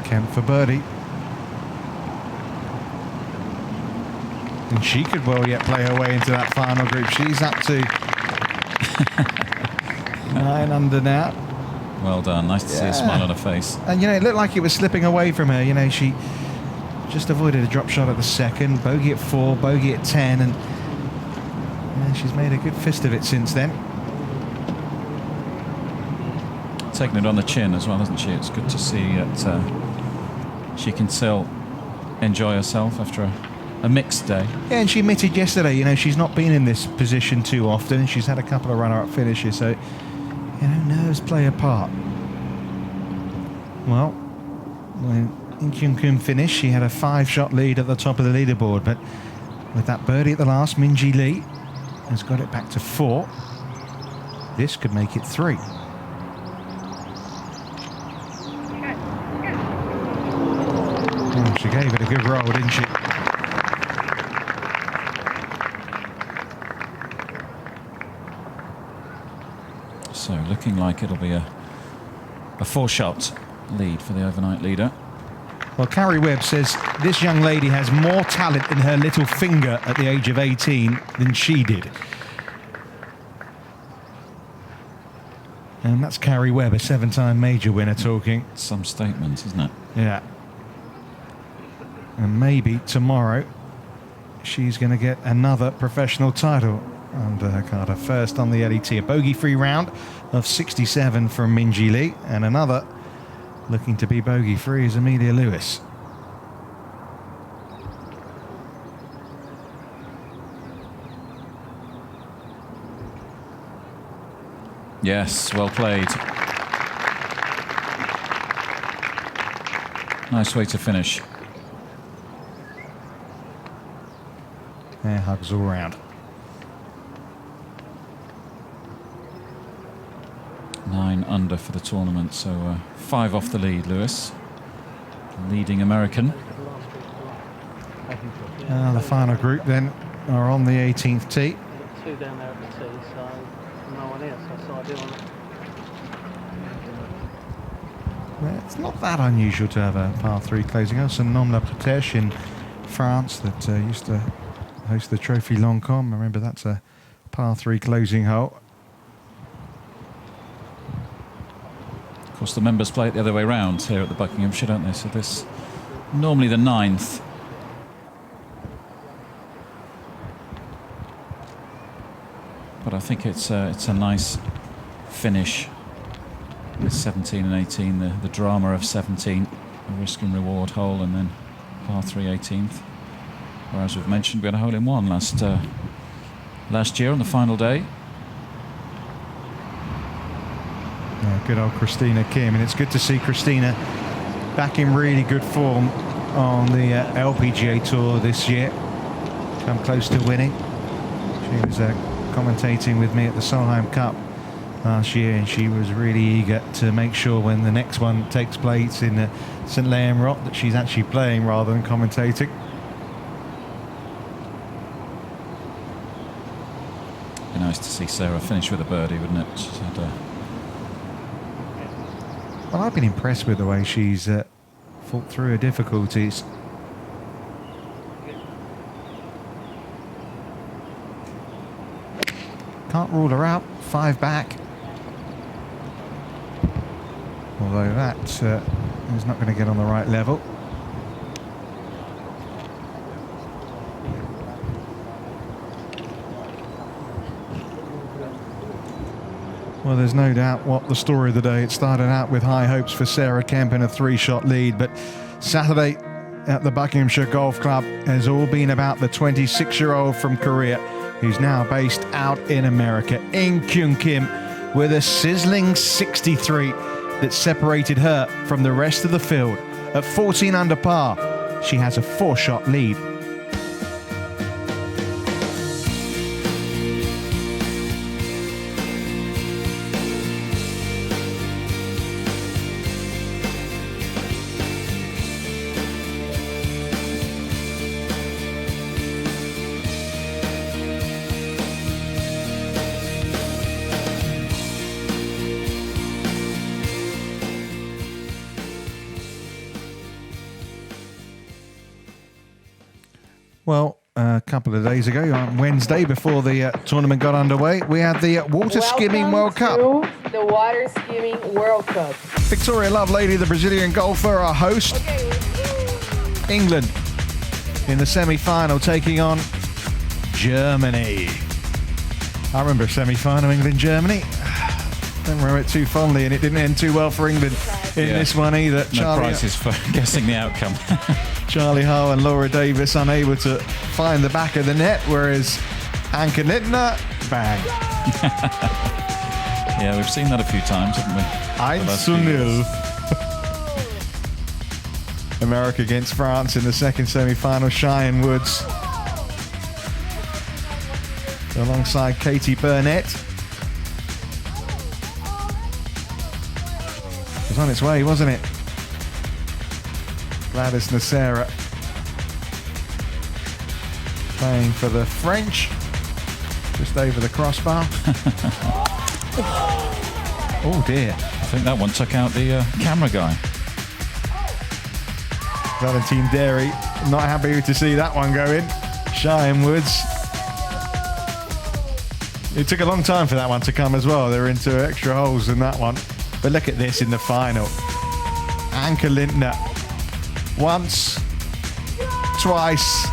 Kemp for birdie. And she could well yet play her way into that final group. She's up to 9 under now. Well done. Nice to see a smile on her face. And, it looked like it was slipping away from her. She just avoided a drop shot at the second. Bogey at 4, bogey at 10. And she's made a good fist of it since then. Taking it on the chin as well, hasn't she? It's good to see that she can still enjoy herself after a mixed day. Yeah, and she admitted yesterday, she's not been in this position too often. She's had a couple of runner-up finishes, so, nerves play a part. Well, when In Kyung Kim finished, she had a 5-shot lead at the top of the leaderboard, but with that birdie at the last, Minjee Lee has got it back to 4. This could make it 3. Oh, she gave it a good roll, didn't she? So looking like it'll be a 4-shot lead for the overnight leader. Well, Carrie Webb says this young lady has more talent in her little finger at the age of 18 than she did. And that's Carrie Webb, a 7-time major winner, talking. Some statements, isn't it? Yeah. And maybe tomorrow she's going to get another professional title under her card. Her first on the LET. A bogey-free round of 67 from Minjee Lee, and another looking to be bogey-free is Amelia Lewis. Yes, well played. Nice way to finish. Air hugs all round. 9 under for the tournament, so 5 off the lead, Lewis. Leading American. The final group then are on the 18th tee. 2 down there at the tee, so no one here, so that's ideal. Well, it's not that unusual to have a par 3 closing hole. St. Nom La Pratèche in France that used to host the Trophy Longcombe. Remember, that's a par 3 closing hole. Of course, the members play it the other way round here at the Buckinghamshire, don't they? So this normally the 9th. But I think it's a nice finish with 17 and 18, the drama of 17, a risk and reward hole, and then par 3 18th. Whereas we've mentioned we had a hole in one last year on the final day. Yeah, good old Christina Kim, and it's good to see Christina back in really good form on the LPGA Tour this year. Come close to winning. She was commentating with me at the Solheim Cup last year, and she was really eager to make sure when the next one takes place in St. Leon Rock that she's actually playing rather than commentating. Be nice to see Sarah finish with a birdie, wouldn't it? She's had Well, I've been impressed with the way she's fought through her difficulties. Can't rule her out. 5 back. Although that is not going to get on the right level. Well, there's no doubt what the story of the day. It started out with high hopes for Sarah Kemp in a 3-shot lead, but Saturday at the Buckinghamshire Golf Club has all been about the 26-year-old from Korea, who's now based out in America, In Kyung Kim, with a sizzling 63 that separated her from the rest of the field. At 14 under par, she has a 4-shot lead. Well, a couple of days ago, on Wednesday, before the tournament got underway, we had the Water Skimming World Cup. Welcome to the Water Skimming World Cup. Victoria Lovelady, the Brazilian golfer, our host. England in the semi-final, taking on Germany. I remember a semi-final, England-Germany. Don't remember it too fondly, and it didn't end too well for England in this one either. No prizes for guessing the outcome. Charlie Hull and Laura Davis unable to find the back of the net, whereas Anke Lindner, bang. Yeah, we've seen that a few times, haven't we? 1-0. America against France in the second semi-final. Cheyenne Woods alongside Katie Burnett. It was on its way, wasn't it? Gladys Nacera playing for the French, just over the crossbar. Oh dear. I think that one took out the camera guy. Valentine Derry not happy to see that one go in. Cheyenne Woods. It took a long time for that one to come as well. They're into extra holes in that one. But look at this in the final. Anke Lindner. Once, twice,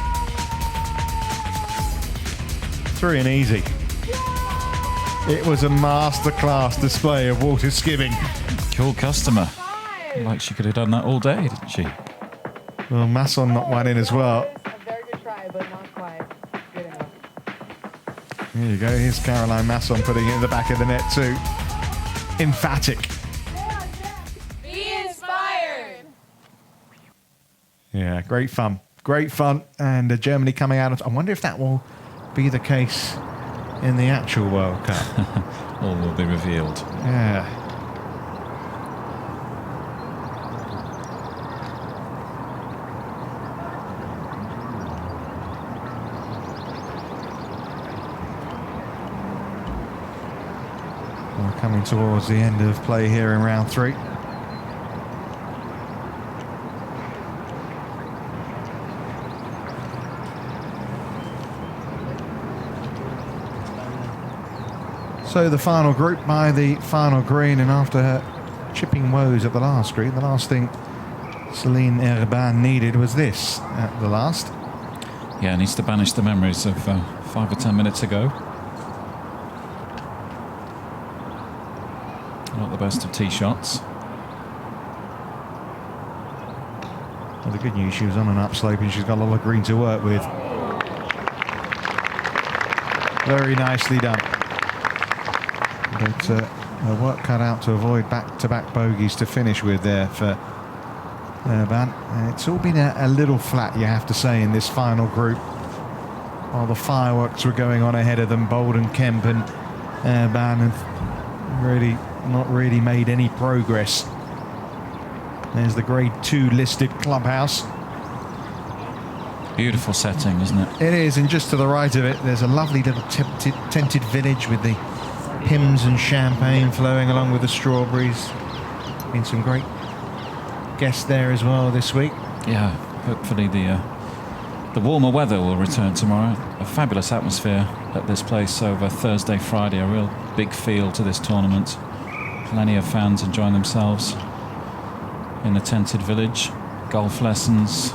3 and easy. It was a masterclass display of water skimming. Cool customer. Like she could have done that all day, didn't she? Well, Masson knocked one in as well. A very good try, but not quite good enough. There you go. Here's Caroline Masson putting it in the back of the net too. Emphatic. Be inspired. Yeah, great fun. Great fun. And Germany coming out of... I wonder if that will be the case in the actual World Cup. All will be revealed. Yeah. We're coming towards the end of play here in round 3. So the final group by the final green, and after her chipping woes at the last green, the last thing Celine Erban needed was this at the last. Yeah, needs to banish the memories of 5 or 10 minutes ago. Not the best of tee shots. Well, the good news, she was on an upslope and she's got a lot of green to work with. Very nicely done. But her work cut out to avoid back-to-back bogeys to finish with there for Erban. It's all been a little flat, you have to say, in this final group. While the fireworks were going on ahead of them, Bolden, Kemp and Erban have not really made any progress. There's the grade 2 listed clubhouse. Beautiful setting, isn't it? It is, and just to the right of it, there's a lovely little tented village with the hymns and champagne flowing along with the strawberries. Been some great guests there as well this week. Yeah, hopefully the warmer weather will return tomorrow. A fabulous atmosphere at this place over Thursday, Friday. A real big feel to this tournament. Plenty of fans enjoying themselves in the tented village. Golf lessons,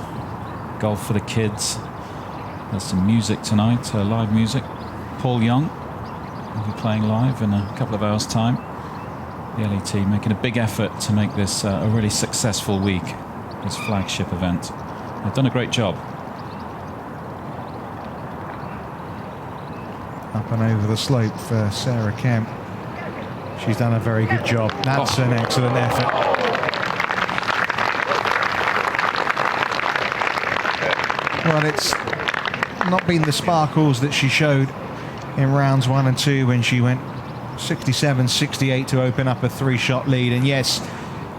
golf for the kids. There's some music tonight, live music. Paul Young will be playing live in a couple of hours' time. The LET making a big effort to make this a really successful week, this flagship event. They've done a great job. Up and over the slope for Sarah Kemp. She's done a very good job. That's an excellent effort. Well, it's not been the sparkles that she showed in rounds 1 and 2 when she went 67-68 to open up a 3-shot lead. And yes,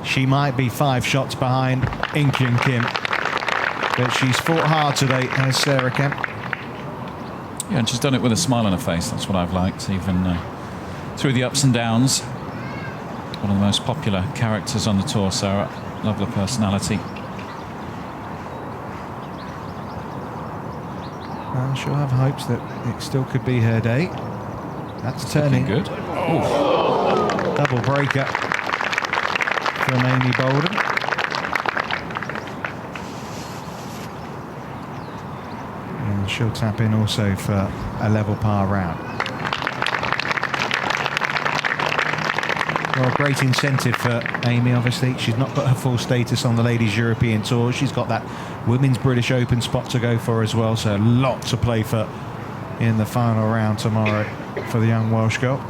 she might be 5 shots behind Inkyun Kim, but she's fought hard today, has Sarah Kemp. Yeah, and she's done it with a smile on her face. That's what I've liked, even through the ups and downs. One of the most popular characters on the tour, Sarah. Love her personality. She'll have hopes that it still could be her day. That's turning Good. double breaker from Amy Bolden. And she'll tap in also for a level par round. Well, great incentive for Amy, obviously. She's not got her full status on the Ladies European Tour. She's got that Women's British Open spot to go for as well, so a lot to play for in the final round tomorrow for the young Welsh girl.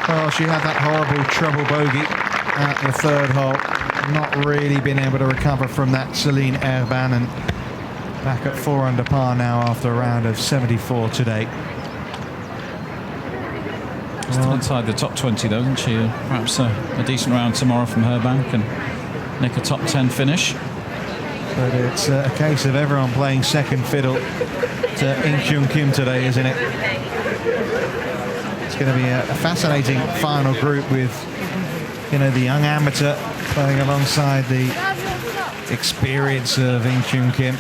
Well, she had that horrible treble bogey at the third hole. Not really been able to recover from that, Celine Erban, and back at 4 under par now after a round of 74 today. Still inside the top 20 though, isn't she? Perhaps a decent round tomorrow from her bank and nick a top 10 finish. But it's a case of everyone playing second fiddle to In Kyung Kim today, isn't it? It's going to be a fascinating final group with, you know, the young amateur playing alongside the experience of In Kyung Kim.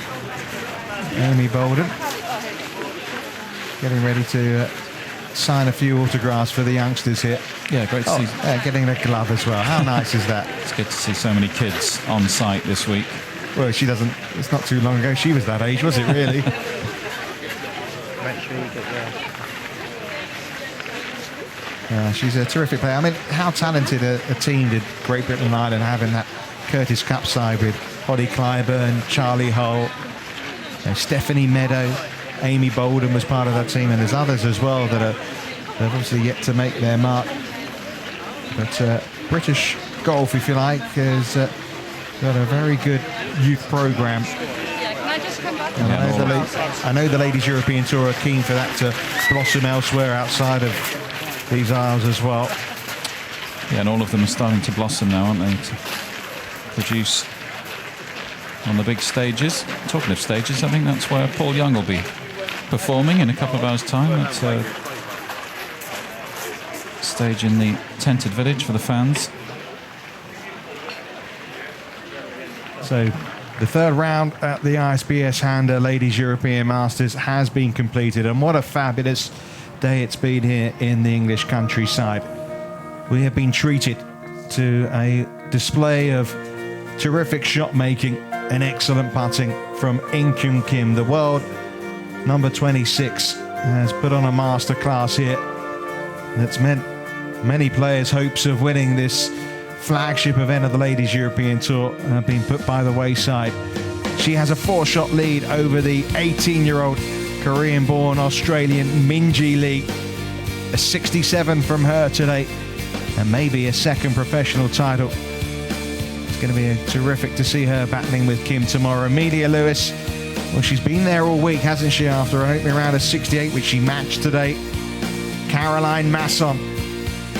Amy Bolden getting ready to sign a few autographs for the youngsters here. Yeah, great to see. Getting a glove as well. How nice is that? It's good to see so many kids on site this week. Well, she doesn't. It's not too long ago she was that age, was it really? Make sure you get there. She's a terrific player. I mean, how talented a team did Great Britain and Ireland have in that Curtis Cup side with Holly Clyburn, Charlie Hull, Stephanie Meadow, Amy Bolden was part of that team, and there's others as well that have obviously yet to make their mark. But British golf, if you like, has got a very good youth programme. I know the Ladies European Tour are keen for that to blossom elsewhere outside of these isles as well. Yeah, and all of them are starting to blossom now, aren't they? To produce on the big stages. Talking of stages, I think that's where Paul Young will be performing in a couple of hours' time at stage in the tented village for the fans. So the third round at the ISPS HANDA Ladies European Masters has been completed, and what a fabulous day it's been here in the English countryside. We have been treated to a display of terrific shot making and excellent putting from In Kyung Kim. The world number 26 has put on a masterclass here that's meant many players' hopes of winning this flagship event of the Ladies European Tour have been put by the wayside. She has a 4-shot lead over the 18-year-old Korean-born Australian Min Ji Lee. A 67 from her today, and maybe a second professional title. It's going to be terrific to see her battling with Kim tomorrow. Amelia Lewis, well, she's been there all week, hasn't she, after an opening round of 68, which she matched today. Caroline Masson,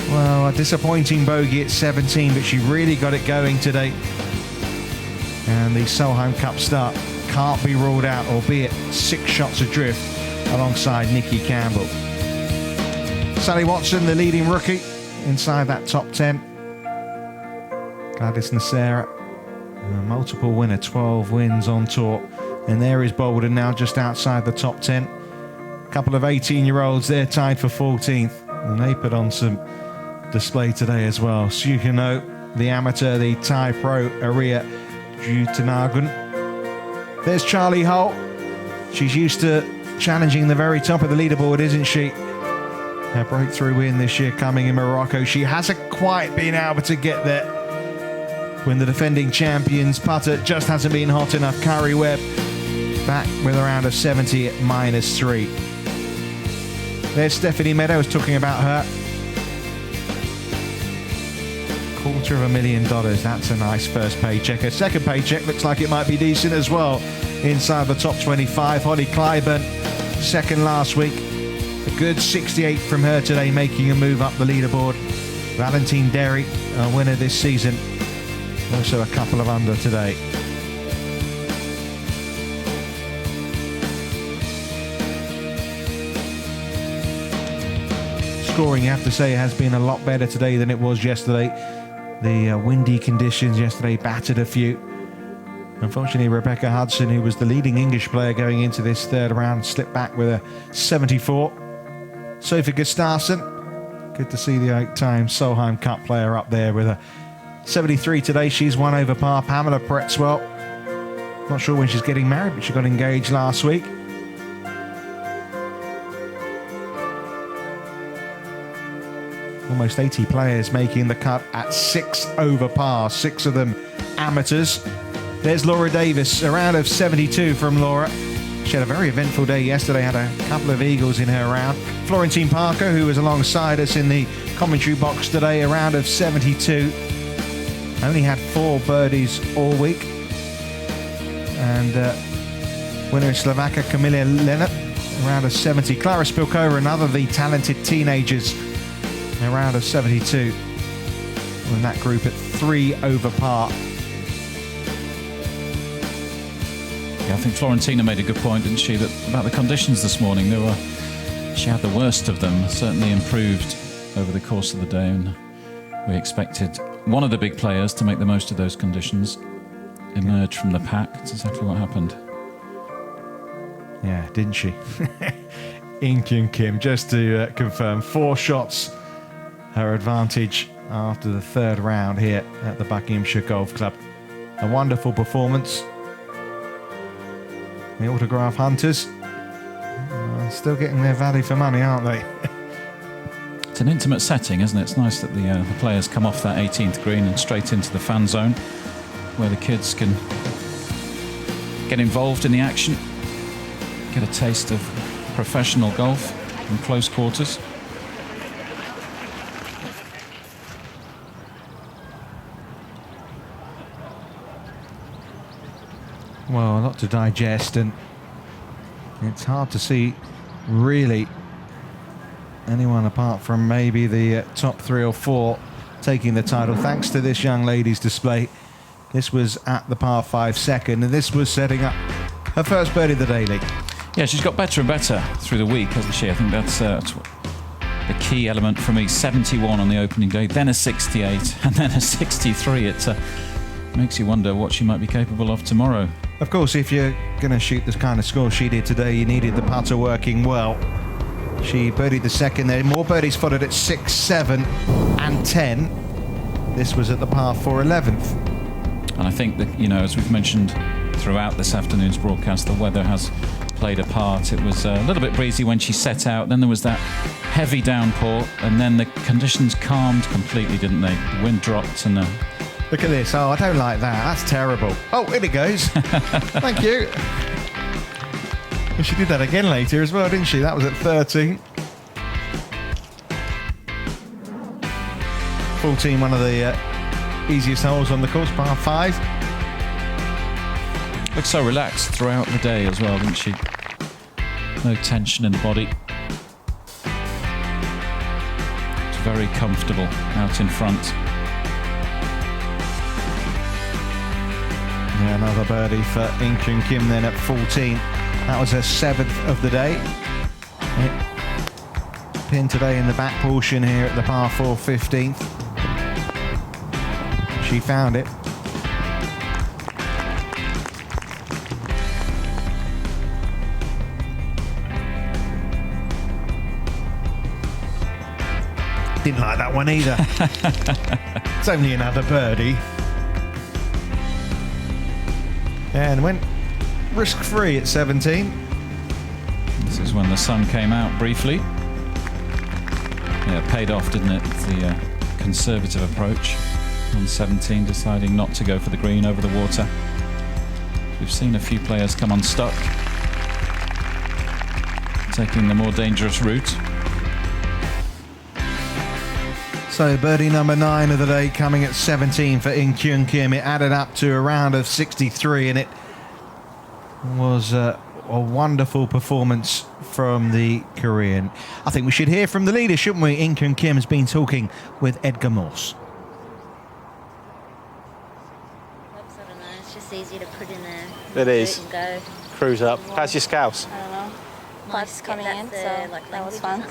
well, a disappointing bogey at 17, but she really got it going today. And the Solheim Cup start can't be ruled out, albeit 6 shots adrift alongside Nikki Campbell. Sally Watson, the leading rookie, inside that top 10. Gladys Nacera, a multiple winner, 12 wins on tour. And there is Bolden now just outside the top 10. A couple of 18-year-olds there tied for 14th. And they put on some display today as well. Soo Hyun-oh, the amateur, the Thai pro, Aria Jutanagun. There's Charlie Hull. She's used to challenging the very top of the leaderboard, isn't she? Her breakthrough win this year coming in Morocco. She hasn't quite been able to get there when the defending champions putter just hasn't been hot enough. Kari Webb back with a round of 70 at -3. There's Stephanie Meadows talking about her. $250,000. That's a nice first paycheck. Her second paycheck looks like it might be decent as well. Inside the top 25, Holly Clyburn, second last week. A good 68 from her today, making a move up the leaderboard. Valentine Derry, our winner this season. Also a couple of under today. Scoring, you have to say, has been a lot better today than it was yesterday. The windy conditions yesterday battered a few. Unfortunately, Rebecca Hudson, who was the leading English player going into this third round, slipped back with a 74. Sophie Gustafsson, good to see the 8-time Solheim Cup player up there with a 73 today. She's 1 over par. Pamela Pretzwell, not sure when she's getting married, but she got engaged last week. Almost 80 players making the cut at 6 over par, 6 of them amateurs. There's Laura Davis, a round of 72 from Laura. She had a very eventful day yesterday, had a couple of eagles in her round. Florentine Parker, who was alongside us in the commentary box today, a round of 72. Only had 4 birdies all week. And winner is Slovakia Kamila Lenart, a round of 70. Clara Spilkova, another of the talented teenagers, a round of 72. In that group at 3 over par. Yeah, I think Florentina made a good point, didn't she, that about the conditions this morning. She had the worst of them, certainly improved over the course of the day, and we expected one of the big players to make the most of those conditions, emerge from the pack. That's exactly what happened. Yeah, didn't she? In Kyung Kim, just to confirm, 4 shots her advantage after the third round here at the Buckinghamshire Golf Club. A wonderful performance. The autograph hunters still getting their value for money, aren't they? It's an intimate setting, isn't it? It's nice that the players come off that 18th green and straight into the fan zone, where the kids can get involved in the action, get a taste of professional golf in close quarters. Well, a lot to digest, and it's hard to see really anyone apart from maybe the top 3 or 4 taking the title, thanks to this young lady's display. This was at the par 5 second, and this was setting up her first birdie of the day, Lee. Yeah, she's got better and better through the week, hasn't she? I think that's the key element for me. 71 on the opening day, then a 68, and then a 63. It makes you wonder what she might be capable of tomorrow. Of course, if you're going to shoot this kind of score she did today, you needed the putter working well. She birdied the second there. More birdies followed at 6, 7 and 10. This was at the par 4 11th. And I think that, as we've mentioned throughout this afternoon's broadcast, the weather has played a part. It was a little bit breezy when she set out. Then there was that heavy downpour, and then the conditions calmed completely, didn't they? The wind dropped and... Look at this. Oh, I don't like that. That's terrible. Oh, in it goes. Thank you. And she did that again later as well, didn't she? That was at 13. 14, one of the easiest holes on the course, par 5. Looked so relaxed throughout the day as well, didn't she? No tension in the body. It's very comfortable out in front. Yeah, another birdie for In Kyung Kim then at 14. That was her 7th of the day. Pin today in the back portion here at the par 4 15th. She found it. Didn't like that one either. It's only another birdie. And went risk-free at 17. This is when the sun came out briefly. Yeah, it paid off, didn't it? The conservative approach on 17, deciding not to go for the green over the water. We've seen a few players come unstuck, taking the more dangerous route. So birdie number 9 of the day coming at 17 for In Kyung Kim. It added up to a round of 63, and it was A wonderful performance from the Korean. I think we should hear from the leader, shouldn't we? In Kyung Kim has been talking with Edgar Morse. I don't know, it's just easier to put in there. It is. And go. Cruise up. How's your scouse? I don't know. Plus coming in, so that was fun.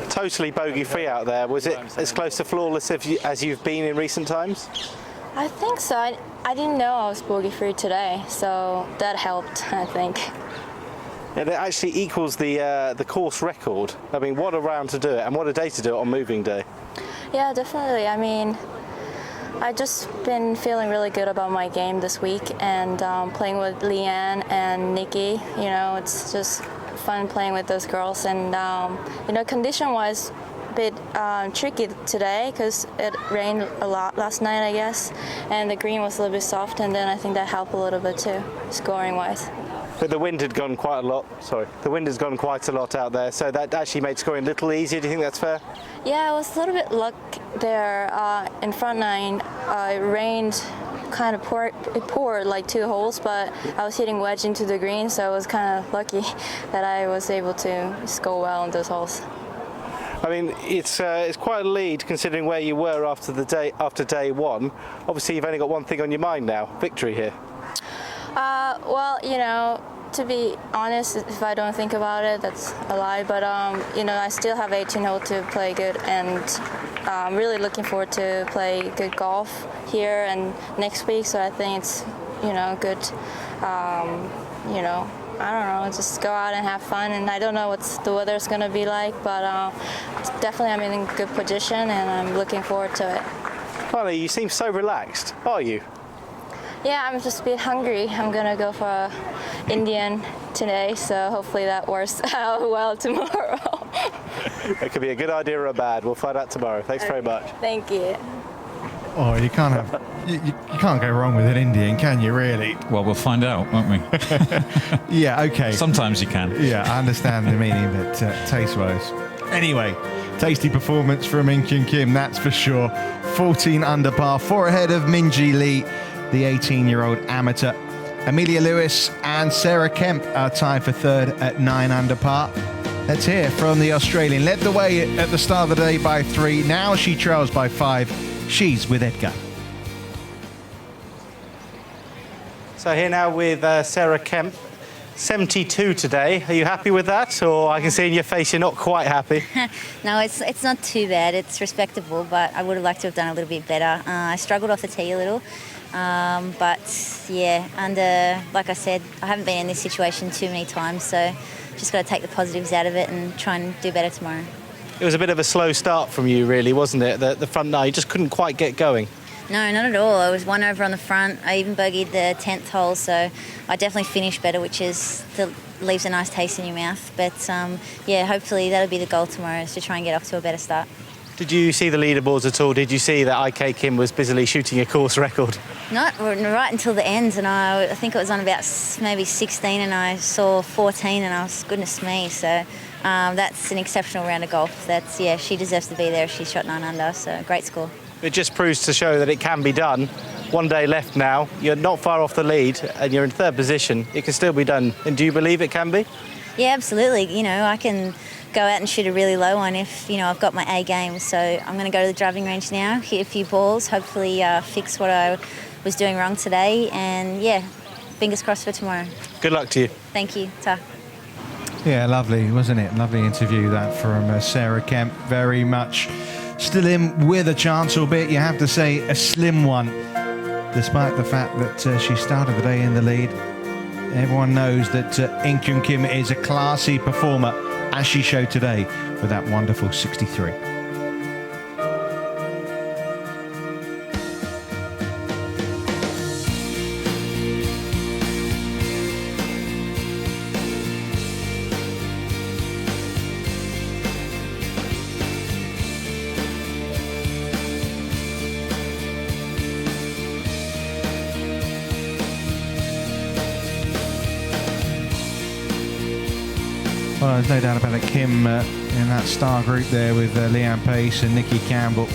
Totally bogey-free out there. Was it as close to flawless as you've been in recent times? I think so. I didn't know I was bogey-free today, so that helped, I think. It actually equals the course record. I mean, what a round to do it, and what a day to do it on moving day. Yeah, definitely. I mean, I just been feeling really good about my game this week, and playing with Leanne and Nikki. You know, it's just fun playing with those girls, and you know, condition-wise, a bit tricky today because it rained a lot last night, I guess, and the green was a little bit soft, and then I think that helped a little bit too, scoring-wise. But the wind had gone quite a lot. Sorry, the wind has gone quite a lot out there, so that actually made scoring a little easier. Do you think that's fair? Yeah, it was a little bit luck there in front nine. It rained, kind of poured like 2 holes, but I was hitting wedge into the green, so I was kind of lucky that I was able to score well in those holes. I mean, it's quite a lead considering where you were after day one. Obviously, you've only got one thing on your mind now: victory here. Well, you know, to be honest, if I don't think about it, that's a lie. But you know, I still have 18 holes to play good, and I'm really looking forward to play good golf here and next week. So I think it's, you know, good. You know, I don't know, just go out and have fun. And I don't know what the weather's gonna be like, but definitely I'm in a good position, and I'm looking forward to it. Finally, you seem so relaxed. Are you? Yeah, I'm just a bit hungry. I'm gonna go for Indian today, so hopefully that works out well tomorrow. It could be a good idea or a bad. We'll find out tomorrow. Thanks very much. Thank you. Oh, you can't have, you can't go wrong with an Indian, can you? Really? Well, we'll find out, won't we? Yeah. Okay. Sometimes you can. Yeah, I understand the meaning, but taste-wise. Anyway, tasty performance from In Kyung Kim, that's for sure. 14 under par, 4 ahead of Minji Lee, the 18-year-old amateur. Amelia Lewis and Sarah Kemp are tied for third at 9 under par. Let's hear from the Australian. Led the way at the start of the day by 3. Now she trails by 5. She's with Edgar. So here now with Sarah Kemp. 72 today. Are you happy with that? Or I can see in your face you're not quite happy. No, it's not too bad. It's respectable, but I would have liked to have done a little bit better. I struggled off the tee a little. But yeah, like I said, I haven't been in this situation too many times, so just got to take the positives out of it and try and do better tomorrow. It was a bit of a slow start from you, really, wasn't it? The front nine, you just couldn't quite get going. No, not at all. I was 1 over on the front. I even bogeyed the 10th hole, so I definitely finished better, which leaves a nice taste in your mouth. But yeah, hopefully that'll be the goal tomorrow, is to try and get off to a better start. Did you see the leaderboards at all? Did you see that IK Kim was busily shooting a course record? Not right until the end, and I think it was on about maybe 16, and I saw 14, and I was, goodness me. So that's an exceptional round of golf. Yeah, she deserves to be there if she shot 9 under, so great score. It just proves to show that it can be done. 1 day left now. You're not far off the lead, and you're in 3rd position. It can still be done. And do you believe it can be? Yeah, absolutely. You know, I can go out and shoot a really low one if, you know, I've got my A game. So I'm going to go to the driving range now, hit a few balls, hopefully fix what I was doing wrong today. And yeah, fingers crossed for tomorrow. Good luck to you. Thank you. Ta. Yeah, lovely, wasn't it? Lovely interview that from Sarah Kemp. Very much still in with a chance, albeit you have to say a slim one, despite the fact that she started the day in the lead. Everyone knows that In Kyung Kim is a classy performer, as she showed today with that wonderful 63. Well, there's no doubt about it. Kim in that star group there with Leanne Pace and Nikki Campbell.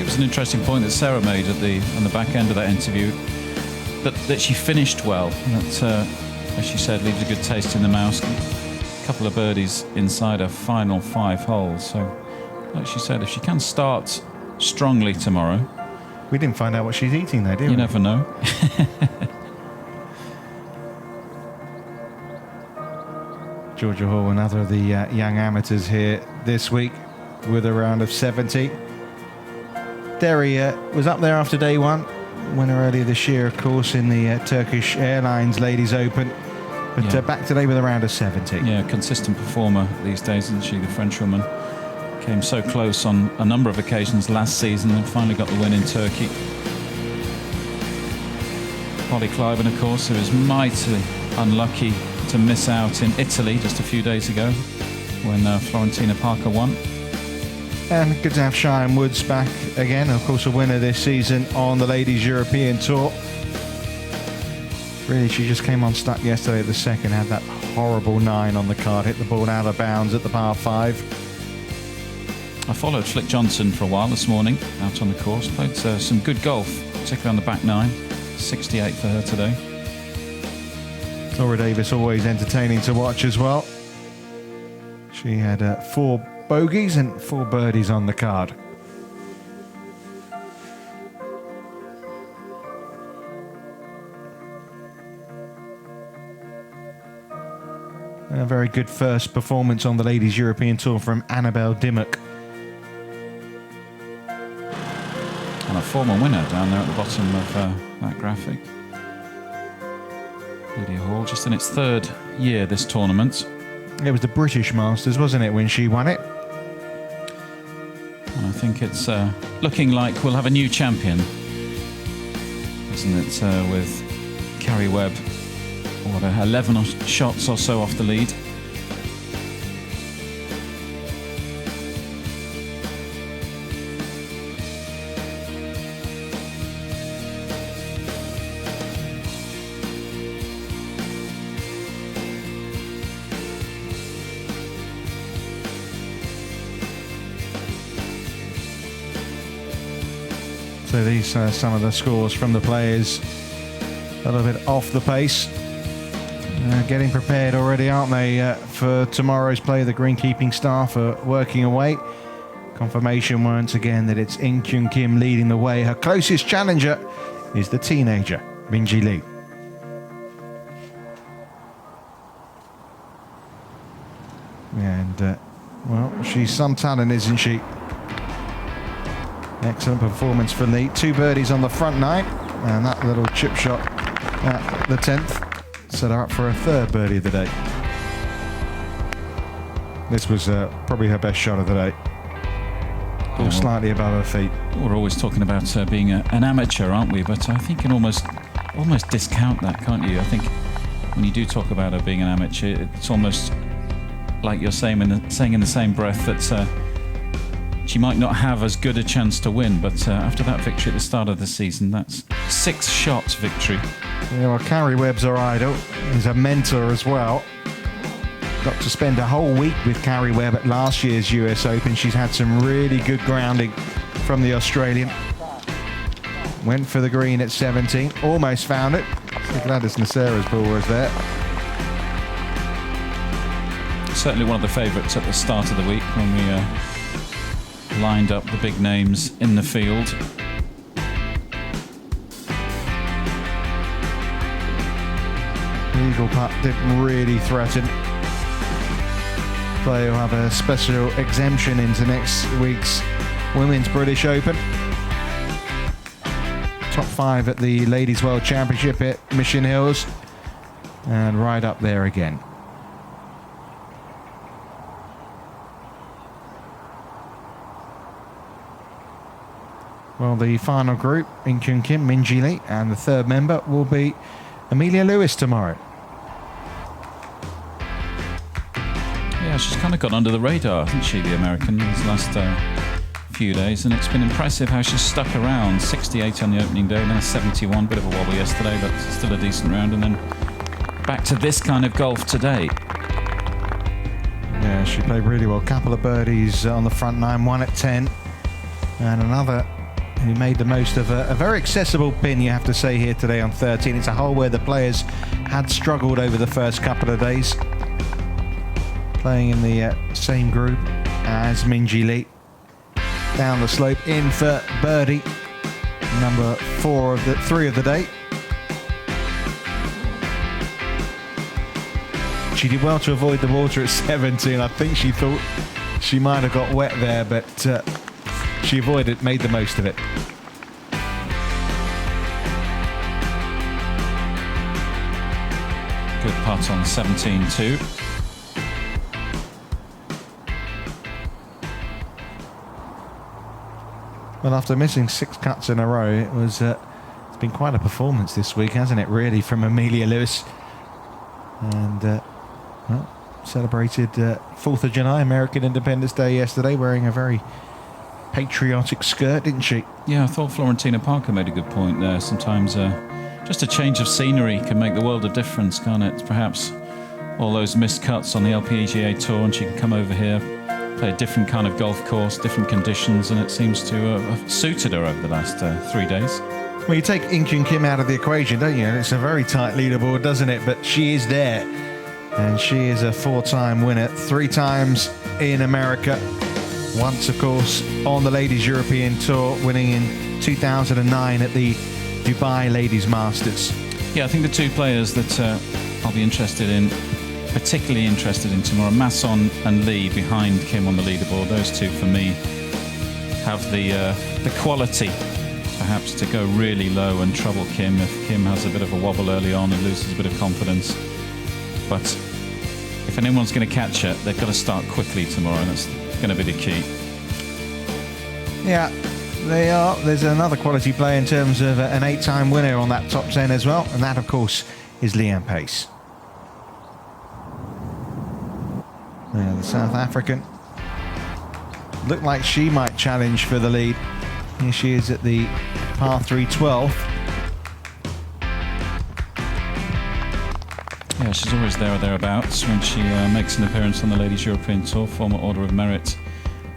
It was an interesting point that Sarah made on the back end of that interview. that she finished well. That, as she said, leaves a good taste in the mouth. A couple of birdies inside her final 5 holes. So, like she said, if she can start strongly tomorrow. We didn't find out what she's eating there, did we? You never know. Georgia Hall, another of the young amateurs here this week with a round of 70. Derry was up there after day one. Winner earlier this year, of course, in the Turkish Airlines Ladies Open. But back today with a round of 70. Yeah, consistent performer these days, isn't she, the Frenchwoman? Came so close on a number of occasions last season and finally got the win in Turkey. Polly Cliven, of course, who was mightily unlucky to miss out in Italy just a few days ago when Florentina Parker won. And good to have Cheyenne Woods back again, of course a winner this season on the Ladies European Tour. Really, she just came unstuck yesterday at the second, had that horrible 9 on the card, hit the ball out of bounds at the par 5. I followed Flick Johnson for a while this morning out on the course, played some good golf, particularly on the back 9, 68 for her today. Laura Davis always entertaining to watch as well. She had 4 bogeys and 4 birdies on the card. A very good first performance on the Ladies European Tour from Annabelle Dimmock. And a former winner down there at the bottom of that graphic. Lydia Hall, just in its 3rd year this tournament. It was the British Masters, wasn't it, when she won it? And I think it's looking like we'll have a new champion, isn't it, with Carrie Webb, 11 shots or so off the lead. So these are some of the scores from the players. A little bit off the pace. Getting prepared already, aren't they, for tomorrow's play? The greenkeeping staff are working away. Confirmation once again that it's In Kyung Kim leading the way. Her closest challenger is the teenager, Minji Lee. And, well, she's some talent, isn't she? Excellent performance for Lee. 2 birdies on the front 9, and that little chip shot at the 10th set her up for a 3rd birdie of the day. This was probably her best shot of the day. Ball slightly above her feet. We're always talking about being an amateur, aren't we? But I think you can almost discount that, can't you? I think when you do talk about her being an amateur, it's almost like you're saying in the same breath that she might not have as good a chance to win, but after that victory at the start of the season, that's 6 shots victory. Yeah, well, Carrie Webb's her idol. He's a mentor as well. Got to spend a whole week with Carrie Webb at last year's US Open. She's had some really good grounding from the Australian. Went for the green at 17, almost found it. Gladys Nacera's ball was there. Certainly one of the favourites at the start of the week when we lined up the big names in the field. The eagle putt didn't really threaten. Player will have a special exemption into next week's Women's British Open. Top 5 at the Ladies World Championship at Mission Hills. And right up there again. Well, the final group, In Kyung Kim, Minji Lee, and the 3rd member will be Amelia Lewis tomorrow. Yeah, she's kind of got under the radar, hasn't she, the American, these last few days, and it's been impressive how she's stuck around. 68 on the opening day, then a 71, bit of a wobble yesterday, but still a decent round, and then back to this kind of golf today. Yeah, she played really well. Couple of birdies on the front 9, one at 10, and another who made the most of a very accessible pin, you have to say, here today on 13. It's a hole where the players had struggled over the first couple of days, playing in the same group as Minjee Lee. Down the slope, in for birdie, number 3 of the day. She did well to avoid the water at 17. I think she thought she might have got wet there, but she avoided it, made the most of it. Good putt on 17 too. Well, after missing 6 cuts in a row, it's been quite a performance this week, hasn't it, really, from Amelia Lewis. And, well, celebrated 4th of July, American Independence Day yesterday, wearing a very patriotic skirt, didn't she? Yeah, I thought Florentina Parker made a good point there. Sometimes just a change of scenery can make the world of difference, can't it? Perhaps all those missed cuts on the LPGA Tour, and she can come over here, play a different kind of golf course, different conditions, and it seems to have suited her over the last 3 days. Well, you take In Kyung Kim out of the equation, don't you? And it's a very tight leaderboard, doesn't it? But she is there. And she is a 4-time winner, 3 times in America. Once, of course, on the Ladies European Tour, winning in 2009 at the Dubai Ladies Masters. Yeah, I think the 2 players that I'll be particularly interested in tomorrow, Masson and Lee behind Kim on the leaderboard. Those 2 for me have the quality perhaps to go really low and trouble Kim if Kim has a bit of a wobble early on and loses a bit of confidence. But if anyone's going to catch her, they've got to start quickly tomorrow, and that's going to be the key. Yeah, they are. There's another quality player in terms of an 8-time winner on that top 10 as well, and that, of course, is Leanne Pace. Now, the South African looked like she might challenge for the lead. Here she is at the par 3 12th. Yeah, she's always there or thereabouts when she makes an appearance on the Ladies European Tour. Former Order of Merit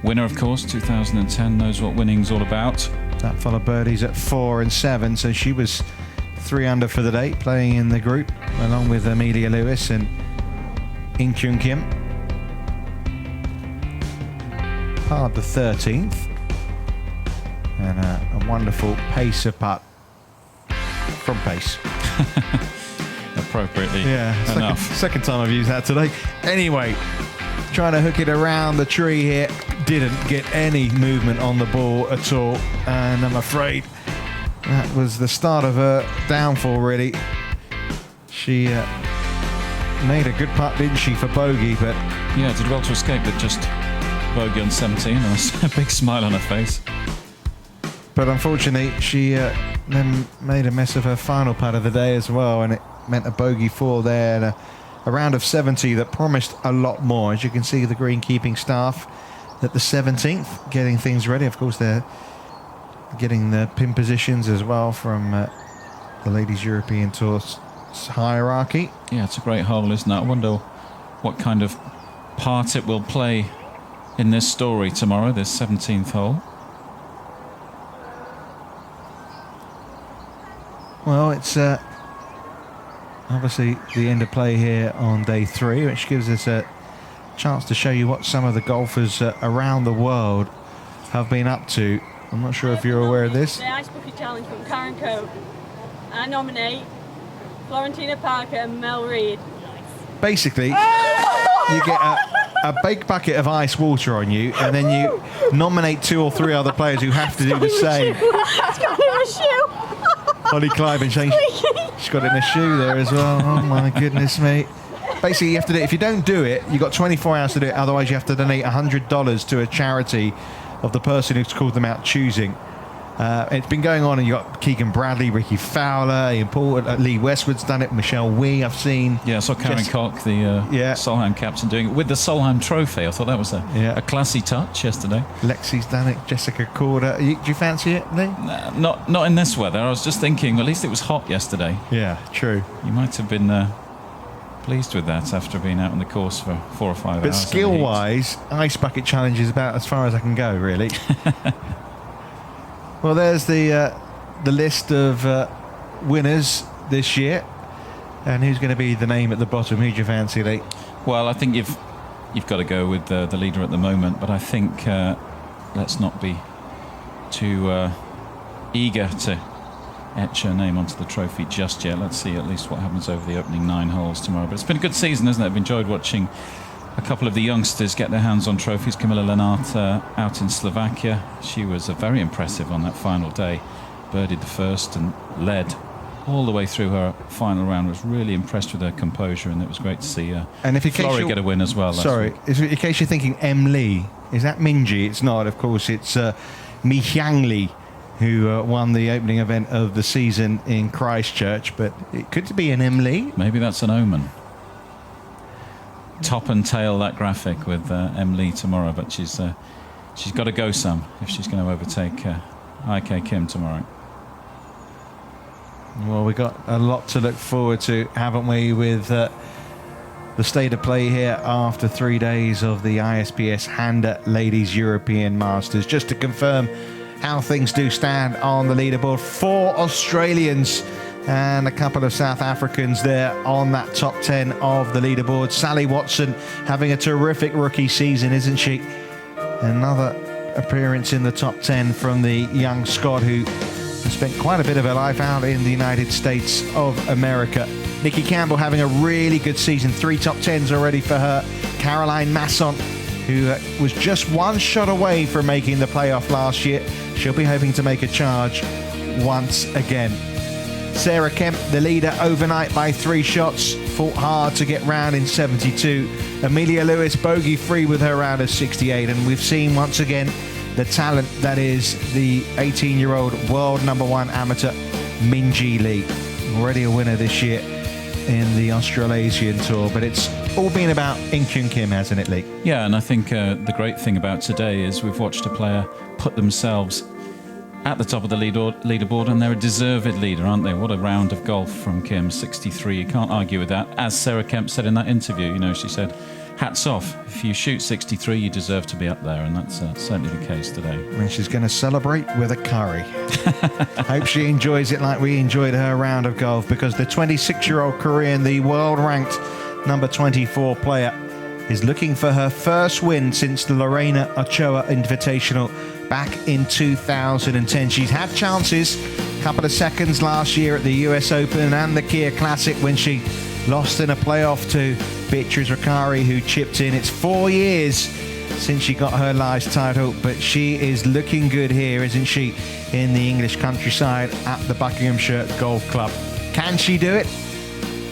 winner, of course, 2010, knows what winning's all about. That full of birdies at 4 and 7, so she was 3 under for the day, playing in the group along with Amelia Lewis and In Kyung Kim. Parred the 13th, and a wonderful pacer putt from Pace. Appropriately enough. Second time I've used that today. Anyway, trying to hook it around the tree here. Didn't get any movement on the ball at all, and I'm afraid that was the start of her downfall, really. She made a good putt, didn't she, for bogey, but... Yeah, did well to escape, but just bogey on 17, and a big smile on her face. But unfortunately, she then made a mess of her final putt of the day as well, and it meant a bogey 4 there, and a round of 70 that promised a lot more. As you can see, the greenkeeping staff at the 17th getting things ready. Of course, they're getting the pin positions as well from the Ladies European Tour hierarchy. Yeah, it's a great hole, isn't it? I wonder what kind of part it will play in this story tomorrow, this 17th hole. Well, it's obviously the end of play here on day 3, which gives us a chance to show you what some of the golfers around the world have been up to. I'm not sure if you're aware of this. The Ice Bucket Challenge from Karen Coe. I nominate Florentina Parker and Mel Reid. Basically, you get a big bucket of ice water on you, and then you nominate 2 or 3 other players who have to do the same. It's got in a shoe. Holly Cliven, she's got it in a shoe there as well. Oh my goodness me. Basically, you have to do it. If you don't do it, you've got 24 hours to do it. Otherwise, you have to donate $100 to a charity of the person who's called them out choosing. It's been going on, and you've got Keegan Bradley, Ricky Fowler, Ian Paul, Lee Westwood's done it, Michelle Wee, I've seen. Yeah, I saw Karen Koch, the Solheim captain, doing it with the Solheim trophy. I thought that was a classy touch yesterday. Lexi's done it, Jessica Corder. Do you fancy it, Lee? Not in this weather. I was just thinking, at least it was hot yesterday. Yeah, true. You might have been pleased with that after being out on the course for 4 or 5 hours. But skill-wise, Ice Bucket Challenge is about as far as I can go, really. Well, there's the list of winners this year. And who's going to be the name at the bottom? Who do you fancy, Lee? Well, I think you've got to go with the leader at the moment, but I think let's not be too eager to etch her name onto the trophy just yet. Let's see at least what happens over the opening 9 holes tomorrow. But it's been a good season, isn't it? I've enjoyed watching a couple of the youngsters get their hands on trophies. Camilla Lenart out in Slovakia. She was very impressive on that final day. Birdied the first and led all the way through her final round. Was really impressed with her composure, and it was great to see her. And if in Flory get a win as well. Sorry, in case you're thinking M. Lee, is that Minji? It's not, of course. It's Mi Hyang Lee, who won the opening event of the season in Christchurch. But it could be an M. Lee. Maybe that's an omen. Top and tail that graphic with M. Lee tomorrow, but she's got to go some if she's going to overtake IK Kim tomorrow. Well, we've got a lot to look forward to, haven't we, with the state of play here after 3 days of the ISPS HANDA Ladies European Masters. Just to confirm how things do stand on the leaderboard, 4 Australians and a couple of South Africans there on that top 10 of the leaderboard. Sally Watson having a terrific rookie season, isn't she? Another appearance in the top 10 from the young Scot, who spent quite a bit of her life out in the United States of America. Nikki Campbell having a really good season. 3 top 10s already for her. Caroline Masson, who was just 1 shot away from making the playoff last year. She'll be hoping to make a charge once again. Sarah Kemp, the leader overnight by 3 shots. Fought hard to get round in 72. Amelia Lewis bogey free with her round of 68. And we've seen once again the talent that is the 18-year-old world #1 amateur Minji Lee. Already a winner this year in the Australasian Tour, but it's all been about In Kyun Kim, hasn't it, Lee? Yeah, and I think the great thing about today is we've watched a player put themselves at the top of the leaderboard, and they're a deserved leader, aren't they? What a round of golf from Kim, 63. You can't argue with that. As Sarah Kemp said in that interview, you know, she said, hats off. If you shoot 63, you deserve to be up there, and that's certainly the case today. And she's going to celebrate with a curry. Hope she enjoys it like we enjoyed her round of golf, because the 26-year-old Korean, the world-ranked number 24 player, is looking for her first win since the Lorena Ochoa Invitational back in 2010. She's had chances, a couple of seconds last year at the US Open and the Kia Classic when she lost in a playoff to Beatriz Ricari, who chipped in. It's 4 years since she got her last title, but she is looking good here, isn't she, in the English countryside at the Buckinghamshire Golf Club. Can she do it?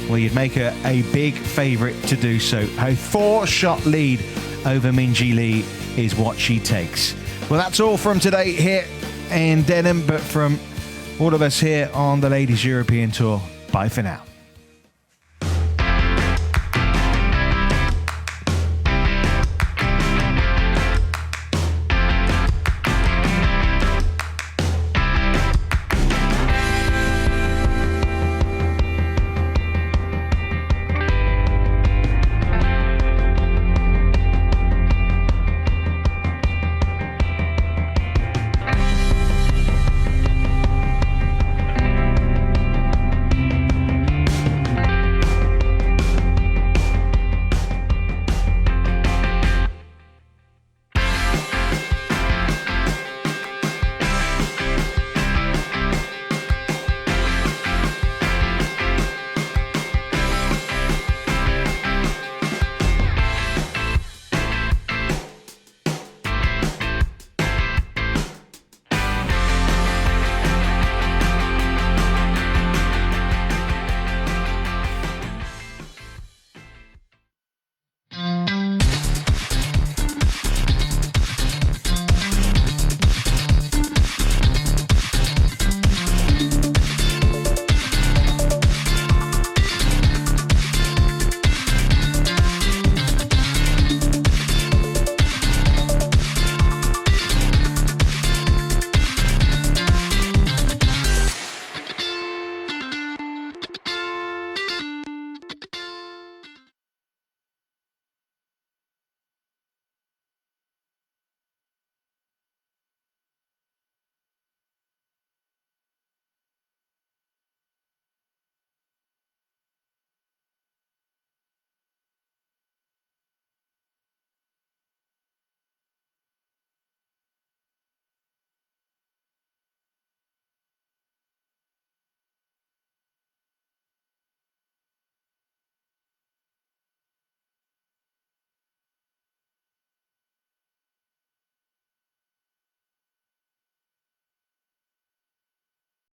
Well, you'd make her a big favourite to do so. Her 4-shot lead over Minji Lee is what she takes. Well, that's all from today here in Denham, but from all of us here on the Ladies European Tour, bye for now.